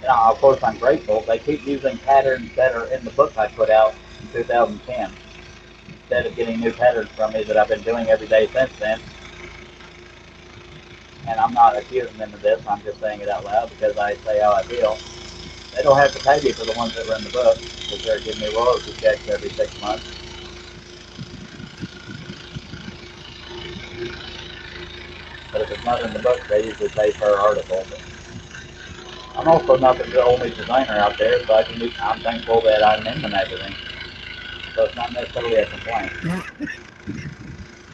of course I'm grateful, they keep using patterns that are in the book I put out in 2010. Instead of getting new patterns from me that I've been doing every day since then. And I'm not accusing them of this, I'm just saying it out loud because I say how I feel. they don't have to pay me for the ones that were in the book because they're giving me royalty checks every 6 months. But if it's not in the book, they usually pay per article. But I'm also not the only designer out there, so I'm thankful that I'm in the magazine. So it's not necessarily a complaint.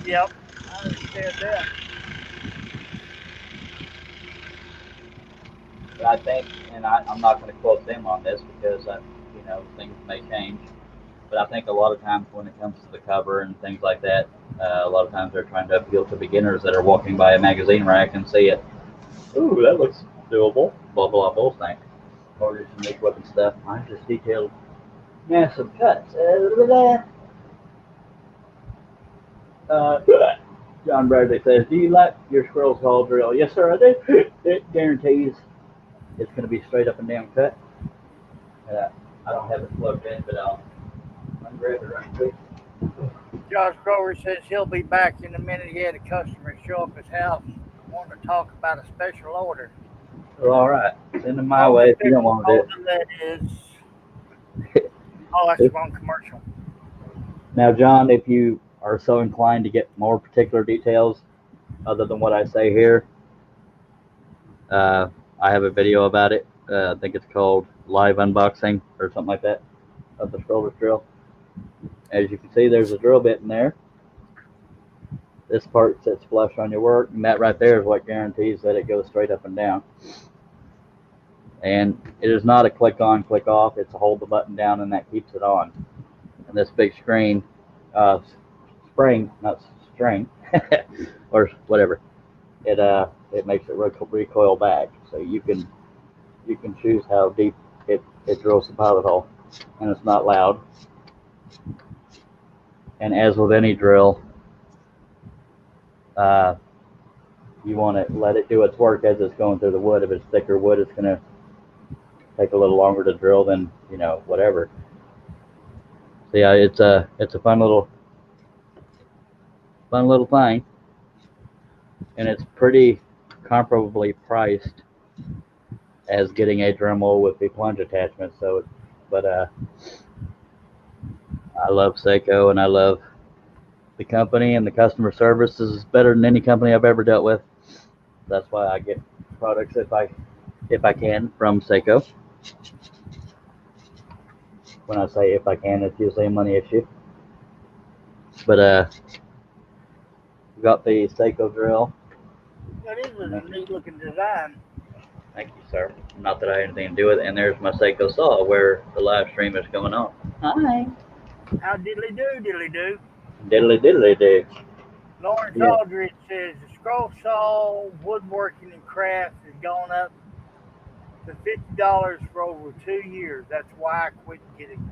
Yep, I understand that. But I think, and I'm not going to quote them on this because things may change. But I think a lot of times when it comes to the cover and things like that, a lot of times they're trying to appeal to beginners that are walking by a magazine rack and see it. Ooh, that looks doable. Blah blah blah thing. Or just make weapon stuff. Mine just detailed massive cuts. John Bradley says, "Do you like your squirrel saw drill?" Yes, sir, I do. It guarantees it's going to be straight up and down cut. I don't have it plugged in, but I'll grab it right quick. Josh Grover says he'll be back in a minute. He had a customer show up at his house wanting to talk about a special order. Well, all right. Send them my way if you don't want to do it. That is. Oh, that's the wrong commercial. Now, John, if you are so inclined to get more particular details other than what I say here, I have a video about it. I think it's called Live Unboxing or something like that of the scrollers drill. As you can see, there's a drill bit in there. This part sits flush on your work, and that right there is what guarantees that it goes straight up and down. And it is not a click on, click off. It's a hold the button down, and that keeps it on. And this big screen, spring, not string, or whatever, it makes it recoil back. So you can choose how deep it drills the pilot hole, and it's not loud. And as with any drill, you want to let it do its work as it's going through the wood. If it's thicker wood, it's going to take a little longer to drill than whatever. So yeah, it's a fun little thing, and it's pretty comparably priced as getting a Dremel with the plunge attachment. So, I love Seiko, and I love the company, and the customer service is better than any company I've ever dealt with. That's why I get products if I can from Seiko. When I say if I can, it's usually a money issue. But we got the Seiko drill. That is a neat looking design. Thank you, sir. Not that I had anything to do with it. And there's my Seiko saw where the live stream is going on. Hi. How diddly do? Diddly diddly do. Lawrence Yeah. Aldridge says the scroll saw woodworking and crafts has gone up to $50 for over 2 years. That's why I quit getting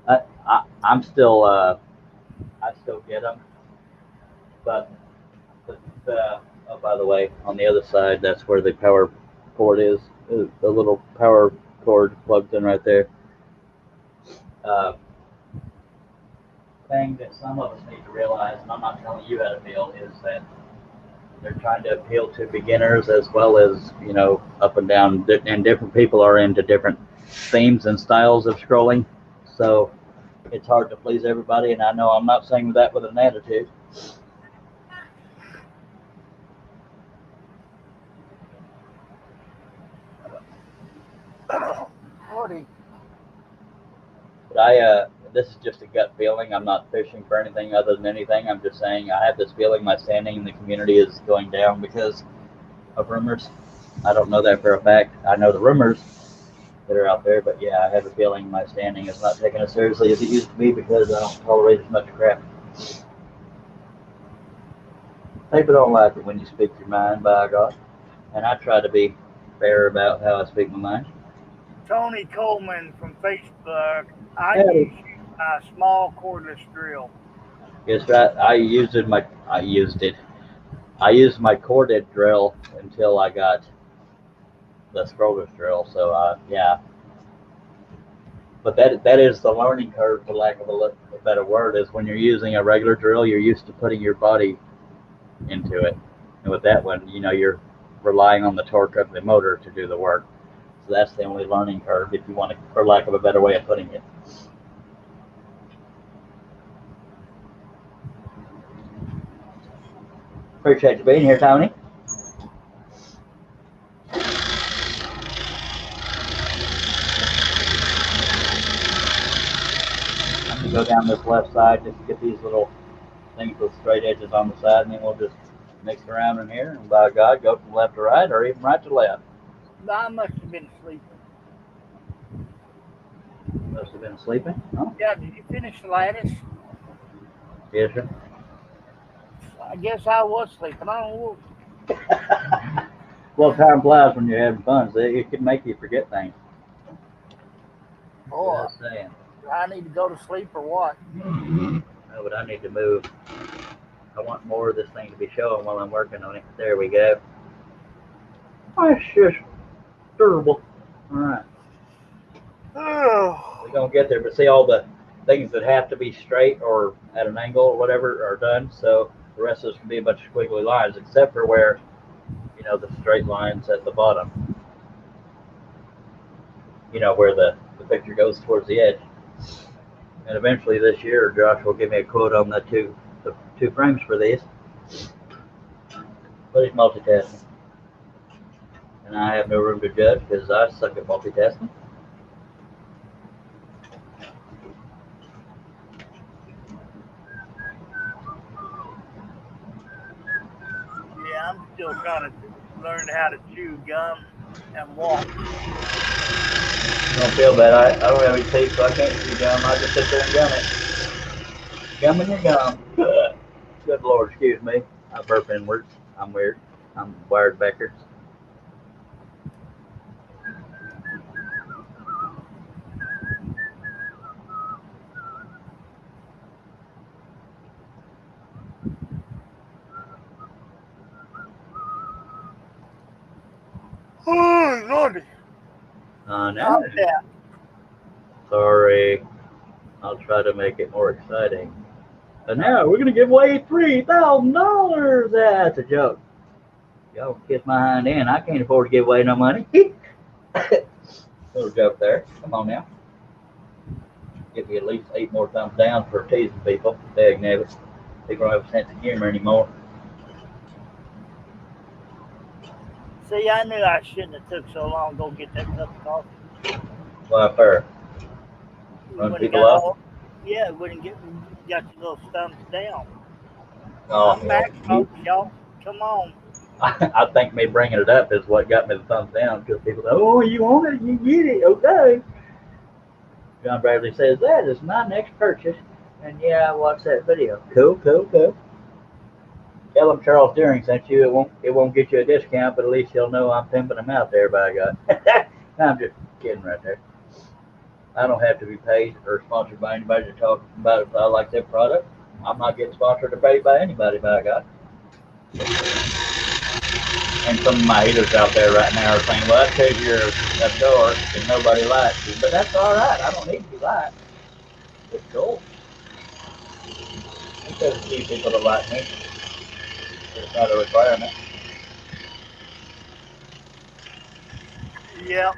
it. I'm still I still get them, but oh, by the way, on the other side, that's where the power cord is. The little power cord plugged in right there. Thing that some of us need to realize, and I'm not telling you how to feel, is that they're trying to appeal to beginners as well as up and down, and different people are into different themes and styles of scrolling. So it's hard to please everybody, and I know I'm not saying that with an attitude. But this is just a gut feeling. I'm not fishing for anything other than anything. I'm just saying I have this feeling my standing in the community is going down because of rumors. I don't know that for a fact. I know the rumors that are out there, but yeah, I have a feeling my standing is not taken as seriously as it used to be because I don't tolerate as much crap. People don't like it when you speak your mind, by God. And I try to be fair about how I speak my mind. Tony Coleman from Facebook. I use a small cordless drill. Yes, right. I used my corded drill until I got the scrollers drill. So yeah. But that is the learning curve, for lack of a better word, is when you're using a regular drill, you're used to putting your body into it. And with that one, you're relying on the torque of the motor to do the work. So that's the only learning curve, if you want to, for lack of a better way of putting it. Appreciate you being here, Tony. I'm going to go down this left side just to get these little things with straight edges on the side, and then we'll just mix around in here, and by God, go from left to right, or even right to left. I must have been sleeping. Must have been sleeping. Oh, Yeah, did you finish the lattice? yes, sir. I guess I was sleeping. I don't know. Well, time flies when you're having fun, so it can make you forget things. Boy, Just saying. I need to go to sleep or what? No, but I need to move. I want more of this thing to be showing while I'm working on it. There we go. Oh, it's just durable. All right. Oh, We're going to get there, but see, all the things that have to be straight or at an angle or whatever are done, so the rest of this can be a bunch of squiggly lines, except for where, you know, the straight lines at the bottom. You know, where the picture goes towards the edge. And eventually this year, Josh will give me a quote on the two frames for these. But he's multitasking. And I have no room to judge because I suck at multitasking. yeah, I'm still trying to learn how to chew gum and walk. Don't feel bad. I don't have any teeth, so I can't chew gum. I just sit there and gum it. Gum in your gum. Good Lord, excuse me. I burp inwards. I'm weird. I'm wired backwards. Oh, Lordy. No. Stop that. Sorry. I'll try to make it more exciting. And now we're gonna give away $3,000. That's a joke. Y'all can kiss my hind end. I can't afford to give away no money. Little joke there. Come on now. Give me at least 8 more thumbs down for teasing people. Dag nabbit. People don't have a sense of humor anymore. See, I knew I shouldn't have took so long to go get that cup of coffee. Why, fair? Run Wouldn't people got off? all- Yeah, wouldn't got your little thumbs down. Oh, I'm back, folks, y'all. Come on. I think me bringing it up is what got me the thumbs down because people go, oh, you want it, you get it, okay. John Bradley says, that is my next purchase. And yeah, I watched that video. Cool. Tell them Charles Deering sent you. It won't get you a discount, but at least you'll know I'm pimping them out there, by God. I'm just kidding right there. I don't have to be paid or sponsored by anybody to talk about if I like their product. I'm not getting sponsored or paid by anybody, by God. And some of my haters out there right now are saying, well, that's because you're a dork and nobody likes you. But that's all right. I don't need to be liked. It's cool. There's a few people that like me. It's not a requirement. Yeah.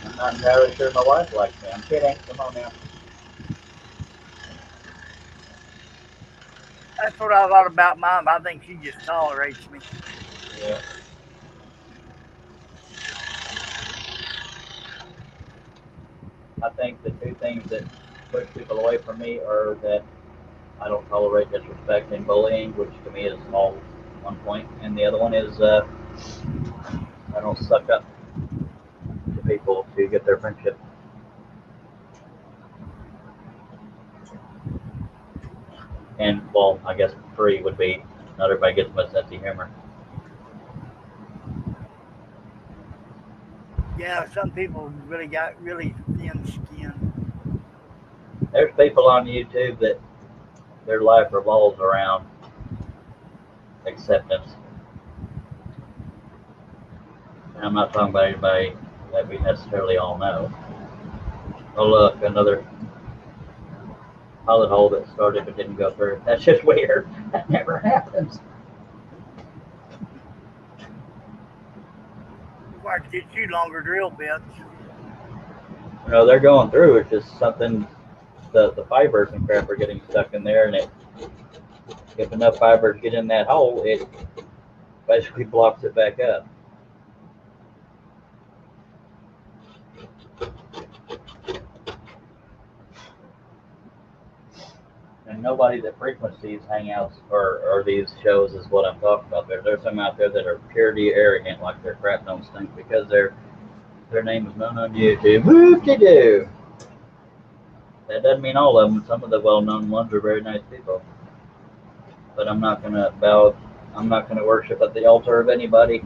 I'm not entirely sure my wife likes me. I'm kidding. Come on now. That's what I thought about mine. I think she just tolerates me. Yeah. I think the two things that push people away from me are that I don't tolerate disrespect and bullying, which to me is all 1 point, and the other one is I don't suck up to people to get their friendship. And well, I guess 3 would be not everybody gets my sense of humor. Yeah, some people really got really thin skin. There's people on YouTube that their life revolves around acceptance. And I'm not talking about anybody that we necessarily all know. Oh look, another pilot hole that started but didn't go through. That's just weird. That never happens. might get you longer drill bits. You know, they're going through. It's just something. The fibers and crap are getting stuck in there, and if enough fibers get in that hole, it basically blocks it back up. And nobody that frequents these hangouts or these shows is what I'm talking about. There's some out there that are purely arrogant, like their crap don't stink because their name is known on YouTube. Whoop-de-doo. That doesn't mean all of them. Some of the well-known ones are very nice people. But I'm not gonna worship at the altar of anybody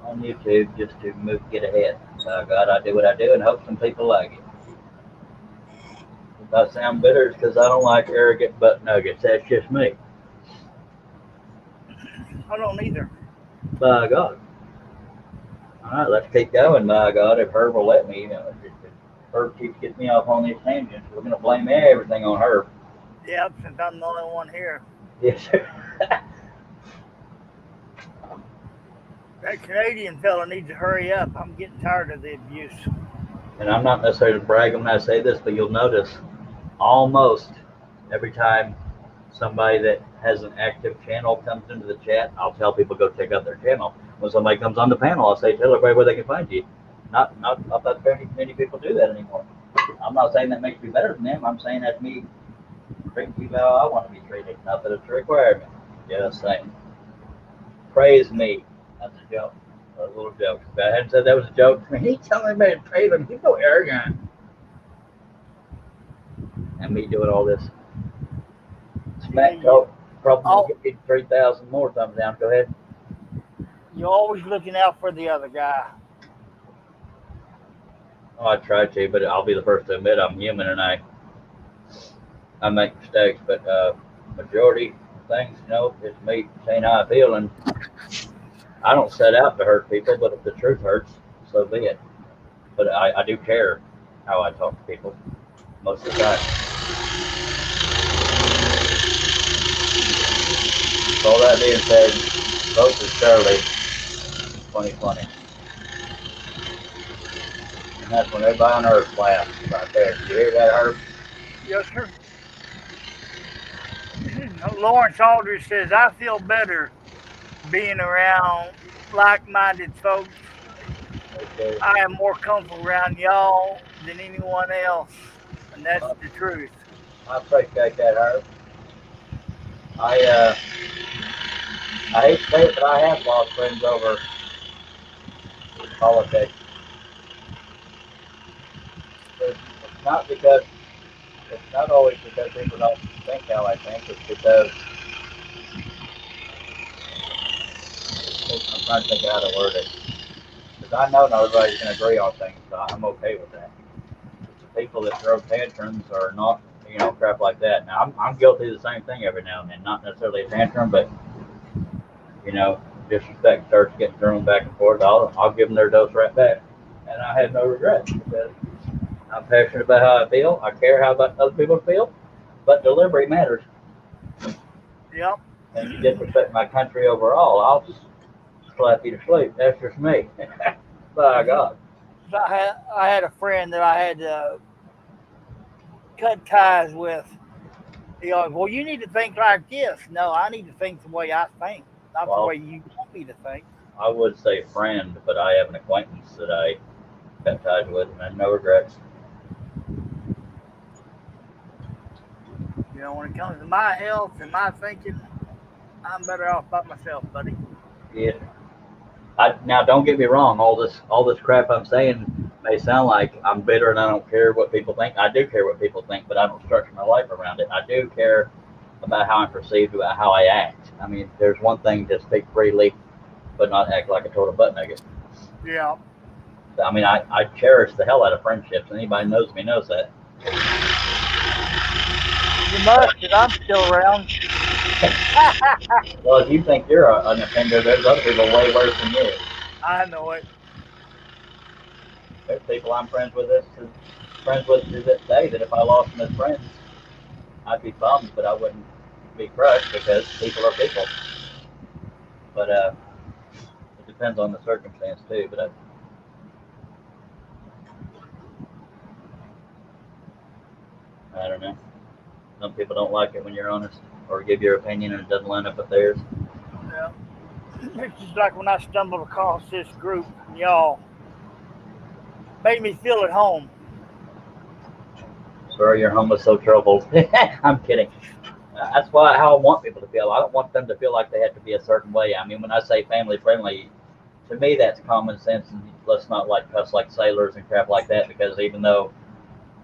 on YouTube just to get ahead. God, I do what I do and hope some people like it. If I sound bitter, it's because I don't like arrogant butt nuggets. That's just me. I don't either. By God. All right, let's keep going. By God, if Herb will let me, if Herb keeps getting me off on these tangents, we're gonna blame everything on Herb. Yeah, since I'm the only one here. Yes, sir. That Canadian fella needs to hurry up. I'm getting tired of the abuse. And I'm not necessarily bragging when I say this, but you'll notice almost every time somebody that has an active channel comes into the chat, I'll tell people go check out their channel. When somebody comes on the panel, I'll say tell everybody where they can find you. Not that very many people do that anymore. I'm not saying that makes me better than them. I'm saying that's me treating people how I want to be treated. Not that it's a requirement. Just saying. Praise me. That's a joke. A little joke. If I hadn't said that was a joke, he telling me to praise him. He's so arrogant. And me doing all this smack talk probably get me 3,000 more thumbs down. Go ahead. You're always looking out for the other guy. Oh, I try to, but I'll be the first to admit I'm human and I make mistakes. But majority of things, it's me saying how I feel, and I don't set out to hurt people. But if the truth hurts, so be it. But I do care how I talk to people most of the time. So all that being said, vote for Shirley 2020. And that's when everybody on Earth laughs right there. Did you hear that, Herb? Yes, sir. Lawrence Aldridge says, I feel better being around like-minded folks. Okay. I am more comfortable around y'all than anyone else. And that's the truth. I appreciate that, Herb. I hate to say it, but I have lost friends over politics. It's not always because people don't think how I think. It's because I'm trying to think of how to word it. Because I know not everybody's going to agree on things, so I'm okay with that. The people that throw tantrums are not, crap like that. Now, I'm guilty of the same thing every now and then. Not necessarily a tantrum, but, disrespect starts getting thrown back and forth. I'll give them their dose right back. And I have no regrets because I'm passionate about how I feel. I care how other people feel. But delivery matters. Yep. And you disrespect my country overall, I'll just slap you to sleep. That's just me. By God. I had a friend that I had to cut ties with. He goes, well, you need to think like this. No, I need to think the way I think, not the way you want me to think. I would say friend, but I have an acquaintance that I cut ties with, and I have no regrets. When it comes to my health and my thinking, I'm better off by myself, buddy. Yeah. Now, don't get me wrong. All this crap I'm saying may sound like I'm bitter and I don't care what people think. I do care what people think, but I don't structure my life around it. I do care about how I'm perceived, about how I act. I mean, there's one thing to speak freely, but not act like a total butt nugget. Yeah. I mean, I cherish the hell out of friendships. Anybody knows me knows that. You must, because I'm still around. Well, if you think you're an offender, there's other people way worse than you. I know it. There's people I'm friends with to this day that if I lost them as friends, I'd be bummed, but I wouldn't be crushed because people are people. But it depends on the circumstance too. But I don't know. Some people don't like it when you're honest or give your opinion and it doesn't line up with theirs. Yeah. It's just like when I stumbled across this group, y'all made me feel at home. Sorry, your home was so troubled. I'm kidding. That's how I want people to feel. I don't want them to feel like they have to be a certain way. I mean, when I say family friendly, to me that's common sense. And let's not like cuss like sailors and crap like that. Because even though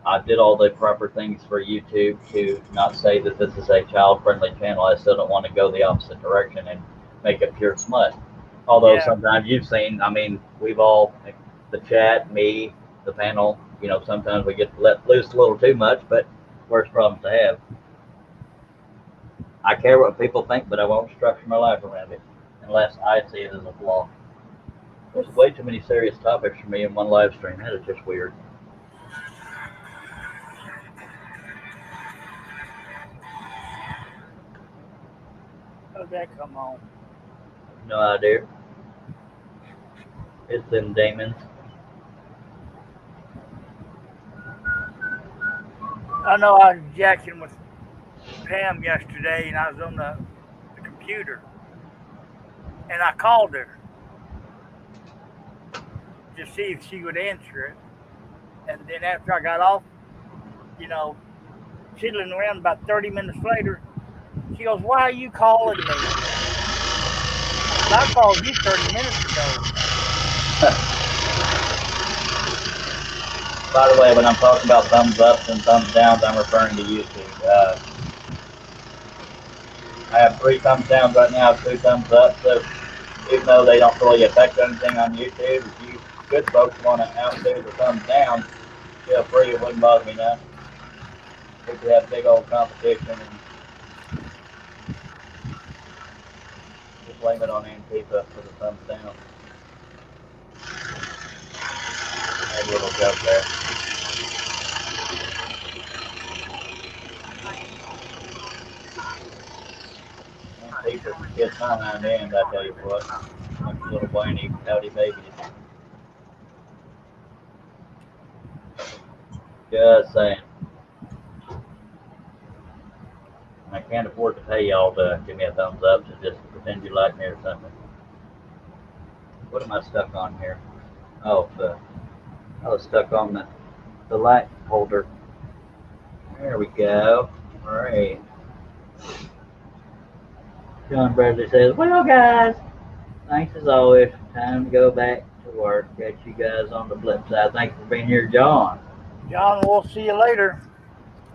I did all the proper things for YouTube to not say that this is a child friendly channel, I still don't want to go the opposite direction and make it pure smut. Although sometimes you've seen, I mean, we've all, the chat, me, the panel, sometimes we get let loose a little too much, but worst problems to have. I care what people think, but I won't structure my life around it unless I see it as a flaw. There's way too many serious topics for me in one live stream. That is just weird. How did that come on? No idea. It's them demons. I know I was jacking with Pam yesterday, and I was on the computer, and I called her to see if she would answer it. And then after I got off, fiddling around about 30 minutes later, she goes, "Why are you calling me?" I called you 30 minutes ago. By the way, when I'm talking about thumbs ups and thumbs downs, I'm referring to YouTube. I have 3 thumbs downs right now, 2 thumbs up. So even though they don't really affect anything on YouTube, if you good folks want to outdo the thumbs down, feel free. It wouldn't bother me none. We could have big old competition and just blame it on Antifa for the thumbs down. I had a little joke there. Antifa gets behind the end, I tell you what. Like little whiny, pouty babies. Just saying. I can't afford to pay y'all to give me a thumbs up to just pretend you like me or something. What am I stuck on here? Oh, I was stuck on the light holder. There we go. All right. John Bradley says, "Well, guys, thanks as always. Time to go back to work. Catch you guys on the flip side. Thanks for being here, John." John, we'll see you later.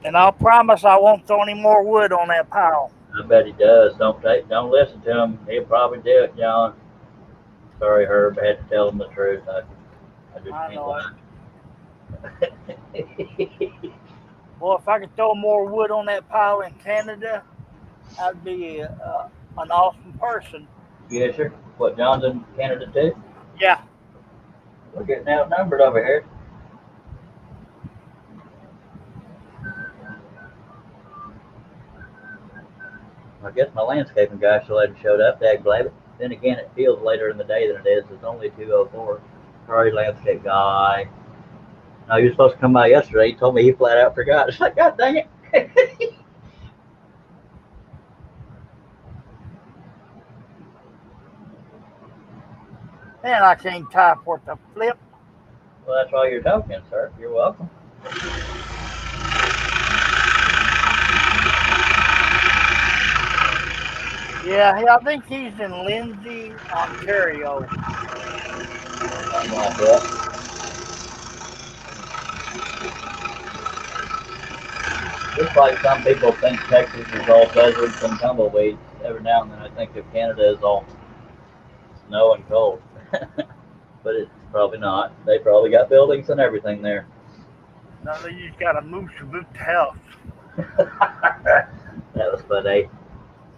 And I'll promise I won't throw any more wood on that pile. I bet he does. Don't listen to him. He'll probably do it, John. Sorry, Herb. I had to tell him the truth. I just can't lie. Well, if I could throw more wood on that pile in Canada, I'd be an awesome person. Yes, sir. What, John's in Canada too? Yeah. We're getting outnumbered over here. I guess my landscaping guy still hadn't showed up. Dagblab it. Then again, it feels later in the day than it is. It's only 2:04. Sorry, landscape guy. No, you were supposed to come by yesterday. He told me he flat out forgot. It's like, God dang it. Man, I can't type worth a flip. Well, that's why you're talking, sir. You're welcome. Yeah, I think he's in Lindsay, Ontario. Something like that. Just like some people think Texas is all deserts and tumbleweeds, every now and then I think of Canada as all snow and cold. But it's probably not. They probably got buildings and everything there. No, they just got a moose to boot to health. That was funny.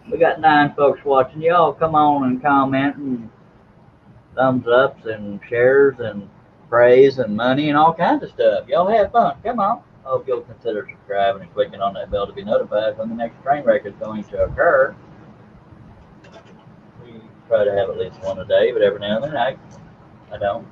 We got 9 folks watching. Y'all come on and comment and thumbs ups and shares and praise and money and all kinds of stuff. Y'all have fun. Come on. I hope you'll consider subscribing and clicking on that bell to be notified when the next train wreck is going to occur. We try to have at least one a day, but every now and then I don't.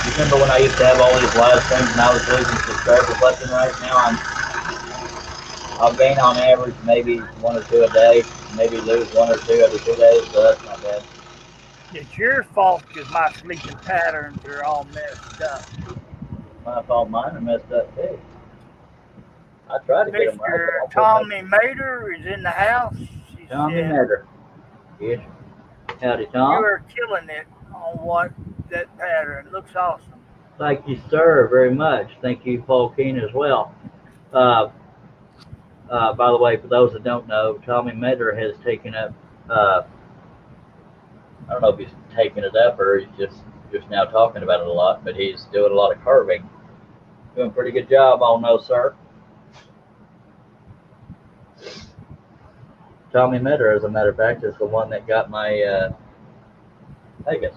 You remember when I used to have all these live streams and I was losing subscribers left and right? Now I'll gain on average maybe 1 or 2 a day, maybe lose 1 or 2 every 2 days, so that's not bad. It's your fault because my sleeping patterns are all messed up. My fault, mine are messed up too. I try to get them right. Mr. Tommy Mater is in the house. She Tommy said, Mater. Yes. Howdy, Tom. you are killing it on what that pattern. It looks awesome. Thank you, sir, very much. Thank you, Paul Keene, as well. By the way, for those that don't know, Tommy Mater has taken up, I don't know if he's taken it up or he's just now talking about it a lot, but he's doing a lot of carving. Doing a pretty good job, I'll know, sir. Tommy Mater, as a matter of fact, is the one that got my Vegas.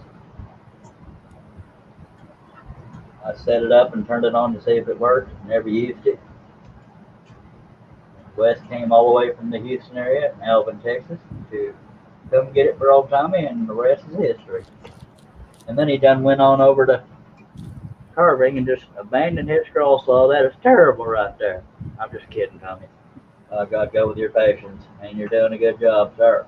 I set it up and turned it on to see if it worked. Never used it. Wes came all the way from the Houston area, Alvin, Texas, to come get it for old Tommy, and the rest is history. And then he done went on over to carving and just abandoned his scroll saw. That is terrible right there. I'm just kidding, Tommy. God, go with your passions, and you're doing a good job, sir.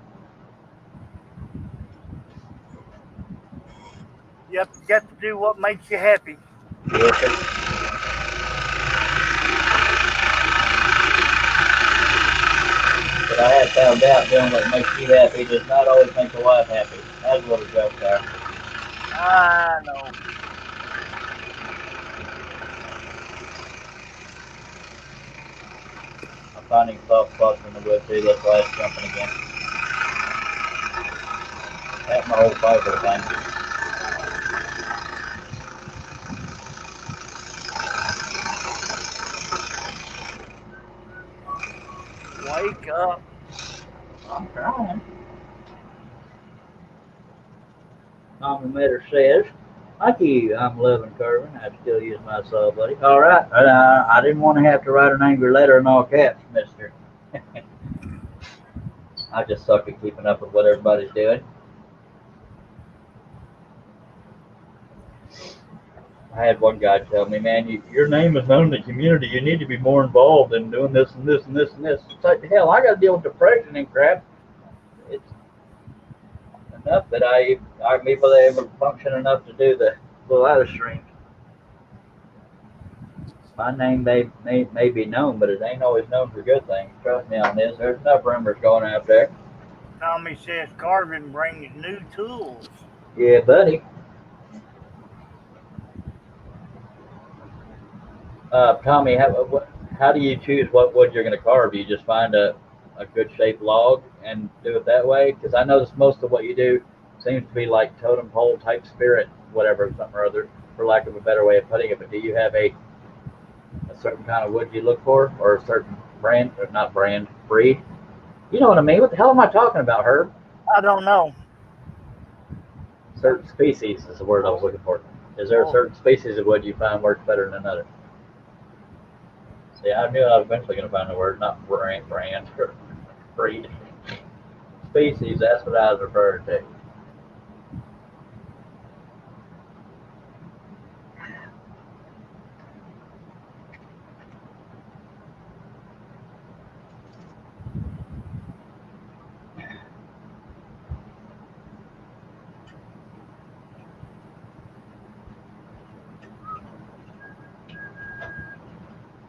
Yep, you got to do what makes you happy. Yes, sir. But I have found out doing what makes you happy does not always make the wife happy. That's a little joke there. I know. I'm finding soft spots in the wood too. That's why it's jumping again. That's my whole fiber thing. Wake up. I'm trying. Tommy Mater says, like you, I'm loving carving. I still use my saw, buddy. All right. I didn't want to have to write an angry letter in all caps, mister. I just suck at keeping up with what everybody's doing. I had one guy tell me, man, your name is known in the community. You need to be more involved in doing this and this and this and this. It's like, hell, I got to deal with depression and crap. It's enough that I'm able to function enough to do the live streams. My name may be known, but it ain't always known for good things. Trust me on this. There's enough rumors going out there. Tommy says carving brings new tools. Yeah, buddy. Tommy, how do you choose what wood you're going to carve? Do you just find a good shaped log and do it that way? Because I notice most of what you do seems to be like totem pole type spirit, whatever, something or other, for lack of a better way of putting it. But do you have a certain kind of wood you look for, or a certain brand, or not brand, breed? You know what I mean? What the hell am I talking about, Herb? I don't know. Certain species is the word I was looking for. Is there a certain species of wood you find works better than another? See, I knew I was eventually going to find the word, not brand, or breed. Species, that's what I was referring to.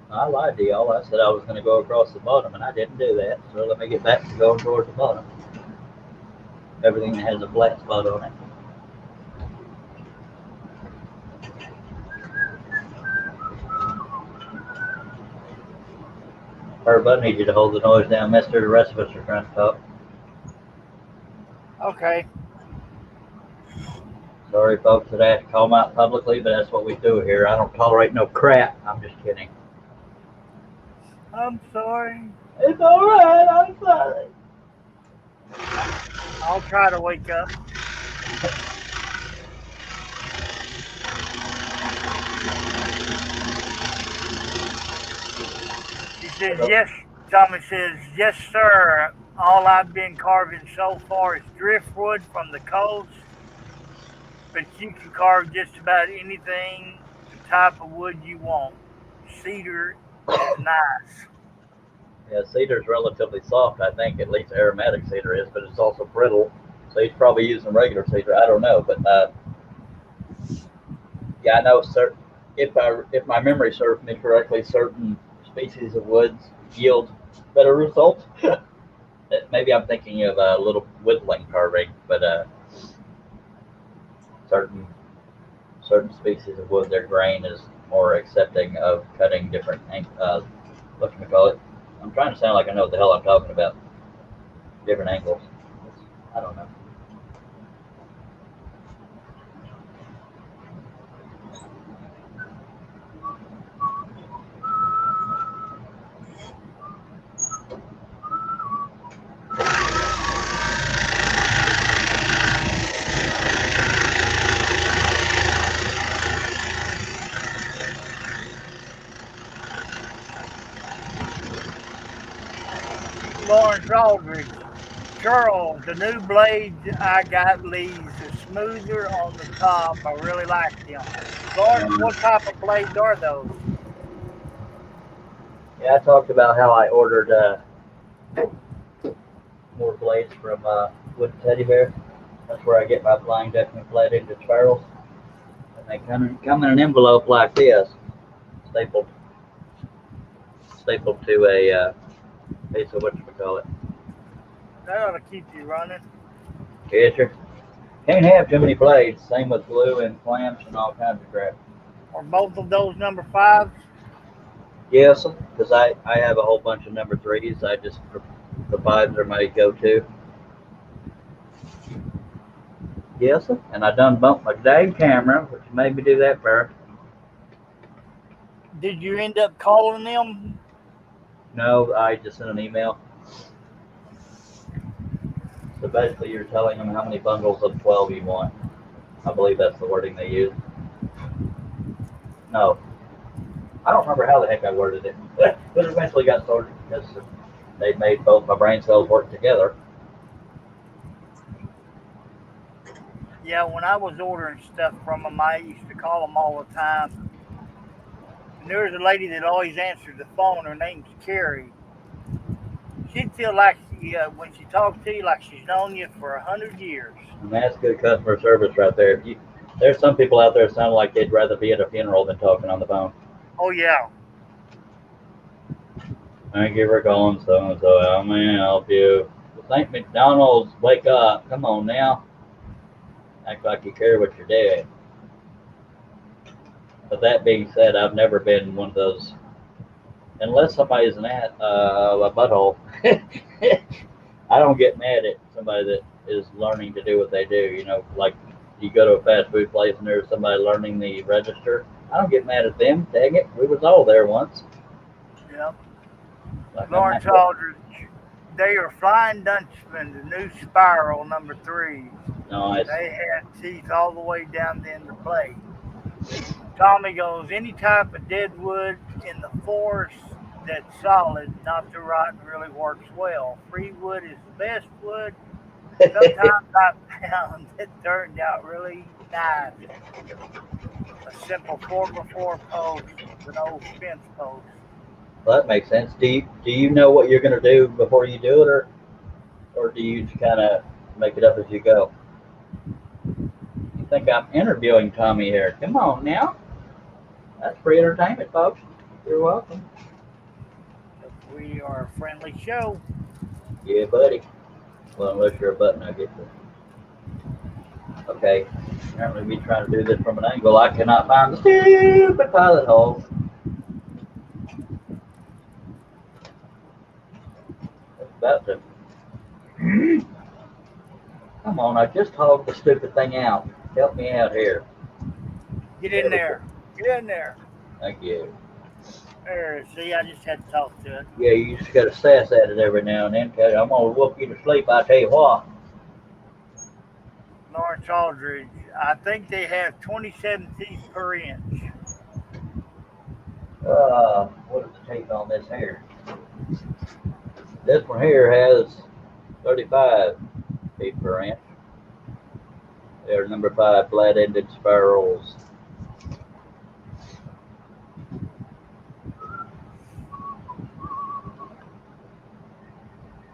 I lied to y'all. I said I was going to go across the bottom, and I didn't do that. So let me get back to going towards the bottom. Everything that has a flat spot on it. Herb, I need you to hold the noise down, mister. The rest of us are trying to talk. Okay. Sorry, folks, that I have to call them out publicly, but that's what we do here. I don't tolerate no crap. I'm just kidding. I'm sorry. It's all right. I'm sorry. I'll try to wake up. says, yes. Tommy says, yes, sir. All I've been carving so far is driftwood from the coast, but you can carve just about anything, the type of wood you want. Cedar is nice. Yeah, cedar's relatively soft, I think, at least aromatic cedar is, but it's also brittle. So he's probably using regular cedar. I don't know, but yeah, I know certain. If my memory serves me correctly, certain species of woods yield better results. Maybe I'm thinking of a little woodland carving, but certain certain species of wood, their grain is more accepting of cutting different. What can we call it? I'm trying to sound like I know what the hell I'm talking about. Different angles. I don't know. Lawrence Aldridge. Charles, the new blades I got leaves are smoother on the top. I really like them. Lawrence, what type of blades are those? Yeah, I talked about how I ordered more blades from Wood Teddy Bear. That's where I get my Flying Dutchman flat engine spirals. And they come in an envelope like this, stapled to a piece of whatchamacallit. That ought to keep you running. Yes, sir. Can't have too many blades. Same with glue and clamps and all kinds of crap. Are both of those number 5s? Yes, because I have a whole bunch of number 3s. The 5s are my go-to. Yes, sir. And I done bumped my dang camera, which made me do that first. Did you end up calling them? No, I just sent an email. So basically, you're telling them how many bundles of 12 you want. I believe that's the wording they use. No, I don't remember how the heck I worded it, but it eventually got sorted because they made both my brain cells work together. Yeah, when I was ordering stuff from them, I used to call them all the time. And there was a lady that always answered the phone. Her name's Carrie. She'd feel like when she talks to you, like she's known you for 100 years. And that's good customer service right there. There's some people out there that sound like they'd rather be at a funeral than talking on the phone. Oh yeah. Thank you for calling so and so. How may I help you? St. McDonald's, wake up! Come on now. Act like you care what you're doing. But that being said, I've never been one of those. Unless somebody's a butthole, I don't get mad at somebody that is learning to do what they do. You know, like you go to a fast food place and there's somebody learning the register. I don't get mad at them. Dang it, we was all there once. Yep. Like Lawrence Aldridge. They are Flying Dutchman, the new spiral number 3s. Nice. They had teeth all the way down the end of the blade. Tommy goes, any type of dead wood in the forest that's solid, not too rotten, really works well. Free wood is the best wood. Sometimes I found it turned out really nice. A simple 4x4 post with an old fence post. Well, that makes sense. Do you know what you're gonna do before you do it, or do you just kind of make it up as you go? You think I'm interviewing Tommy here? Come on now. That's free entertainment, folks. You're welcome. We are a friendly show. Yeah, buddy. Well, unless you're a butt nugget. Okay. Apparently, me trying to do this from an angle, I cannot find the stupid pilot hole. It's about to. Come on, I just hogged the stupid thing out. Help me out here. Get in there. Get in there. Thank you. There, see, I just had to talk to it. Yeah, you just got to sass at it every now and then. Cause I'm going to whoop you to sleep, I tell you what. Lawrence Aldridge, I think they have 27 teeth per inch. What is the tape on this here? This one here has 35 feet per inch. They're number 5 flat-ended spirals.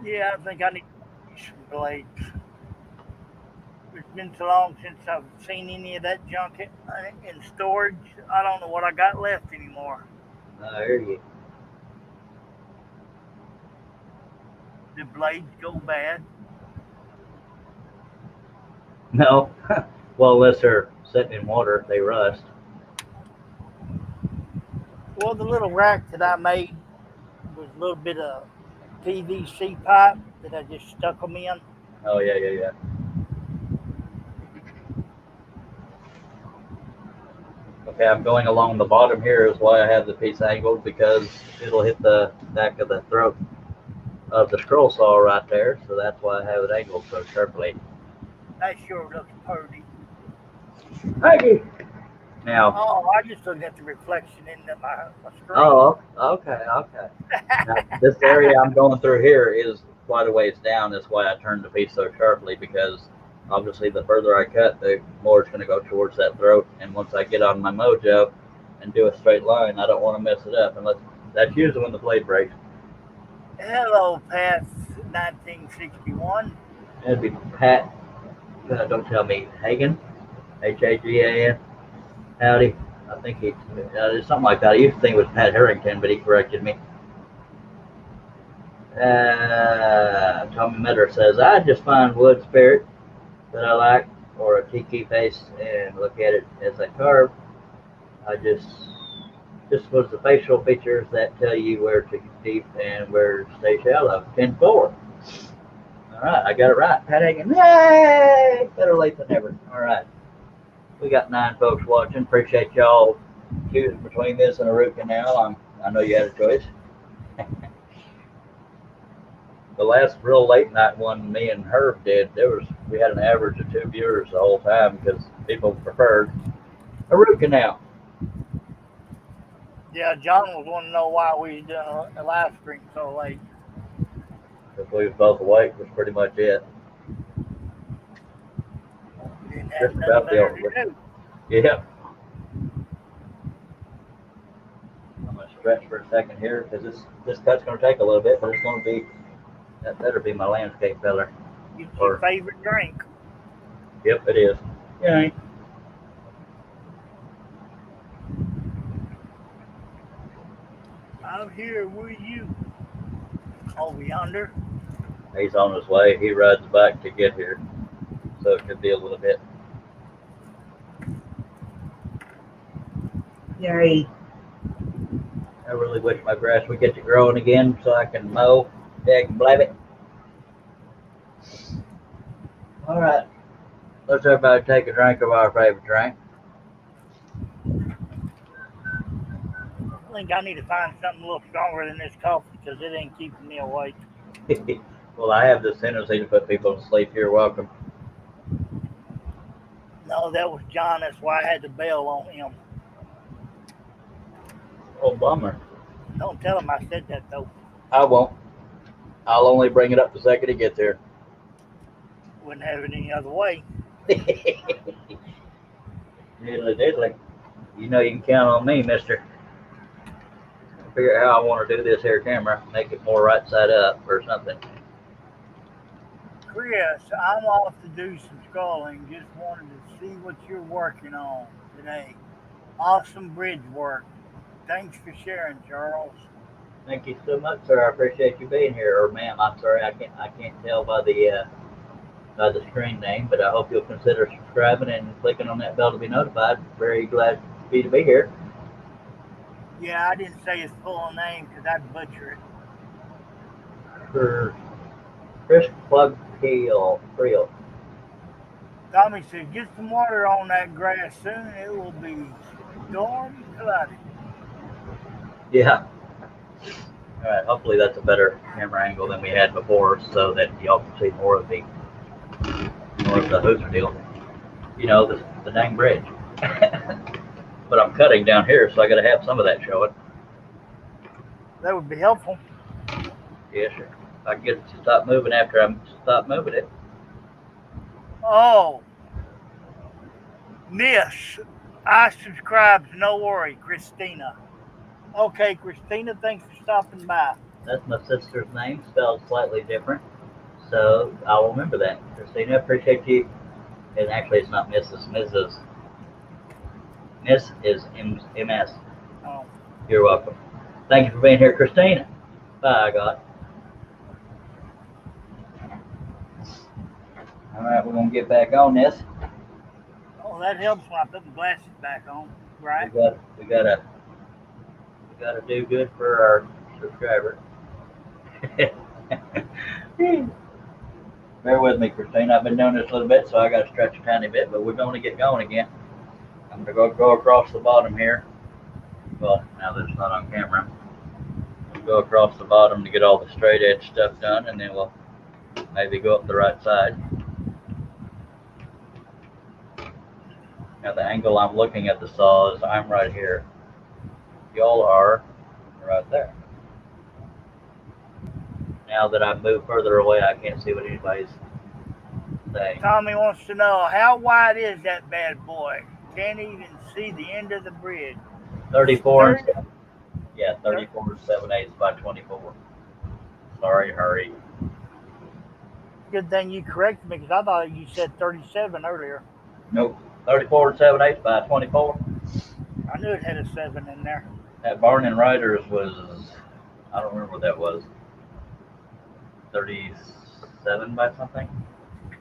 Yeah, I think I need some blades. It's been so long since I've seen any of that junk in storage. I don't know what I got left anymore. I hear you. The blades go bad. No. Well, unless they're sitting in water, they rust. Well, the little rack that I made was a little bit of PVC pipe that I just stuck them in. Oh, yeah. Okay, I'm going along the bottom here is why I have the piece angled, because it'll hit the back of the throat of the scroll saw right there, so that's why I have it angled so sharply. That sure looks pretty. Thank you. Now, Oh, I just looked at the reflection in my screen. oh, okay. Now, this area I'm going through here is quite a ways down. That's why I turned the piece so sharply, because obviously the further I cut, the more it's going to go towards that throat. And once I get on my mojo and do a straight line, I don't want to mess it up. Unless that's usually when the blade breaks. Hello, Pat 1961. It'd be Pat, don't tell me, Hagan, Hagan. Howdy. I think it's something like that. I used to think it was Pat Harrington, but he corrected me. Tommy Metter says, I just find wood spirit that I like, or a tiki face, and look at it as a carve. I just was the facial features that tell you where to deep and where to stay shallow. 10-4. All right, I got it right. Pat Hagan. Yay! Better late than never. All right. We got 9 folks watching. Appreciate y'all choosing between this and a root canal. I know you had a choice. The last real late night one me and Herb did, we had an average of 2 viewers the whole time because people preferred a root canal. Yeah, John was wanting to know why we was doing a live stream so late. Because we was both awake was pretty much it. Didn't have Just nothing about the better only. to do. Yeah. I'm going to stretch for a second here because this cut's going to take a little bit, but it's going to be, that better be my landscape feller. It's your favorite drink. Yep, it is. Yeah. I'm here with you. Over yonder. He's on his way. He rides back to get here. So it could be a little bit. Yay. I really wish my grass would get to growing again so I can mow. Dag and blab it. All right. Let's everybody take a drink of our favorite drink. I think I need to find something a little stronger than this coffee because it ain't keeping me awake. Well, I have this tendency to put people to sleep. You're welcome. No, that was John. That's why I had to bail on him. Oh, bummer. Don't tell him I said that, though. I won't. I'll only bring it up the second he gets here. Wouldn't have it any other way. Diddly diddly. You know you can count on me, mister. Figure out how I want to do this here camera. Make it more right side up or something. Chris, I'm off to do some scrolling. Just wanted to see what you're working on today. Awesome bridge work. Thanks for sharing, Charles. Thank you so much, sir. I appreciate you being here. Or ma'am, I'm sorry, I can't tell by the screen name, but I hope you'll consider subscribing and clicking on that bell to be notified. Very glad for you to be here. Yeah, I didn't say his full name because I'd butcher it. For Chris Plughill. Tommy said, get some water on that grass soon. It will be storm flooded. Yeah. All right. Hopefully that's a better camera angle than we had before, so that y'all can see more of the Hoosier deal. You know, the dang bridge. But I'm cutting down here, so I got to have some of that showing. That would be helpful. Yes, sir. I can get it to stop moving after I stop moving it. Oh, Miss, I subscribe. No worry, Christina. Okay, Christina, thanks for stopping by. That's my sister's name, spelled slightly different. So I'll remember that. Christina, appreciate you. And actually, it's not Mrs. Mrs. Miss is MS. Oh, You're welcome. Thank you for being here, Christina. Bye, God. All right, we're gonna get back on this. oh, that helps when I put my glasses back on, right? We gotta do good for our subscriber. Bear with me, Christine. I've been doing this a little bit, so I got to stretch a tiny bit, but we're going to get going again. I'm going to go across the bottom here. Well, now that it's not on camera. We'll go across the bottom to get all the straight edge stuff done, and then we'll maybe go up the right side. Now, the angle I'm looking at the saw is I'm right here. Y'all are right there. Now that I've moved further away, I can't see what anybody's saying. Tommy wants to know, how wide is that bad boy? Can't even see the end of the bridge. 34 and 34 7/8 by 24. Sorry, hurry. Good thing you corrected me, because I thought you said 37 earlier. Nope. 34 7/8 by 24. I knew it had a 7 in there. That Barn & Riders was, I don't remember what that was. 37 by something?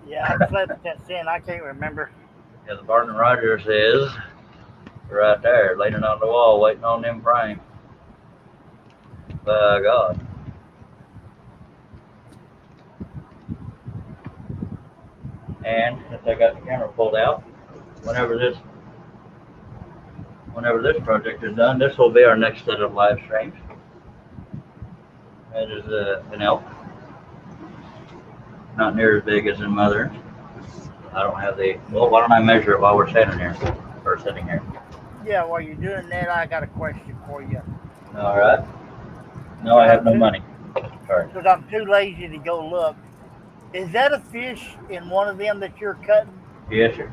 Yeah, I slept since then. I can't remember. Yeah, the Barn & Riders is right there, leaning on the wall, waiting on them frame. By God. And since I got the camera pulled out, whenever this project is done, this will be our next set of live streams. That is an elk. Not near as big as in Mother. I don't have the, well, why don't I measure it while we're standing here, or sitting here? Yeah, while you're doing that, I got a question for you. All right. No, I have no money. Sorry. Because I'm too lazy to go look. Is that a fish in one of them that you're cutting? Yes, sir.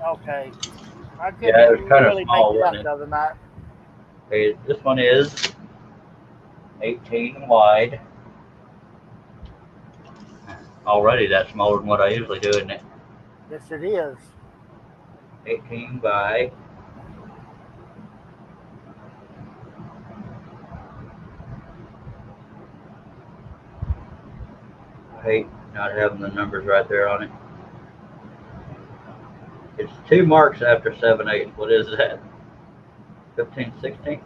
Okay. I couldn't Yeah, it was kind of really small, make it out wasn't it? the other night. Okay, this one is 18 wide. Already that's smaller than what I usually do, isn't it? Yes, it is. 18 by 8, not having the numbers right there on it. It's 2 marks after 7/8. What is that? 15, 16?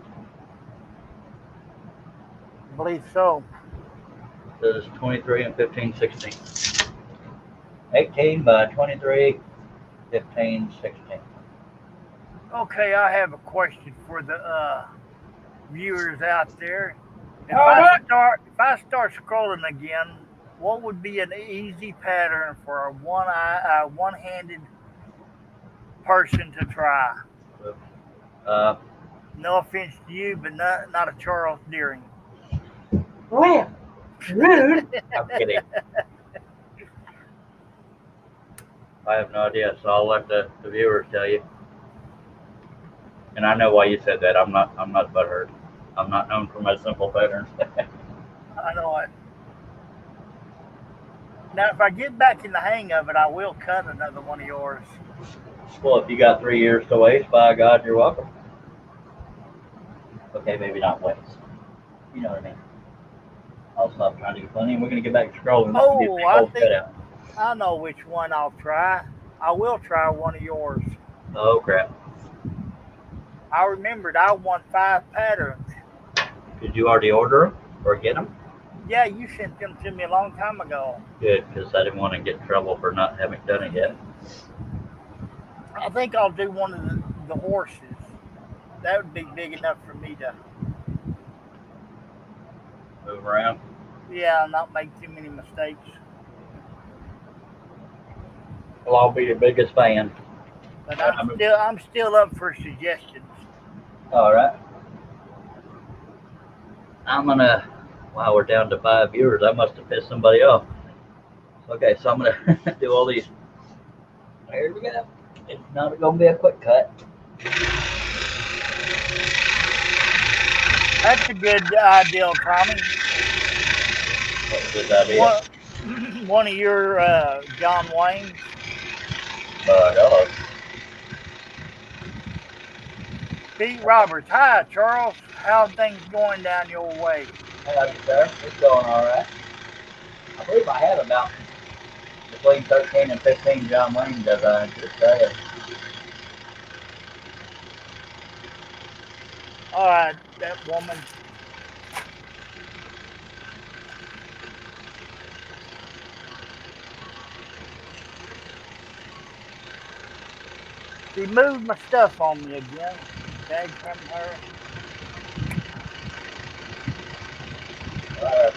I believe so. So it's 23 and 15, 16. 18 by 23, 15, 16. Okay, I have a question for the viewers out there. If I start scrolling again, what would be an easy pattern for a one-handed person to try? No offense to you, but not a Charles Deering. Well, rude. I'm kidding. I have no idea, so I'll let the viewers tell you. And I know why you said that. I'm not butthurt. I'm not known for my simple patterns. I know it. Now, if I get back in the hang of it, I will cut another one of yours. Well, if you got 3 years to waste, by God, you're welcome. Okay, maybe not waste. You know what I mean. I'll stop trying to be funny, and we're going to get back to scrolling. I know which one I'll try. I will try one of yours. Oh, crap. I remembered I won 5 patterns. Did you already order them or get them? Yeah, you sent them to me a long time ago. Good, because I didn't want to get in trouble for not having done it yet. I think I'll do one of the horses. That would be big enough for me to Move around. Yeah, not make too many mistakes. Well, I'll be your biggest fan. But I'm still up for suggestions. All right. I'm gonna Wow, we're down to 5 viewers. I must have pissed somebody off. Okay, so I'm gonna do all these. Here we go. It's not gonna be a quick cut. That's a good idea, Tommy. What's a good idea? One of your John Wayne. Hello. Pete Roberts. Hi, Charles. How things going down your way? Hello, sir. It's going all right. I believe I have about between 13 and 15 John Wayne designs to say. All right, that woman. She moved my stuff on me again. Tag from her.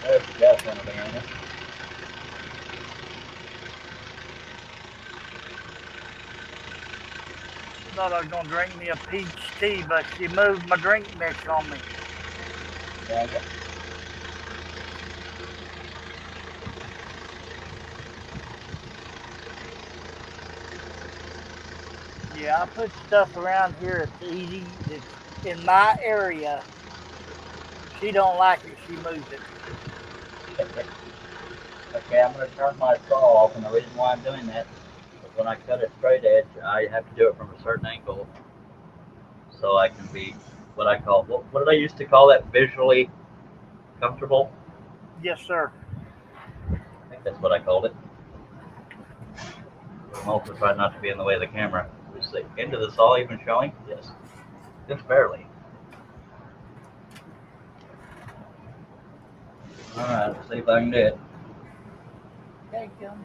There's Jeff going to be in it. Thought I was gonna drink me a peach tea, but she moved my drink mix on me. Dang it. Yeah, I put stuff around here. It's easy. It's in my area. She don't like it. She moves it. Okay, I'm going to turn my saw off, and the reason why I'm doing that is when I cut a straight edge, I have to do it from a certain angle so I can be what I call, what do they used to call that, visually comfortable? Yes, sir. I think that's what I called it. I'm also trying not to be in the way of the camera. Is the end of the saw even showing? Yes. Just barely. Alright, let's see if I can do it. Take them.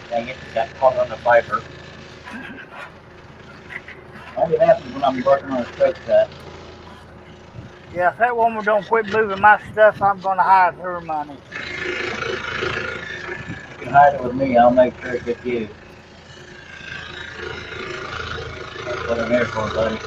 Dang it, got caught on the fiber. Only happens when I'm working on a straight cut. Yeah, if that woman don't quit moving my stuff, I'm gonna hide her money. You can hide it with me, I'll make sure it gets you. That's what I'm here for, buddy.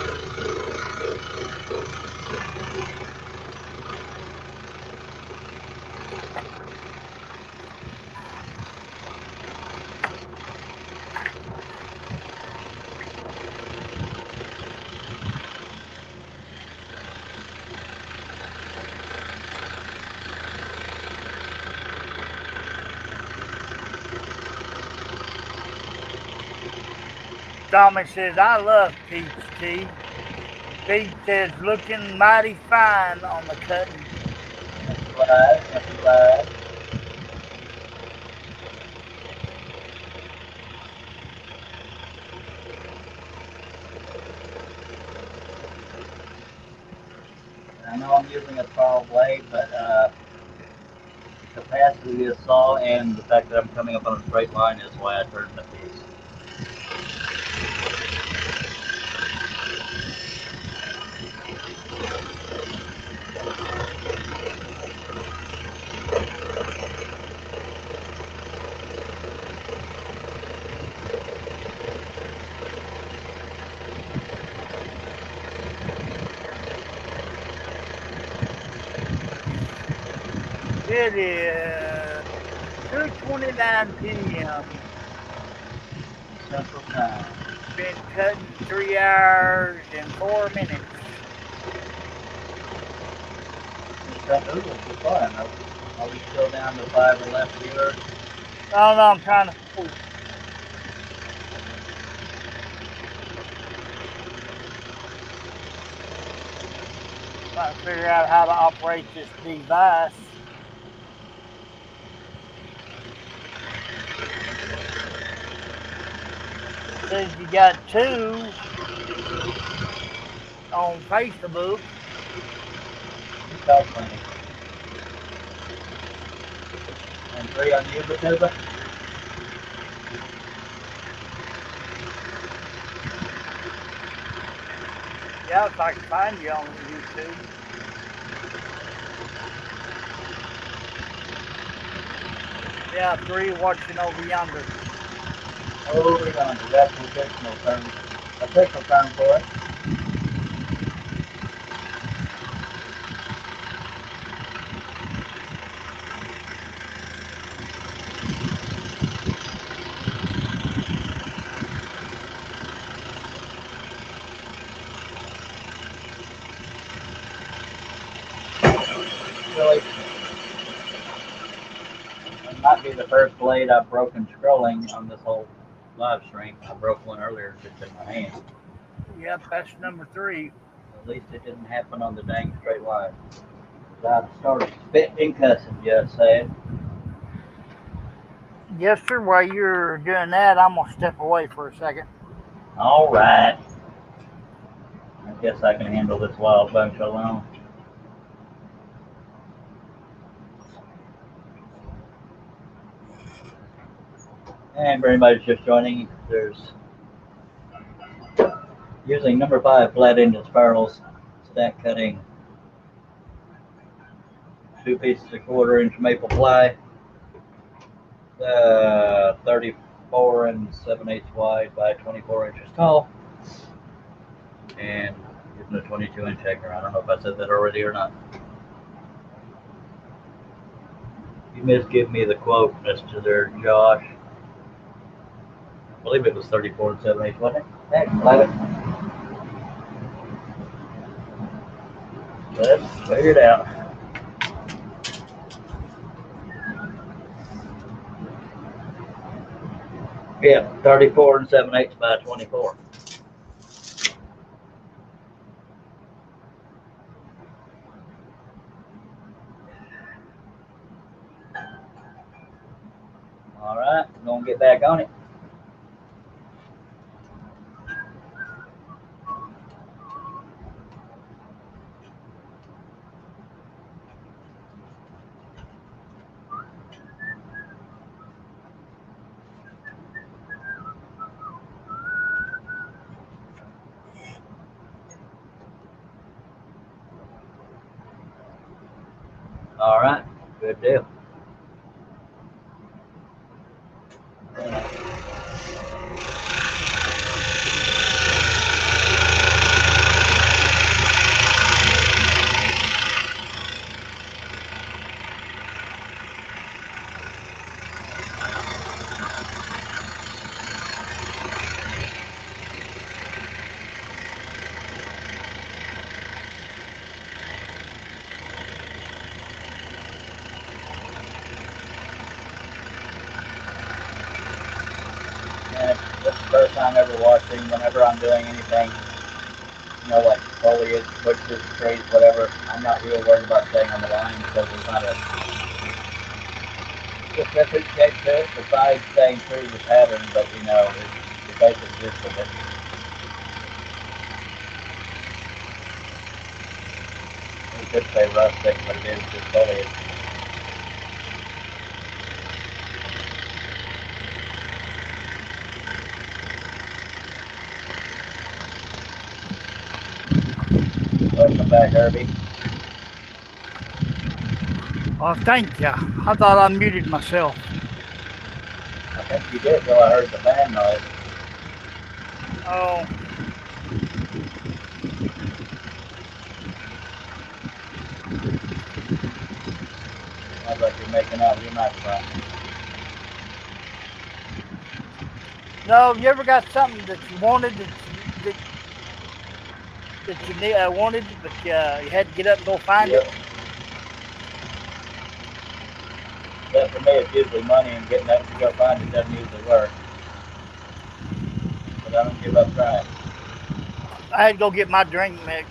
Tommy says, I love peach tea. Pete says, looking mighty fine on the cutting. That's right. I know I'm using a tall blade, but capacity of the saw and the fact that I'm coming up on a straight line is why I turned the piece. It is 2:29 p.m. Central Time. Been cutting 3 hours and 4 minutes. Just got noodles for fun. Are we still down to 5 or less viewers? Oh, no, I'm trying to. Trying to figure out how to operate this device. Says you got 2 on Facebook. Spell cleaning. And 3 on you, Batuba. Yeah, if I can find you on YouTube. Yeah, 3 watching over yonder. Over yonder. That's the official term for it. Really, it might be the first blade I've broken scrolling on this whole live stream. I broke one earlier just in my hand. Yep, that's number 3. At least it didn't happen on the dang straight line. I started spitting and cussing, just saying. Yes, sir. While you're doing that, I'm gonna step away for a second. All right. I guess I can handle this wild bunch alone. And for anybody's just joining, there's using number 5 flat-ended spirals, stack cutting 2 pieces of 1/4 inch maple ply, 34 7/8 wide by 24 inches tall, and using a 22-inch hanger. I don't know if I said that already or not. You missed give me the quote, Mr. There, Josh. I believe it was 34 7/8, wasn't it? Heck, let it. Let's figure it out. Yeah, 34 7/8 by 24. All right, we're gonna get back on it. All right, good deal. And this is the first time ever watching. Whenever I'm doing anything, like foliage, bushes, trees, whatever, I'm not real worried about staying on the line because it's not a specific shape to it besides staying true to the pattern, but it's the basic gist of it. We could say rustic, but it is just foliage. Welcome back, Herbie. Oh, thank you. I thought I muted myself. I think you did till I heard the fan noise. Oh. Sounds like you're making out with your microphone. No, you ever got something that you wanted that you wanted, but you had to get up and go find it? But for me, it's usually money, and getting up to go find it doesn't usually work. But I don't give up trying. I had to go get my drink mix.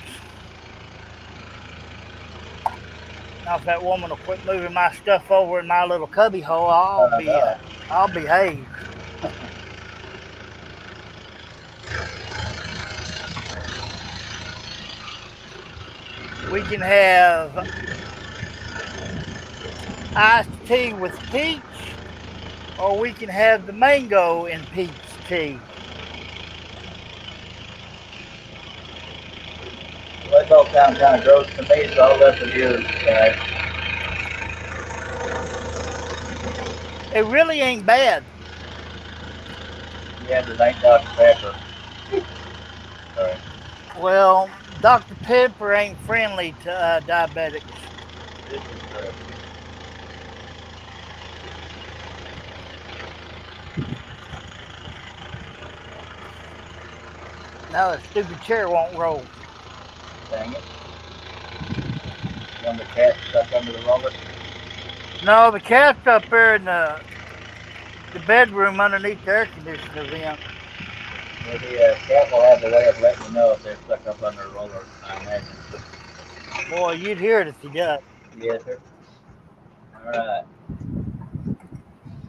Now, if that woman will quit moving my stuff over in my little cubby hole, I'll behave. We can have iced tea with peach, or we can have the mango and peach tea. Well, that all sounds kind of gross to me, so I'll let the viewers decide. It really ain't bad. Yeah, this ain't Dr. Pepper. Sorry. Well, Dr. Pepper ain't friendly to diabetics. This is No, the stupid chair won't roll. dang it. One of the cats stuck under the roller. No, the cat's up there in the bedroom underneath the air conditioner vent. Well, the cat will have a way of letting you know if they're stuck up under a roller, I imagine. Boy, you'd hear it if he does. Yes, sir. All right.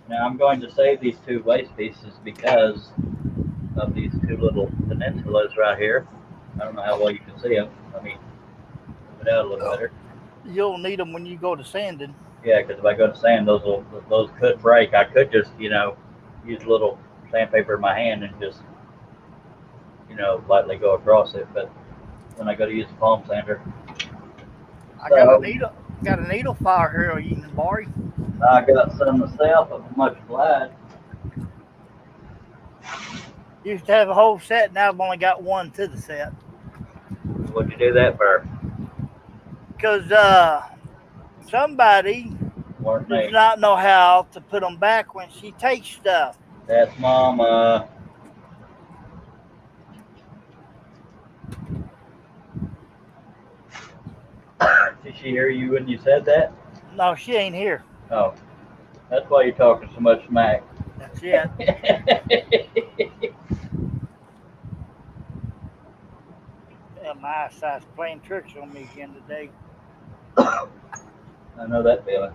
Now I'm going to save these two waste pieces because of these two little peninsulas right here. I don't know how well you can see them. Let me move it out a little better. You'll need them when you go to sanding. Yeah, because if I go to sand, those could break. I could just, use a little sandpaper in my hand and just, lightly go across it. But when I go to use a palm sander, I got a needle file here you can borrow. I got some myself. I'm much obliged. Used to have a whole set, now I've only got one to the set. What'd you do that for? Because somebody Weren't does me. not know how to put them back when she takes stuff. That's Mama. Did she hear you when you said that? No, she ain't here. Oh, that's why you're talking so much smack. That's it. Yeah, my eyesight's playing tricks on me again today. I know that feeling.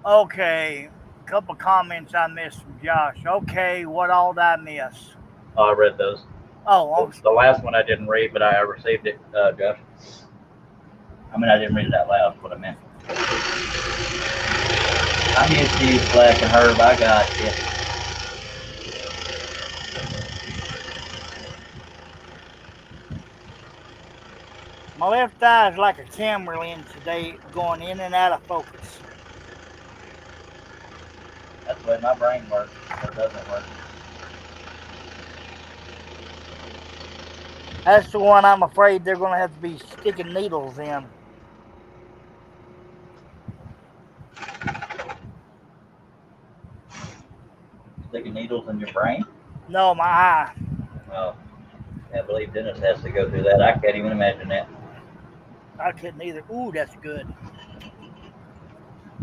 Okay, a couple comments I missed from Josh. Okay, what all did I miss? Oh, I read those. Oh, The last one I didn't read, but I received it, Josh. I mean, I didn't read it out loud, is what I meant. I'm used to you, Black and Herb. I got you. my left eye is like a camera lens today, going in and out of focus. That's the way my brain works, or doesn't work. That's the one I'm afraid they're going to have to be sticking needles in. Sticking needles in your brain? No, my eye. Oh, I believe Dennis has to go through that. I can't even imagine that. I couldn't either. Ooh, that's good.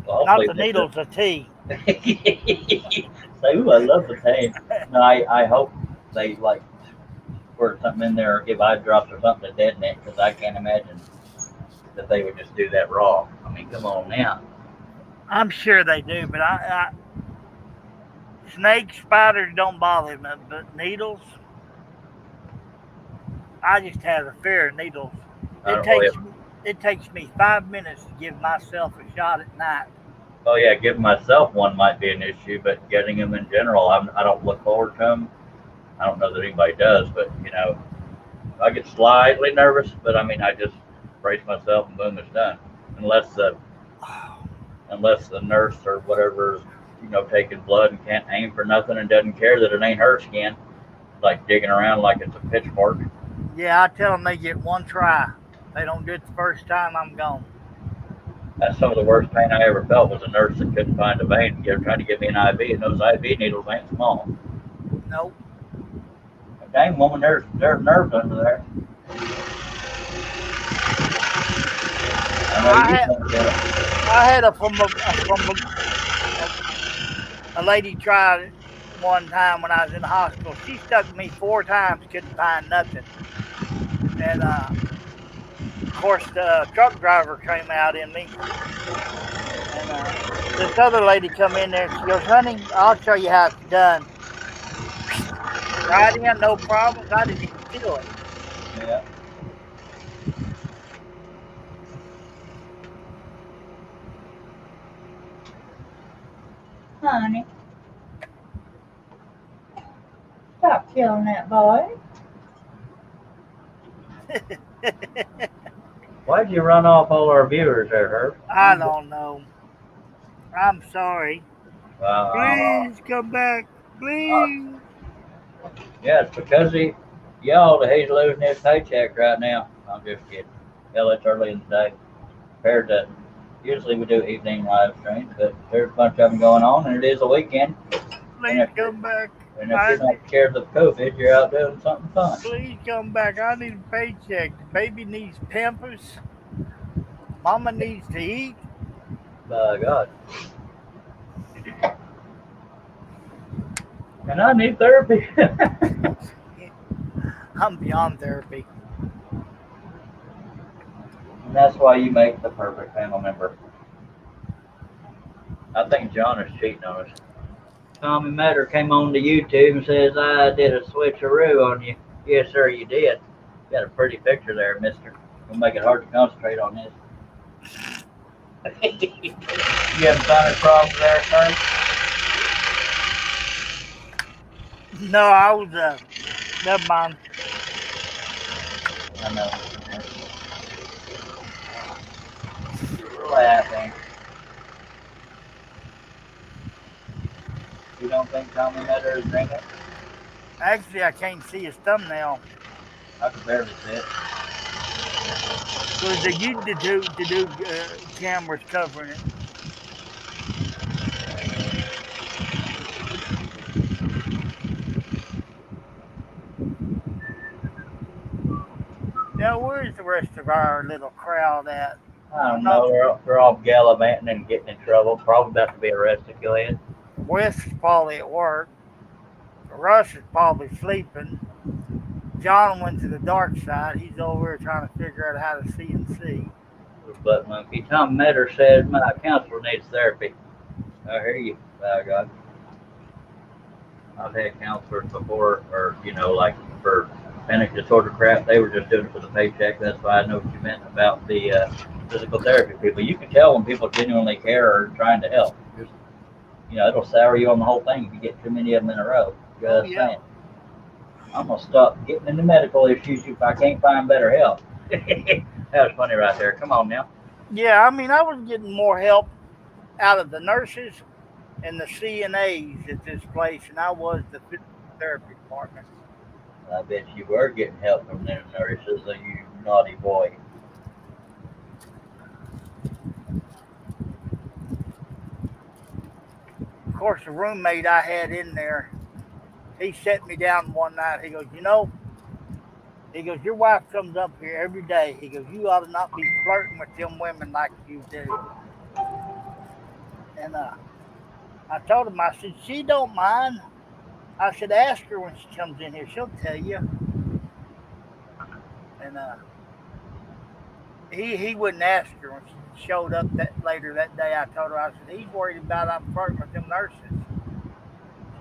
Well, Not the needles, the tea. Say, ooh, I love the tea. No, I hope they squirt something in there or give eye drops or something to deaden it, because I can't imagine that they would just do that raw. I mean, come on now. I'm sure they do, but snakes, spiders don't bother me, but needles, I just have a fear of needles. It takes me 5 minutes to give myself a shot at night. Oh yeah, giving myself one might be an issue, but getting them in general, I don't look forward to them. I don't know that anybody does, but I get slightly nervous, but I mean, I just brace myself and boom, it's done. Unless the nurse or whatever is, taking blood and can't aim for nothing and doesn't care that it ain't her skin, like digging around like it's a pitchfork. Yeah, I tell them they get one try. If they don't do it the first time, I'm gone. That's some of the worst pain I ever felt was a nurse that couldn't find a vein. They were trying to give me an IV, and those IV needles ain't small. Nope. Dang, woman, there's nerves under there. I had a lady tried it one time when I was in the hospital. She stuck me 4 times, couldn't find nothing. And of course the truck driver came out in me. And And this other lady come in there and she goes, honey, I'll show you how it's done. Right in, no problems. I didn't even feel it. Yeah. Honey, stop killing that boy. Why'd you run off all our viewers there, Herb? I don't know. I'm sorry. Please come back. Please. Yeah, it's because of y'all that he's losing his paycheck right now. I'm just kidding. Hell, it's early in the day. Compared to, usually we do evening live streams, but there's a bunch of them going on, and it is a weekend. Please come back. And if you're not scared of COVID, you're out doing something fun. Please come back. I need a paycheck. The baby needs Pampers. Mama needs to eat. By God. And I need therapy. I'm beyond therapy. And that's why you make the perfect panel member. I think John is cheating on us. Tommy Matter came on to YouTube and says, I did a switcheroo on you. Yes, sir, you did. Got a pretty picture there, mister. It'll make it hard to concentrate on this. You having sinus problems there, sir? No, I was, never mind. I know. You're laughing. You don't think Tommy Matter is drinking? Actually, I can't see his thumbnail. I can barely see it. Because the YouTube cameras covering it. Now, where's the rest of our little crowd at? I don't know. They're all gallivanting and getting in trouble. Probably about to be arrested. Go ahead. Wes is probably at work. Russ is probably sleeping. John went to the dark side. He's over here trying to figure out how to see and see. Butt monkey. Tom Metter said my counselor needs therapy. I hear you, by God. I've had counselors before, or like for panic disorder crap. They were just doing it for the paycheck. That's why I know what you meant about the physical therapy people. You can tell when people genuinely care or trying to help. Just, it'll sour you on the whole thing if you get too many of them in a row. You understand? I'm gonna stop getting into medical issues if I can't find better help. That was funny right there. Come on now. Yeah, I mean, I was getting more help out of the nurses and the CNAs at this place than I was the physical therapy department. I bet you were getting help from them nurses, you naughty boy. Of course, the roommate I had in there, he set me down one night. He goes, your wife comes up here every day. He goes, you ought to not be flirting with them women like you do. And I told him, I said, she don't mind. I said, ask her when she comes in here. She'll tell you. And he wouldn't ask her when she showed up later that day. I told her, I said, he's worried about I'm flirting with them nurses.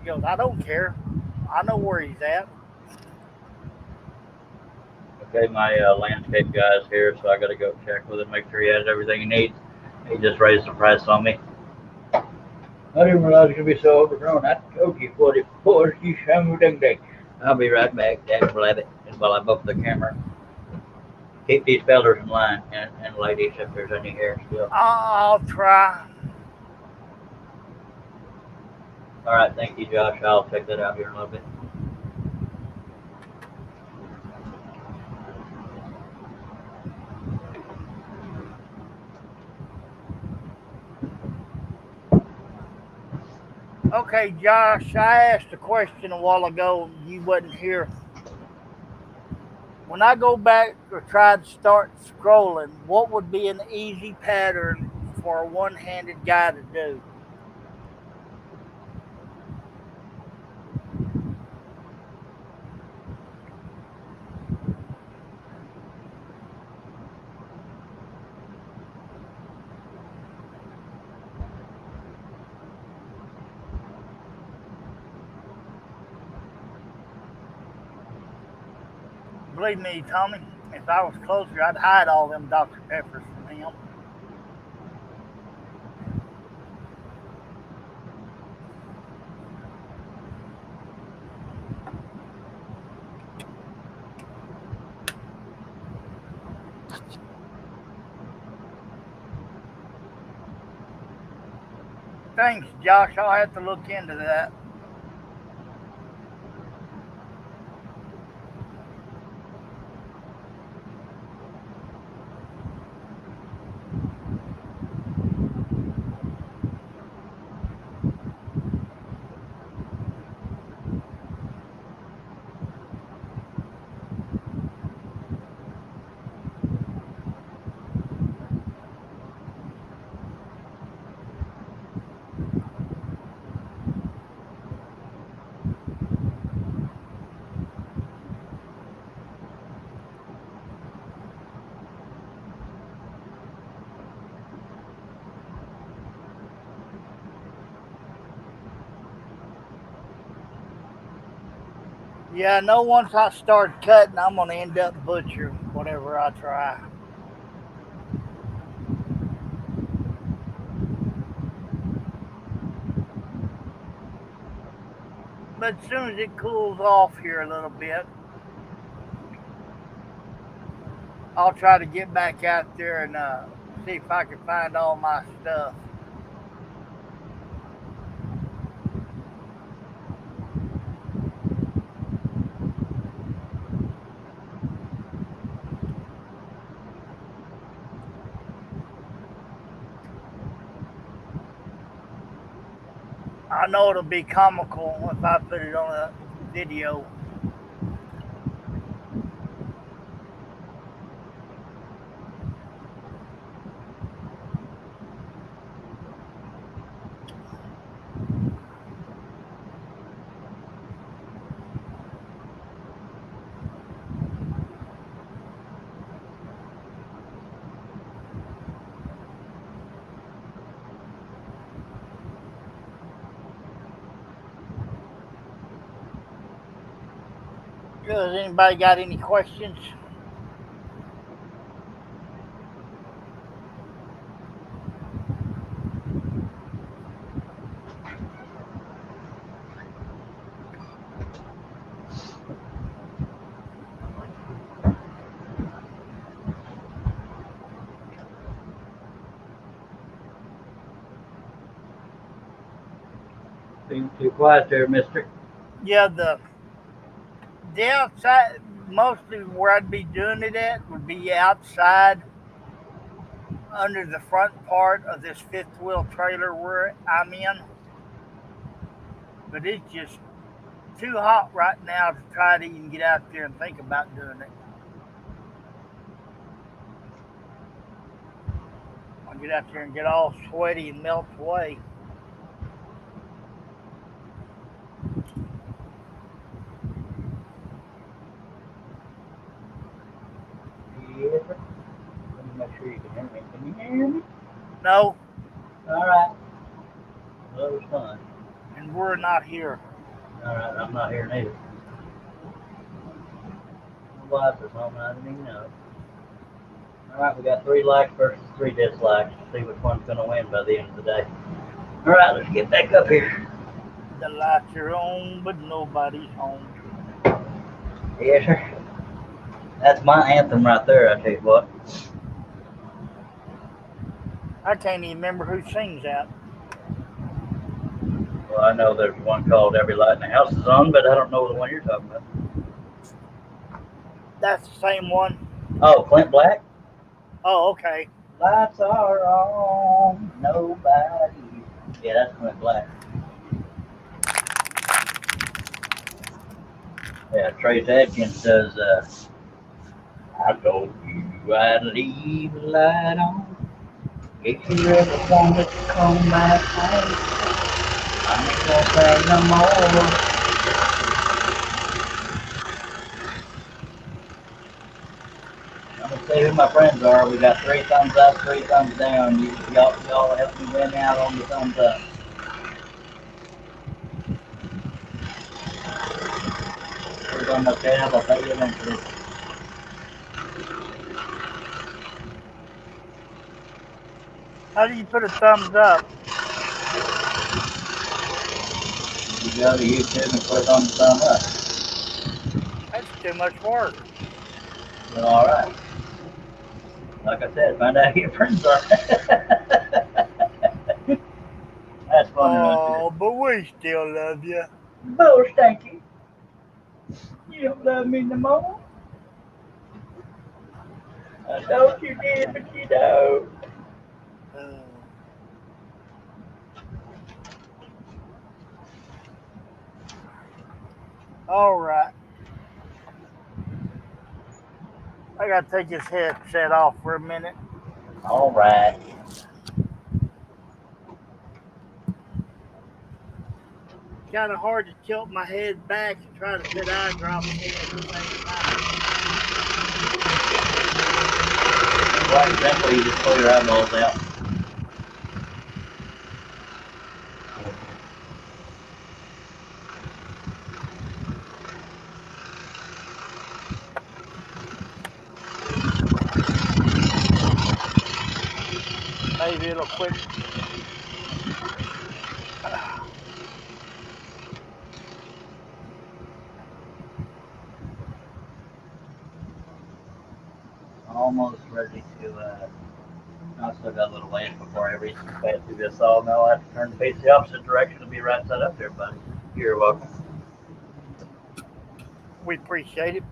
She goes, I don't care. I know where he's at. Okay, my landscape guy's here, so I got to go check with him, make sure he has everything he needs. He just raised the price on me. I didn't realize it was going to be so overgrown. I told you what it was, you son of a dang. I'll be right back, Dad Rabbit, while I buff the camera. Keep these fellas in line, and ladies, if there's any hair still. I'll try. All right, thank you, Josh. I'll check that out here in a little bit. Okay, Josh, I asked a question a while ago. You wasn't here. When I go back or try to start scrolling, what would be an easy pattern for a one-handed guy to do? Believe me, Tommy, if I was closer, I'd hide all them Dr. Peppers from him. Thanks, Josh. I'll have to look into that. Yeah, I know once I start cutting, I'm going to end up butchering whatever I try. But as soon as it cools off here a little bit, I'll try to get back out there and see if I can find all my stuff. I know it'll be comical if I put it on a video. Does anybody got any questions? Being too quiet there, mister. Yeah, the outside, mostly where I'd be doing it at would be outside under the front part of this fifth wheel trailer where I'm in. But it's just too hot right now to try to even get out there and think about doing it. I'll get out there and get all sweaty and melt away. Yes, sir. Let me make sure you can hear me. Can you hear me? No, All right. Well, it was fun. and we're not here. All right, I'm not here neither. My wife is home and I didn't even know it. All right, we got 3 likes versus 3 dislikes. See which one's going to win by the end of the day. All right, let's get back up here. The lights are on, but nobody's home. Yes, sir. That's my anthem right there, I tell you what. I can't even remember who sings that. Well, I know there's one called Every Light in the House is On, but I don't know the one you're talking about. That's the same one. Oh, Clint Black? Oh, okay. Lights are on, nobody. Yeah, that's Clint Black. Yeah, Trace Adkins does, I told you I'd leave the light on. If you ever wanted to come back home, I ain't gonna say no more. I'm gonna say who my friends are. We got 3 thumbs up, 3 thumbs down. Y'all help me win out on the thumbs up. We're gonna tab, I'll pay you eventually. How do you put a thumbs up? You go to YouTube and click on the thumb up. That's too much work. Well, all right. Like I said, find out who your friends are. That's funny, Oh, but we still love you. Bull stanky. You don't love me no more. I thought you did, but you don't. All right. I gotta take this headset off for a minute. All right. Kind of hard to tilt my head back and try to put eye drops in at the same time. Quite simple, you just pull your eyeballs out. Maybe it'll quit. Almost ready to, I still got a little ways before I reach the path through this sawmill. I have to turn to face the opposite direction to be right side up there, buddy. You're welcome. We appreciate it.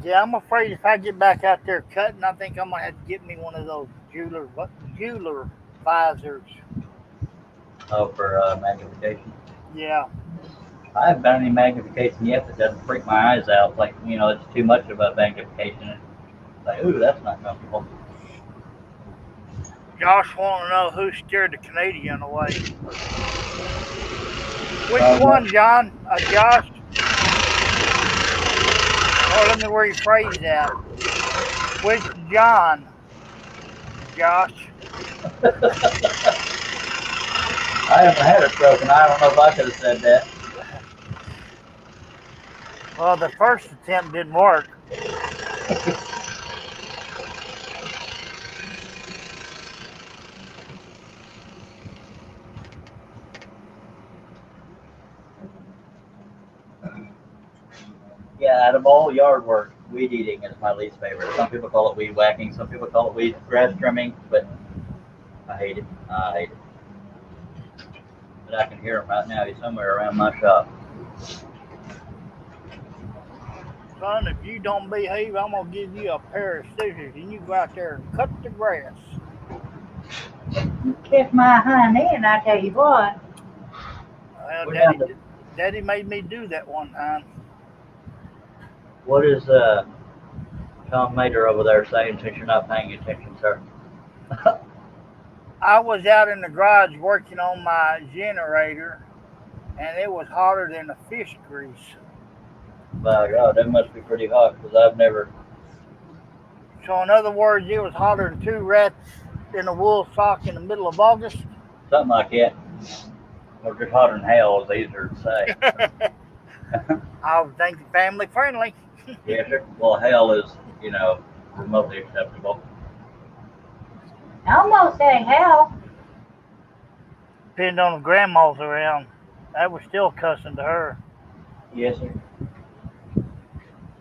Yeah, I'm afraid if I get back out there cutting, I think I'm gonna have to get me one of those jeweler visors. Oh, for magnification. Yeah. I haven't done any magnification yet that doesn't freak my eyes out. Like, it's too much of a magnification. It's like, ooh, that's not comfortable. Josh want to know who steered the Canadian away. Which one, John? Josh? Or let me rephrase that. Which John? Josh? I haven't had a stroke, and I don't know if I could have said that. Well, the first attempt didn't work. Yeah, out of all yard work, weed eating is my least favorite. Some people call it weed whacking, some people call it grass trimming, but I hate it. I hate it. But I can hear him right now. He's somewhere around my shop. Son, if you don't behave, I'm going to give you a pair of scissors and you go out there and cut the grass. You kiss my honey, and I tell you what. Well, Daddy made me do that one time. What is Tom Mater over there saying since you're not paying attention, sir? I was out in the garage working on my generator, and it was hotter than a fish grease. My God, that must be pretty hot because I've never. So, in other words, it was hotter than two rats in a wool sock in the middle of August. Something like that. Or just hotter than hell is easier to say. I was thinking family friendly. Yes, sir. Well, hell is, remotely acceptable. I almost say hell. Depending on if grandma's around, that was still cussing to her. Yes, sir.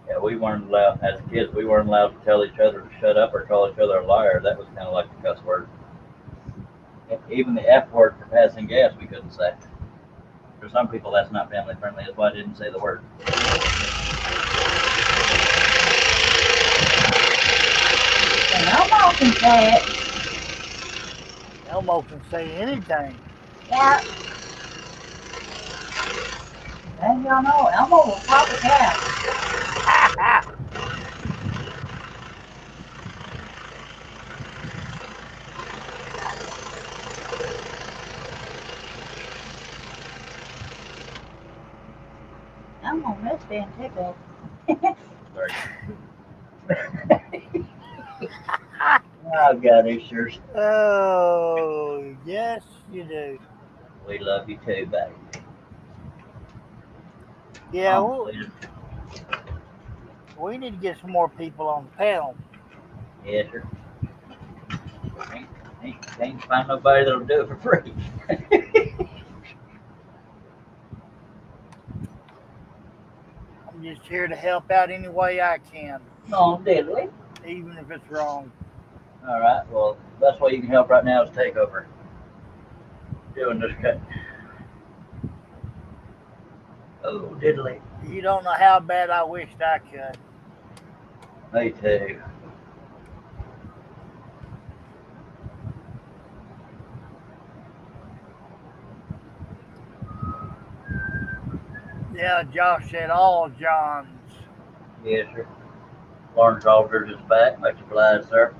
Yeah, we weren't allowed, as kids, we weren't allowed to tell each other to shut up or call each other a liar. That was kind of like a cuss word. Even the F word for passing gas, we couldn't say. For some people, that's not family friendly. That's why I didn't say the word. And Elmo can say it. Elmo can say anything. Yeah. And y'all know, Elmo will pop a cat. Elmo miss being tickled. Sorry. I've got issues. Oh, yes, you do. We love you too, baby. Yeah, Completed. we need to get some more people on the panel. Yes, sir. Can't find nobody that'll do it for free. I'm just here to help out any way I can, No, diddly. even if it's wrong. All right. Well, best way you can help right now is take over doing this cut. Oh, diddly. You don't know how bad I wished I could. Me too. Yeah, Josh said all Johns. Yes, sir. Lawrence Aldridge is back. Much obliged, sir.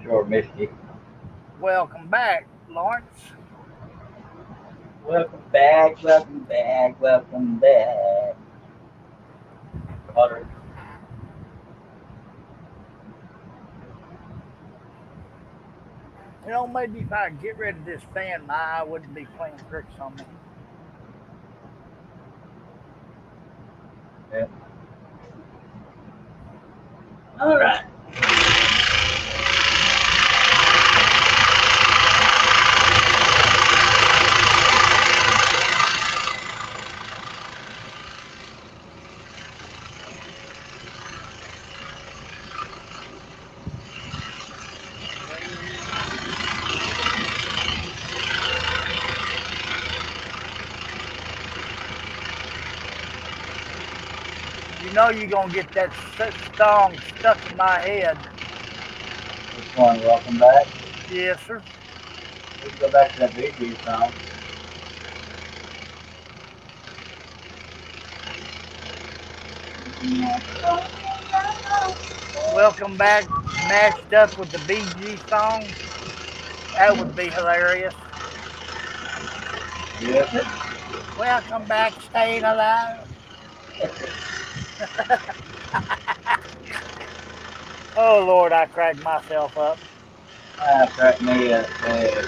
Sure missed you. Welcome back, Lawrence. Welcome back. Welcome back. Welcome back. Water. You know, maybe if I get rid of this fan, my eye wouldn't be playing tricks on me. Yeah. All right. You know you're going to get that song stuck in my head. Which one? Welcome back. Yes, sir. Let's go back to that Bee Gees song. Welcome back, mashed up with the BG song. That would be hilarious. Yes, sir. Welcome back, staying alive. Oh, Lord, I cracked myself up. Crack me up. Hey.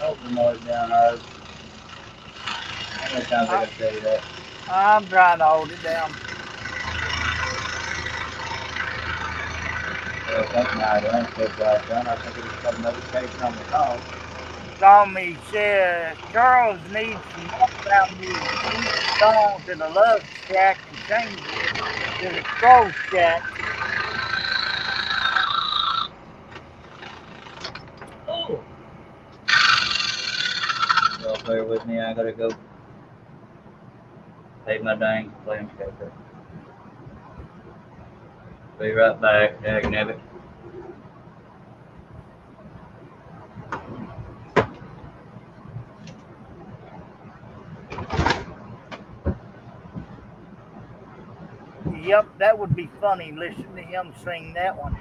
Hold the noise down, Art. How many times I gotta tell you that? I'm trying to hold it down. Well, thank you, now. The landscape guy's done. I think he just got a notification on the phone. Tommy says Charles needs some background music. Keep the song to the Love Shack and change it to the Scroll Shack. Oh! Y'all bear with me. I gotta go pay my dang landscaper. Be right back, dagnabbit. Yep, that would be funny. Listen to him sing that one.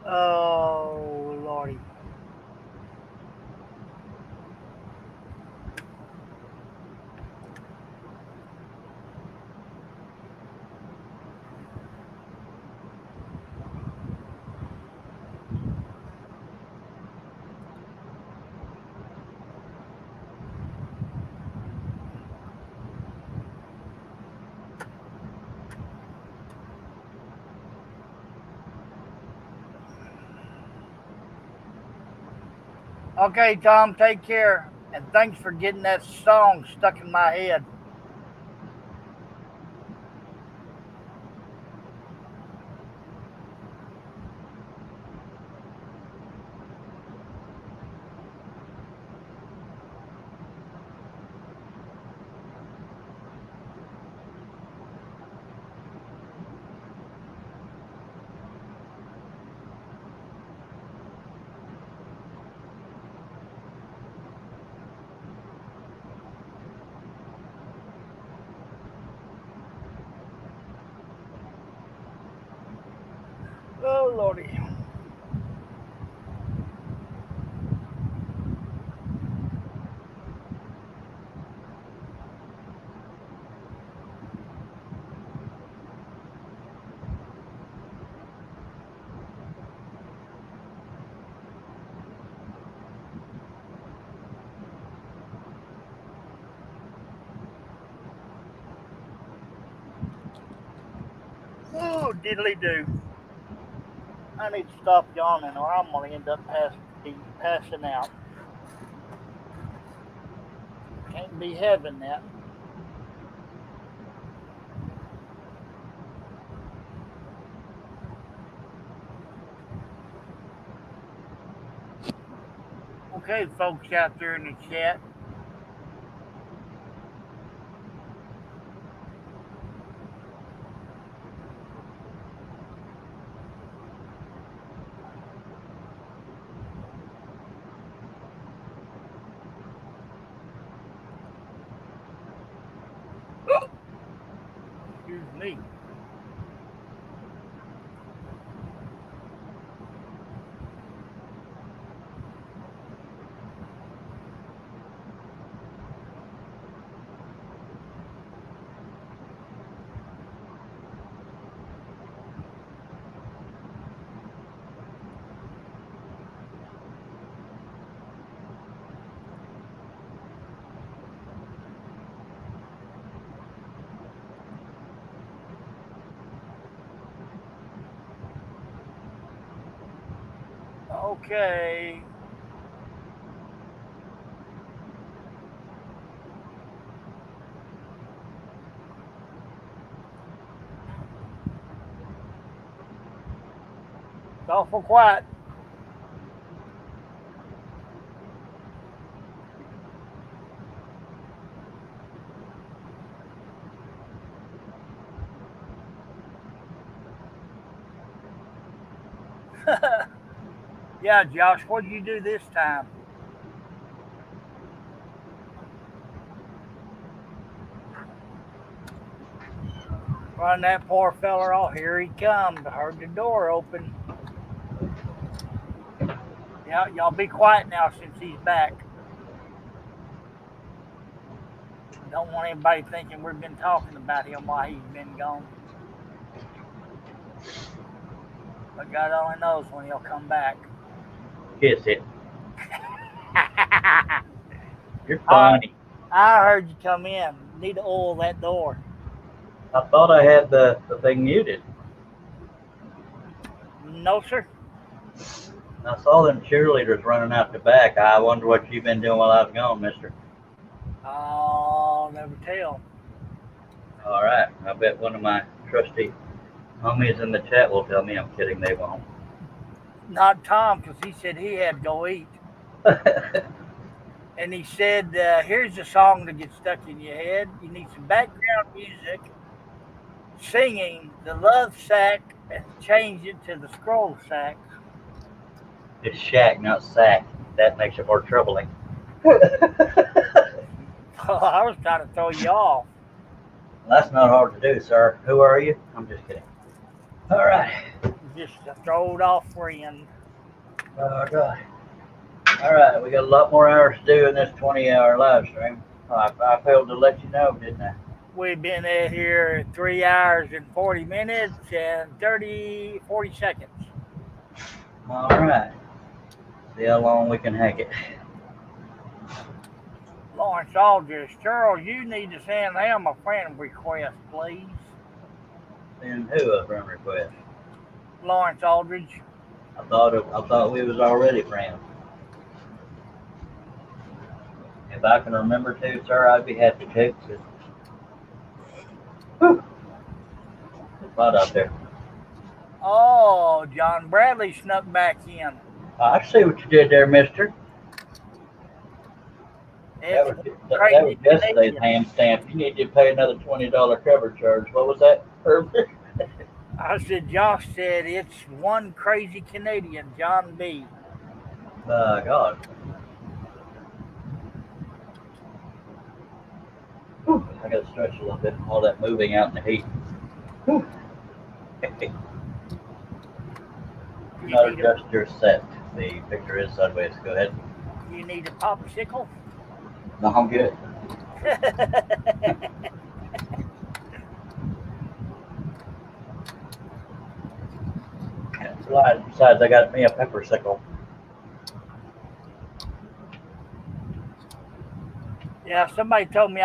Oh, Lordy. Okay, Tom, take care. And thanks for getting that song stuck in my head. Oh, Lordy. Oh, diddly do. I need to stop yawning or I'm going to end up passing out. Can't be having that. Okay, folks out there in the chat. Excuse me. Okay. It's awful quiet. Yeah, Josh, what did you do this time? Run that poor feller off. Here he comes. I heard the door open. Yeah, y'all be quiet now since he's back. Don't want anybody thinking we've been talking about him while he's been gone. But God only knows when he'll come back. Kiss it. You're funny. I heard you come in. Need to oil that door. I thought I had the thing muted. No, sir. I saw them cheerleaders running out the back. I wonder what you've been doing while I was gone, mister. I'll never tell. All right. I bet one of my trusty homies in the chat will tell me I'm kidding. They won't. Not Tom, because he said he had to go eat. And he said, here's a song to get stuck in your head. You need some background music, singing the love sack, and change it to the scroll sack. It's shack, not sack. That makes it more troubling. I was trying to throw you off. That's not hard to do, sir. Who are you? I'm just kidding. All right. Just a throwed off friend. Oh, God. All right. We got a lot more hours to do in this 20-hour live stream. I failed to let you know, didn't I? We've been at here 3 hours and 40 minutes and 40 seconds. All right. See how long we can hack it. Lawrence Aldridge, Charles, you need to send him a friend request, please. Send who a friend request? Lawrence Aldridge. I thought we was already friends. If I can remember to, sir, I'd be happy to. Whew. It's hot out there. Oh, John Bradley snuck back in. I see what you did there, mister. That It's was crazy yesterday's Canadian. ham stamp. You need to pay another $20 cover charge. What was that, Herbert? I said, Josh said it's one crazy Canadian, John B. My God. Whew. I got to stretch a little bit. All that moving out in the heat. Whew. You Not need, a, adjust your set. The picture is sideways. Go ahead. you need a popsicle? No, I'm good. Besides, I got me a pepper sickle. Yeah, somebody told me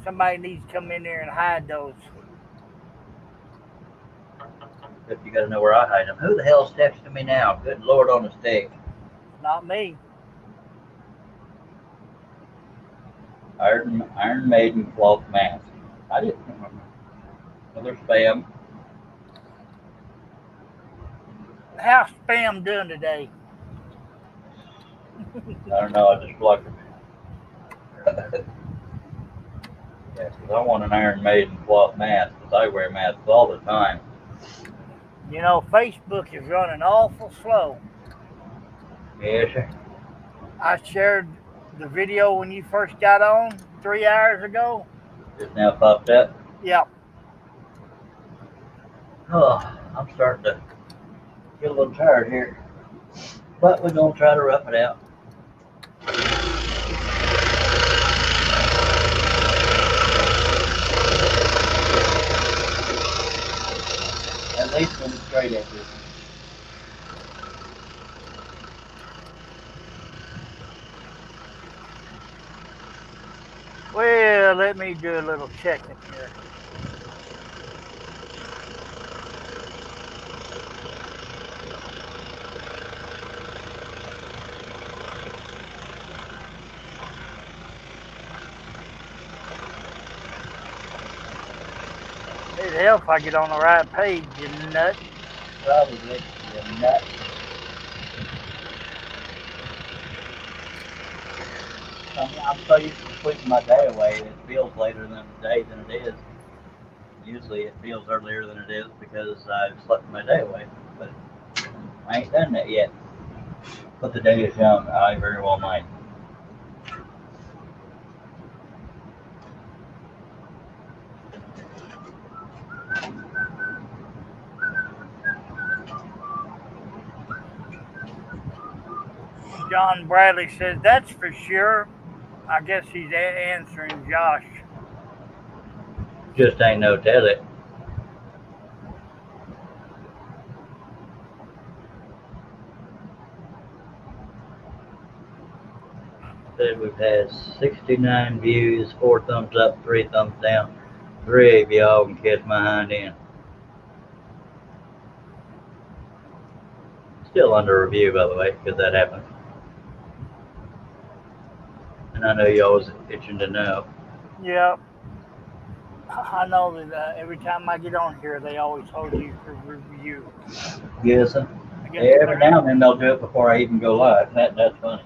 somebody needs to come in there and hide those. If you got to know where I hide them. Who the hell's texting me now? Good Lord on a stick. Not me. Iron Maiden cloth mask. I didn't remember. Another spam. How's spam doing today? I don't know. I just blocked it. Yeah, because I want an Iron Maiden cloth mask because I wear masks all the time. You know, Facebook is running awful slow. Yes, sir. I shared the video when you first got on 3 hours ago. Just now popped up. Yep. Oh, I'm starting to get a little tired here. But we're going to try to rough it out. At least when it's straight at this. Well, let me do a little checking here. It'd help if I get on the right page, you nut. Probably, you nut. I'm so used to sleeping my day away, it feels later than the day than it is. Usually it feels earlier than it is because I've slept my day away, but I ain't done that yet. But the day is young, I very well might. John Bradley says, that's for sure. I guess he's answering Josh. Just ain't no tell it. Said we've had 69 views, 4 thumbs up, 3 thumbs down. 3 of y'all can catch my hind end. Still under review, by the way, because that happened. And I know y'all was itching to know. Yep. I know that every time I get on here, they always hold you for review. Yes, every now and then they'll do it before I even go live. That's funny.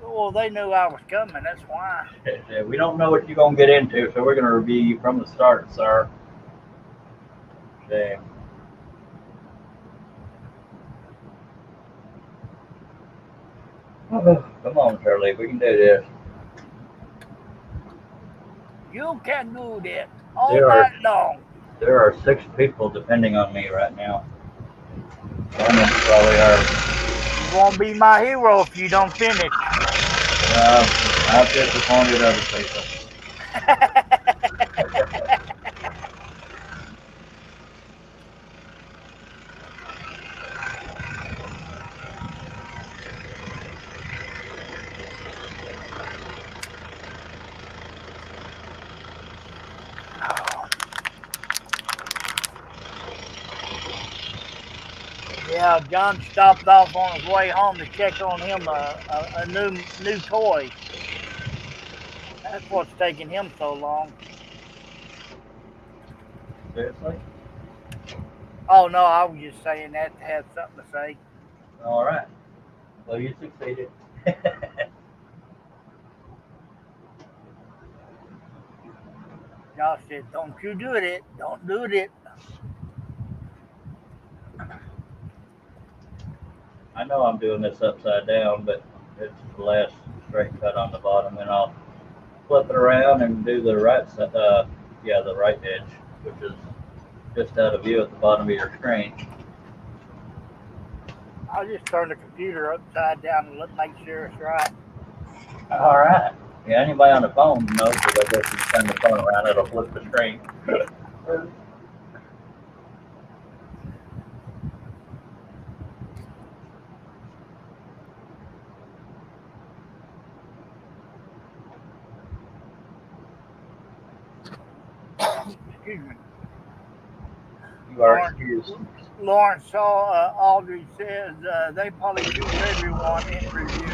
Well, they knew I was coming, that's why. We don't know what you're going to get into, so we're going to review you from the start, sir. Shame. Oh, come on, Charlie, we can do this. You can do that all There night long. There are 6 people depending on me right now. Probably are. You won't be my hero if you don't finish. I've disappointed other people. Yeah, John stopped off on his way home to check on him a new toy. That's what's taking him so long. Seriously? Oh no, I was just saying that to have something to say. All right. Well, you succeeded. Y'all said, "Don't you do it? Don't do it." I know I'm doing this upside down, but it's the last straight cut on the bottom, and I'll flip it around and do the right side. The right edge, which is just out of view at the bottom of your screen. I'll just turn the computer upside down and make sure it's right. All right. Yeah, anybody on the phone knows that I guess if you turn the phone around, it'll flip the screen. Excuse me. You are excused. Lawrence saw Aldridge says they probably do everyone in review.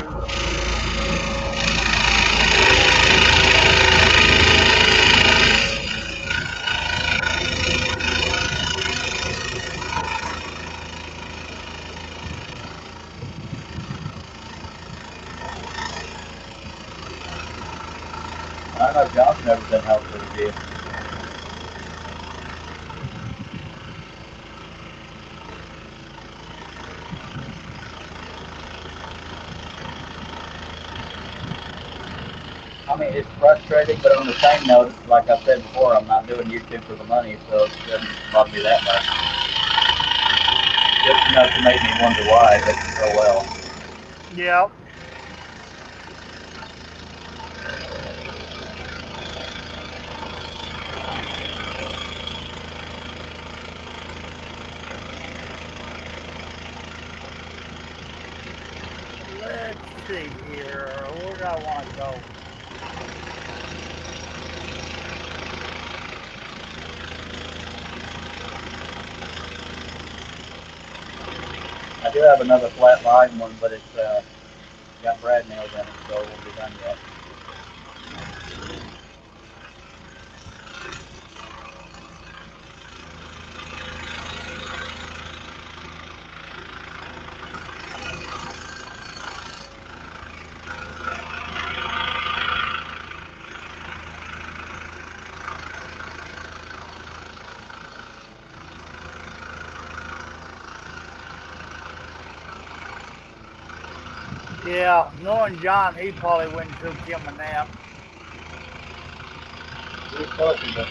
I know John's never been helped to review. I mean, it's frustrating, but on the same note, like I said before, I'm not doing YouTube for the money, so it doesn't bother me that much. Just enough to make me wonder why, but oh well. Yep. Let's see here. Where do I want to go? I do have another flat line one, but it's got brad nails in it, so it won't be done yet. Yeah, knowing John, he probably wouldn't took him a nap. Who's talking about?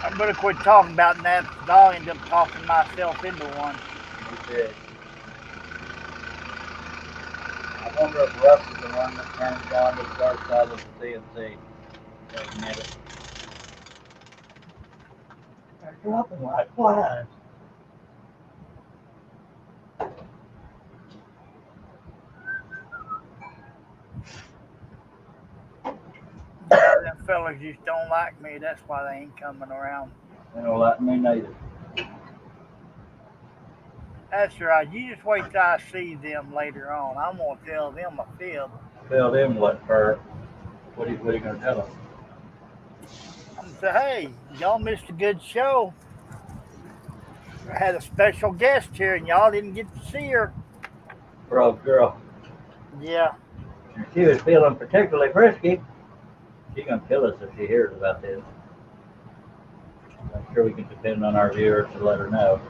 I better quit talking about naps because I'll end up talking myself into one. You did. I wonder if Russ is the one that turns John to the dark side of the CNC. Admit it. They're dropping like flies. Yeah, them fellas just don't like me. That's why they ain't coming around. They don't like me neither. That's right. You just wait till I see them later on. I'm gonna tell them a fib. Tell them what, Bert. What are you going to tell them? I'm gonna say, hey, y'all missed a good show. I had a special guest here, and y'all didn't get to see her. Bro, girl. Yeah. If she was feeling particularly frisky, she's going to kill us if she hears about this. I'm sure we can depend on our viewers to let her know.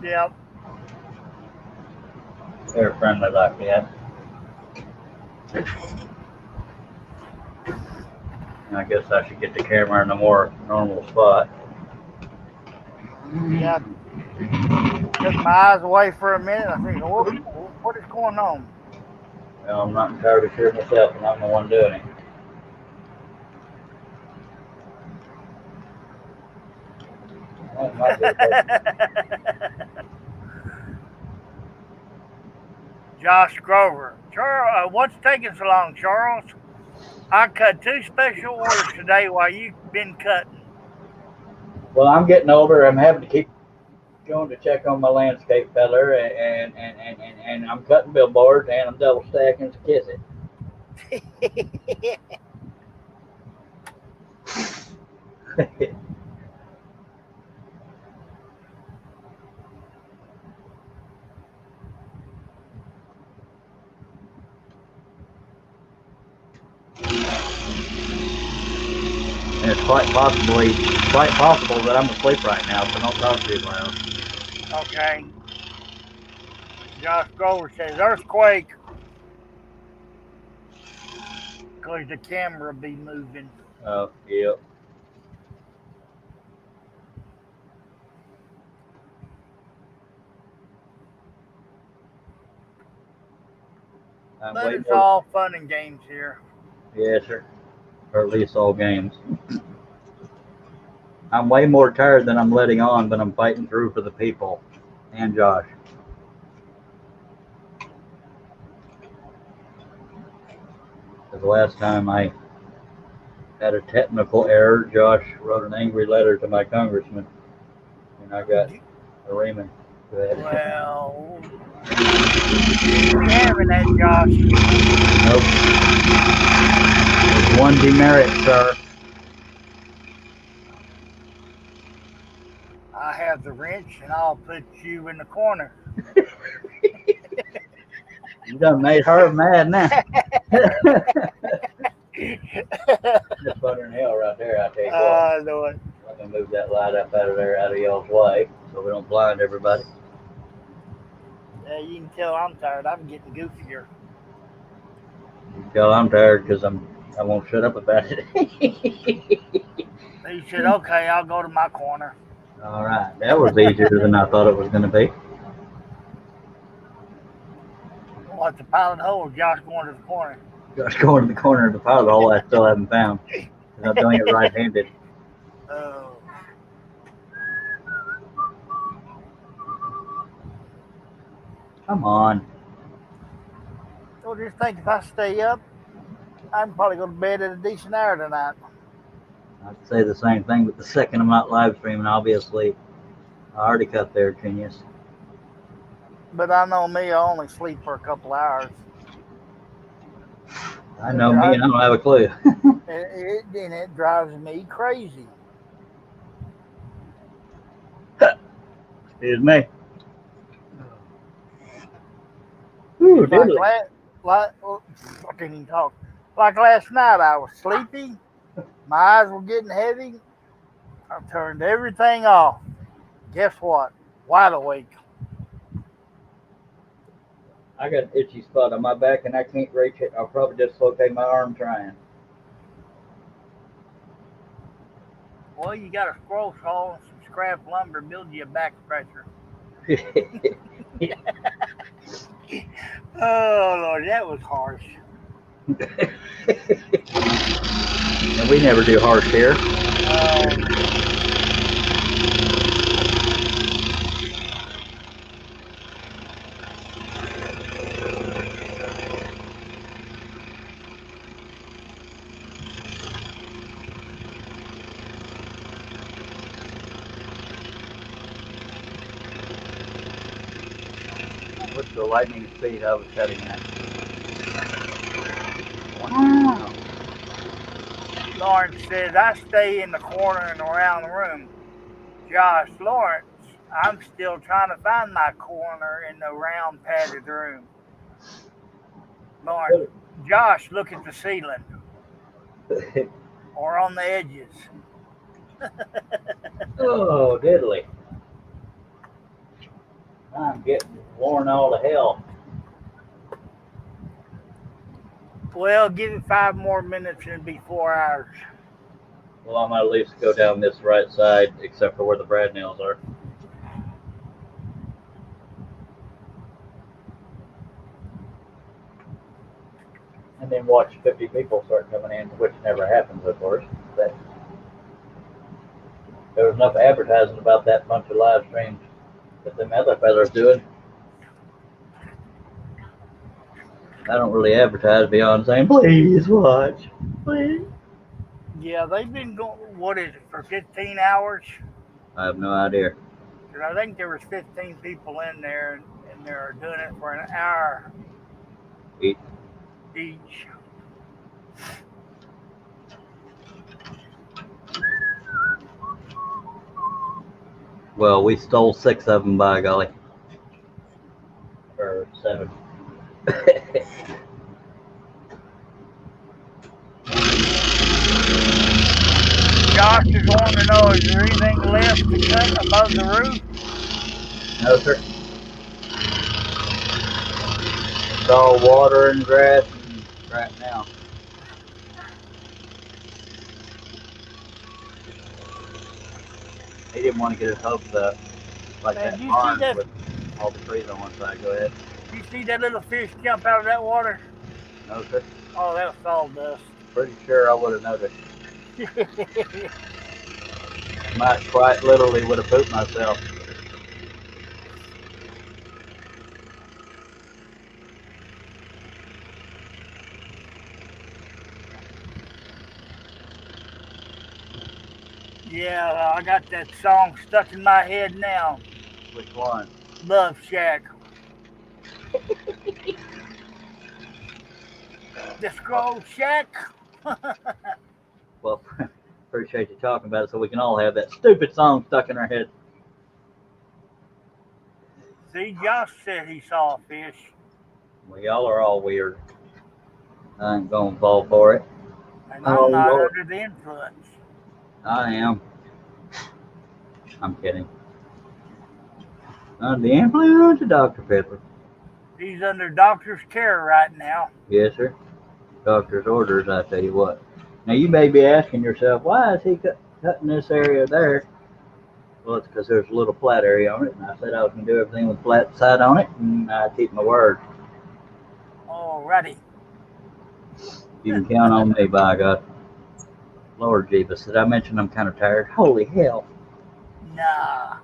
Yep. They're friendly like that. And I guess I should get the camera in a more normal spot. Yeah. Took my eyes away for a minute. I think, what is going on? Well, I'm not entirely sure myself, and I'm the one doing it. That might be okay. Josh Grover. Charles, what's taking so long, Charles? I cut 2 special orders today while you've been cutting. Well, I'm getting older. I'm having to keep going to check on my landscape feller, and I'm cutting billboards, and I'm double stacking to kiss it. And it's quite possible that I'm asleep right now, so don't talk too loud. Okay. Josh Grover says earthquake. Because the camera be moving. Oh, yep. But it's all fun and games here. Yes, sir. Or at least all games. I'm way more tired than I'm letting on, but I'm fighting through for the people and Josh. The last time I had a technical error, Josh wrote an angry letter to my congressman, and I got a Raymond. Go ahead. Well, you having that, Josh? Nope. There's one demerit, sir. I have the wrench, and I'll put you in the corner. You done made her mad now. That's butter in hell right there, I tell you what. I know it. I'm gonna move that light up out of there, out of y'all's way, so we don't blind everybody. Yeah, you can tell I'm tired. I'm getting goofier. You can tell I'm tired because I won't shut up about it. He said, okay, I'll go to my corner. All right, that was easier than I thought it was going to be. What, the pilot hole? Josh going to the corner? Josh going to the corner of the pilot hole I still haven't found. Because I'm doing it right-handed. Oh. Come on. So just think if I stay up, I can probably go to bed at a decent hour tonight. I'd say the same thing, but the second I'm not live streaming, I'll be asleep. I already cut there, genius. But I know me, I only sleep for a couple hours. I know me, and I don't have a clue. It drives me crazy. Excuse me. Ooh, I can't even talk. Like last night, I was sleepy. My eyes were getting heavy. I turned everything off. Guess what? Wide awake. I got an itchy spot on my back, and I can't reach it. I'll probably dislocate my arm trying. Well, you got a scroll saw and some scrap lumber, build you a back pressure. Oh, Lord, that was harsh. And we never do harsh here. What's the lightning speed I was cutting at? Wow. Lawrence says, I stay in the corner and around the room. Josh, Lawrence, I'm still trying to find my corner in the round padded room. Lawrence, Josh, look at the ceiling or on the edges. Oh, diddly. I'm getting worn all to hell. Well, give it 5 more minutes and it'll be 4 hours. Well, I might at least go down this right side, except for where the brad nails are. And then watch 50 people start coming in, which never happens, of course. But there was enough advertising about that bunch of live streams that them other fellas doing. I don't really advertise beyond saying, please watch, please. Yeah, they've been going, what is it, for 15 hours? I have no idea. 'Cause I think there was 15 people in there, and they're doing it for an hour Eat. each. Well, we stole 6 of them, by golly. Or 7. Josh is wanting to know, is there anything left to cut above the roof? No, sir. It's all water and grass right now. He didn't want to get his hopes up like Man, that do you barn see that? with all the trees on one side. Go ahead. You see that little fish jump out of that water? No, sir. Oh, that was sawdust. Pretty sure I would have noticed. Might quite literally would have pooped myself. Yeah, I got that song stuck in my head now. Which one? Love Shack. The Scroll Shack. Well, appreciate you talking about it so we can all have that stupid song stuck in our head. See, Josh said he saw a fish. Well, y'all are all weird. I ain't gonna fall for it. And Oh, I'm not Lord. under the influence. I am. I'm kidding. Under the influence of Dr. Pepper. He's under doctor's care right now. Yes, sir. Doctor's orders, I tell you what. Now, you may be asking yourself, why is he cutting this area there? Well, it's because there's a little flat area on it, and I said I was going to do everything with flat side on it, and I keep my word. Alrighty. You can count on me, by God. Lord Jeebus, did I mention I'm kind of tired? Holy hell. Nah.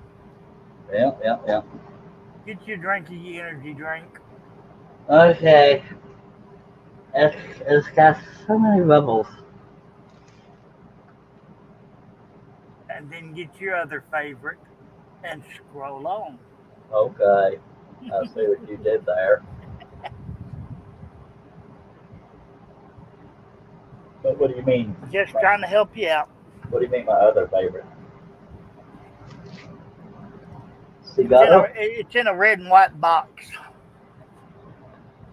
Yeah. Get your drink, your energy drink. Okay. It's got so many bubbles. And then get your other favorite and scroll on. Okay. I see what you did there. But what do you mean? Just trying to help you out. What do you mean my other favorite? Cigarro? It's in a red and white box.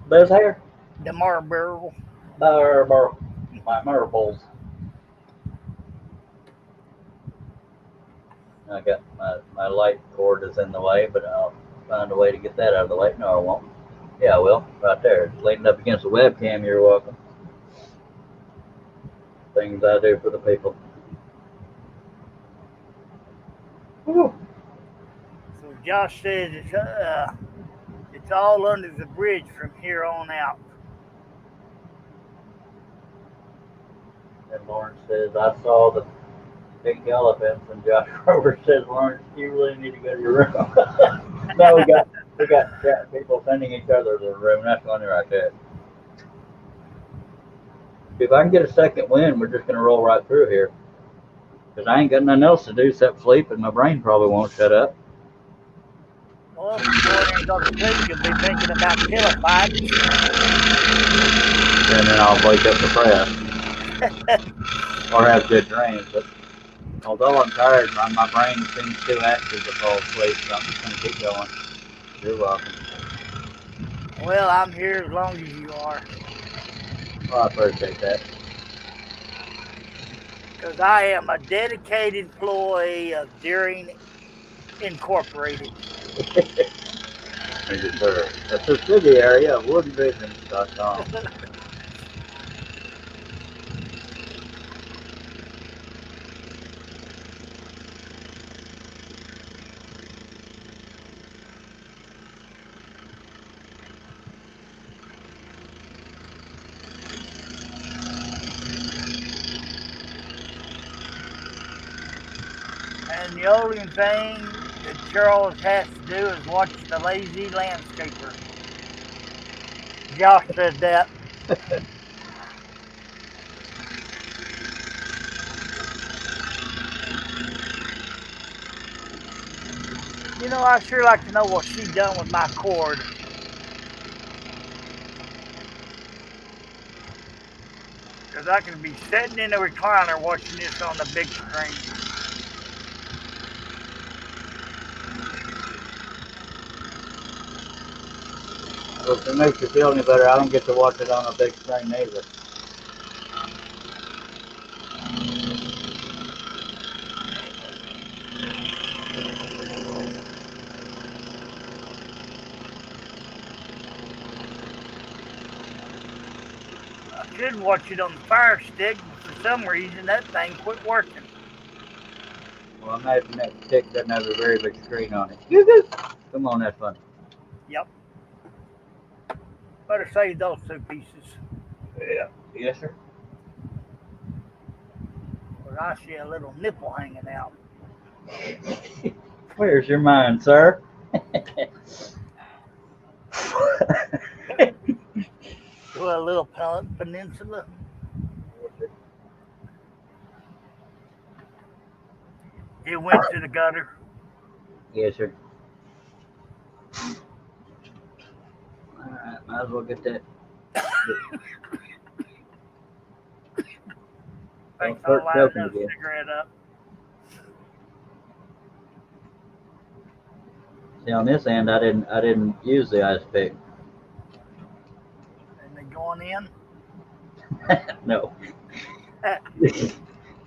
There's hair. The Marlboro. My marbles. I got my light cord is in the way, but I'll find a way to get that out of the way. No, I won't. Yeah, I will. Right there. It's leaning up against the webcam. You're welcome. Things I do for the people. Woo. So Josh says it's all under the bridge from here on out. And Lawrence says, I saw the pink elephants, and Josh Rover says, Lawrence, you really need to go to your room. No, we got people sending each other to the room. That's funny right there. If I can get a second wind, we're just going to roll right through here. Because I ain't got nothing else to do except sleep, and my brain probably won't shut up. Well, if you go in and go to sleep, you'll be thinking about kilobytes. And then I'll wake up depressed. Or have good dreams. But although I'm tired, my brain seems too active to fall asleep, so I'm just going to keep going. You're welcome. Well, I'm here as long as you are. Well, I appreciate that. Because I am a dedicated employee of Deering Incorporated. Thank you, sir. That's the subsidiary of WoodenVisions.com. And the only thing that Charles has to do is watch the lazy landscaper. Josh said that. You know, I sure like to know what she done with my cord. Because I can be sitting in a recliner watching this on the big screen. Well, if it makes you feel any better, I don't get to watch it on a big screen either. I should watch it on the Fire Stick, but for some reason that thing quit working. Well, imagine that stick doesn't have a very big screen on it. Come on, that's funny. Yep. Better save those 2 pieces. Yeah. Yes, sir. Or I see a little nipple hanging out. Where's your mind, sir? To a little peninsula. It went to the gutter. Yes, sir. Alright, might as well get that. Thanks, start I'll light choking another again. cigarette up. See, on this end, I didn't use the ice pick. And they going in. No.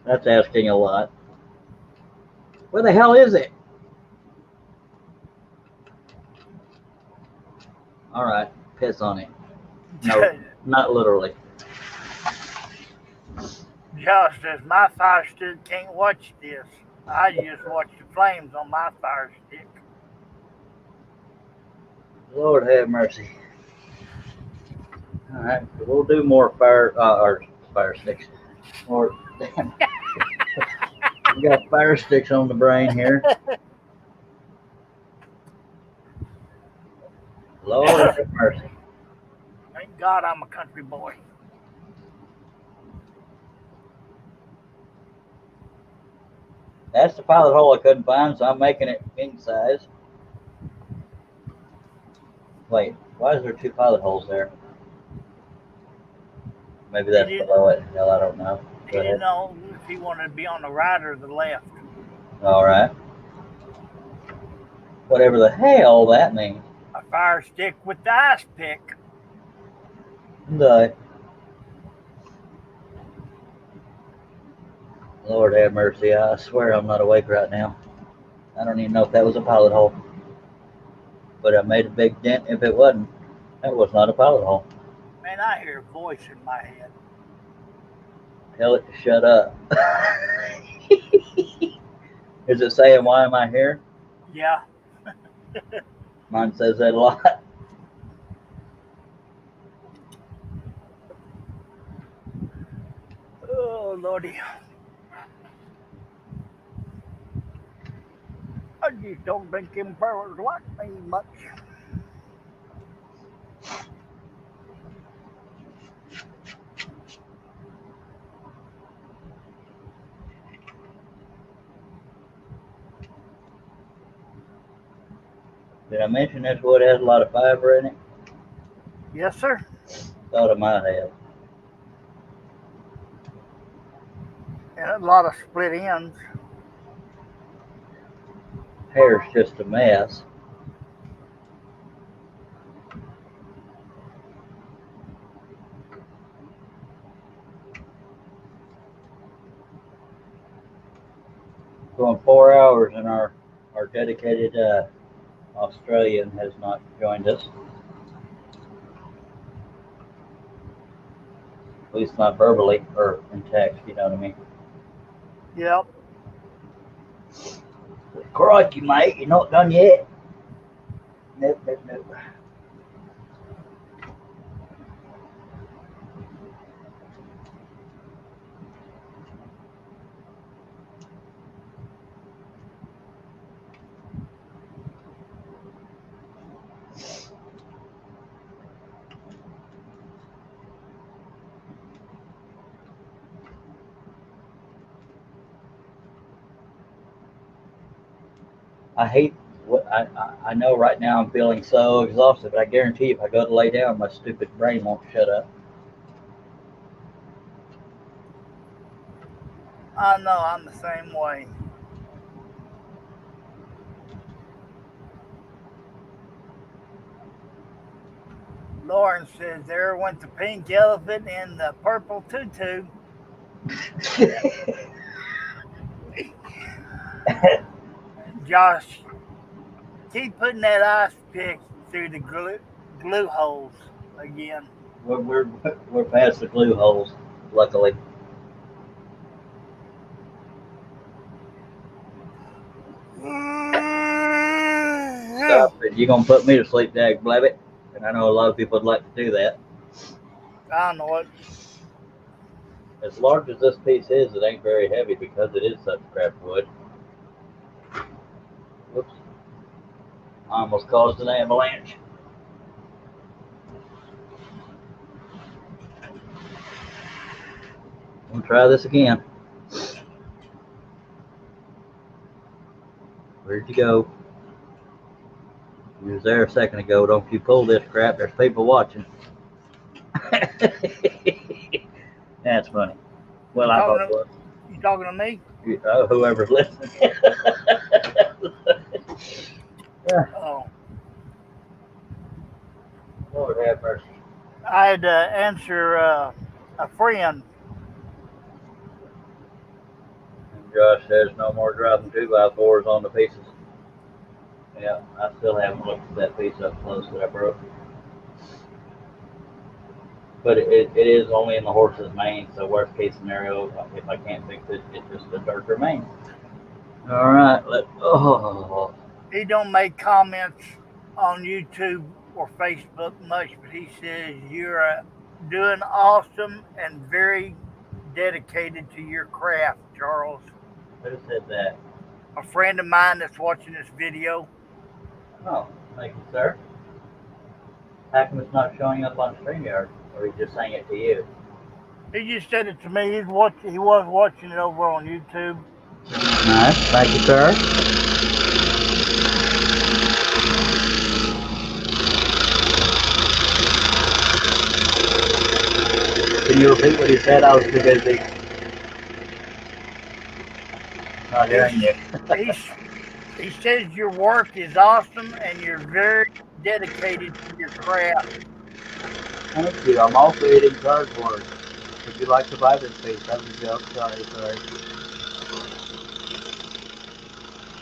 That's asking a lot. Where the hell is it? All right, piss on it. No, not literally. Josh says, my Fire Stick can't watch this. I just watch the flames on my Fire Stick. Lord have mercy. All right, we'll do more or fire sticks. Or damn, we got fire sticks on the brain here. Lord have mercy. Thank God I'm a country boy. That's the pilot hole I couldn't find, so I'm making it king size. Wait, why is there 2 pilot holes there? Maybe that's below it. Hell, I don't know. He didn't know if he wanted to be on the right or the left. All right. Whatever the hell that means. A Fire Stick with the ice pick. The Lord have mercy. I swear I'm not awake right now. I don't even know if that was a pilot hole. But I made a big dent if it wasn't. That was not a pilot hole. Man, I hear a voice in my head. Tell it to shut up. Is it saying, why am I here? Yeah. Mine says that a lot. Oh, Lordy. I just don't think them fellas like me much. Did I mention this wood has a lot of fiber in it? Yes, sir. Thought I might have. And a lot of split ends. Hair's just a mess. Going 4 hours and our dedicated Australian has not joined us. At least not verbally or in text, you know what I mean? Yep. Crikey, mate, you're not done yet? Nope. I I know right now I'm feeling so exhausted, but I guarantee if I go to lay down, my stupid brain won't shut up. I know, I'm the same way. Lauren says there went the pink elephant and the purple tutu. Josh, keep putting that ice pick through the glue holes again. We're past the glue holes, luckily. Stop it. You're going to put me to sleep, Dag Blabbit. And I know a lot of people would like to do that. I know it. As large as this piece is, it ain't very heavy because it is such crap wood. Whoops. I almost caused an avalanche. We'll try this again. Where'd you go? You was there a second ago. Don't you pull this crap. There's people watching. That's funny. Well, I hope so. You talking to me? Whoever's listening. Oh. Lord have mercy. I had to answer a friend. And Josh says no more driving 2x4s on the pieces. Yeah, I still haven't looked at that piece up close that I broke. But it is only in the horse's mane, so worst case scenario, if I can't fix it, it's just a darker mane. All right, He don't make comments on YouTube or Facebook much, but he says you're doing awesome and very dedicated to your craft, Charles. Who said that? A friend of mine that's watching this video. Oh, thank you, sir. How come it's not showing up on StreamYard? Or he's just saying it to you? He just said it to me. He was watching it over on YouTube. Nice. Thank you, sir. Can you repeat what he said? I was too busy. Not hearing you. He says your work is awesome and you're very dedicated to your craft. Thank you. I'm also eating cardboard. Would you like to buy this piece? That was a joke. Sorry.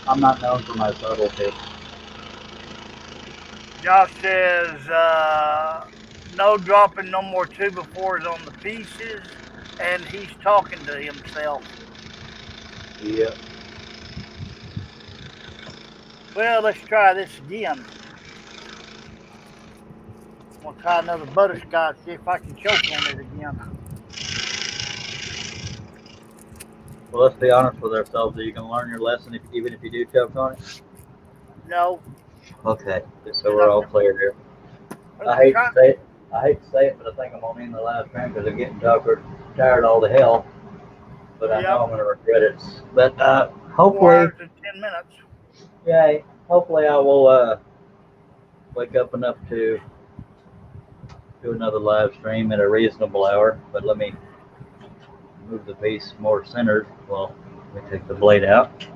I'm not known for my subtlety. Josh says no dropping no more 2x4s on the pieces, and he's talking to himself. Yeah. Well, let's try this again. We'll try another butterscotch, see if I can choke on it again. Well, let's be honest with ourselves. Are you going to learn your lesson even if you do choke on it? No. Okay, so we're all clear here. I hate to say it, but I think I'm on in the live stream because I'm getting tired all to hell. But I know I'm going to regret it. But hopefully, 4 hours and 10 minutes. Yay! Hopefully, I will wake up enough to do another live stream at a reasonable hour. But let me move the piece more centered. Well, let me take the blade out.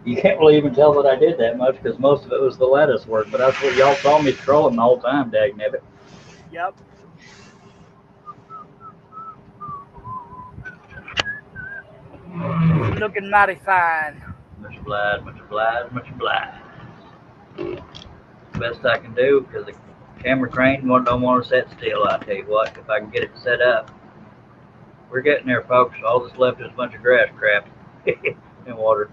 You can't really even tell that I did that much because most of it was the lattice work. But that's what y'all saw me trolling the whole time, dagnabbit. Yep. Looking mighty fine. Much obliged. Best I can do because the camera crane don't want to set still. I tell you what, if I can get it set up, we're getting there, folks. All that's left is a bunch of grass crap and water.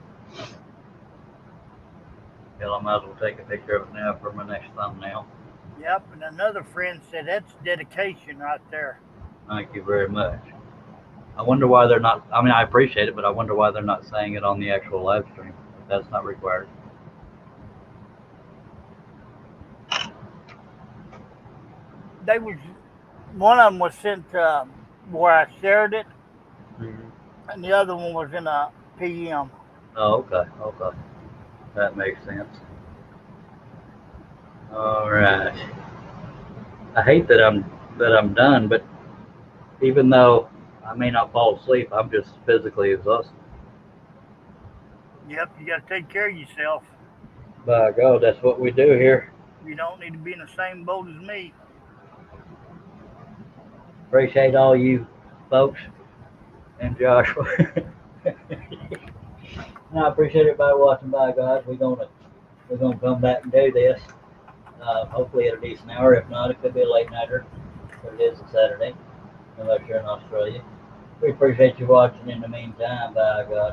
Hell, I might as well take a picture of it now for my next thumbnail. Yep, and another friend said that's dedication right there. Thank you very much. I wonder why they're not, I mean, I appreciate it, but I wonder why they're not saying it on the actual live stream. That's not required. One of them was sent where I shared it, and the other one was in a PM. Oh, okay, okay. That makes sense. All right. I hate that I'm done, but even though I may not fall asleep, I'm just physically exhausted. Yep, you got to take care of yourself. By God, that's what we do here. You don't need to be in the same boat as me. Appreciate all you folks and Joshua. And I appreciate everybody watching. By God, we're gonna come back and do this. Hopefully at a decent hour. If not, it could be a late nighter. But it is a Saturday, unless you're in Australia. We appreciate you watching in the meantime. By God.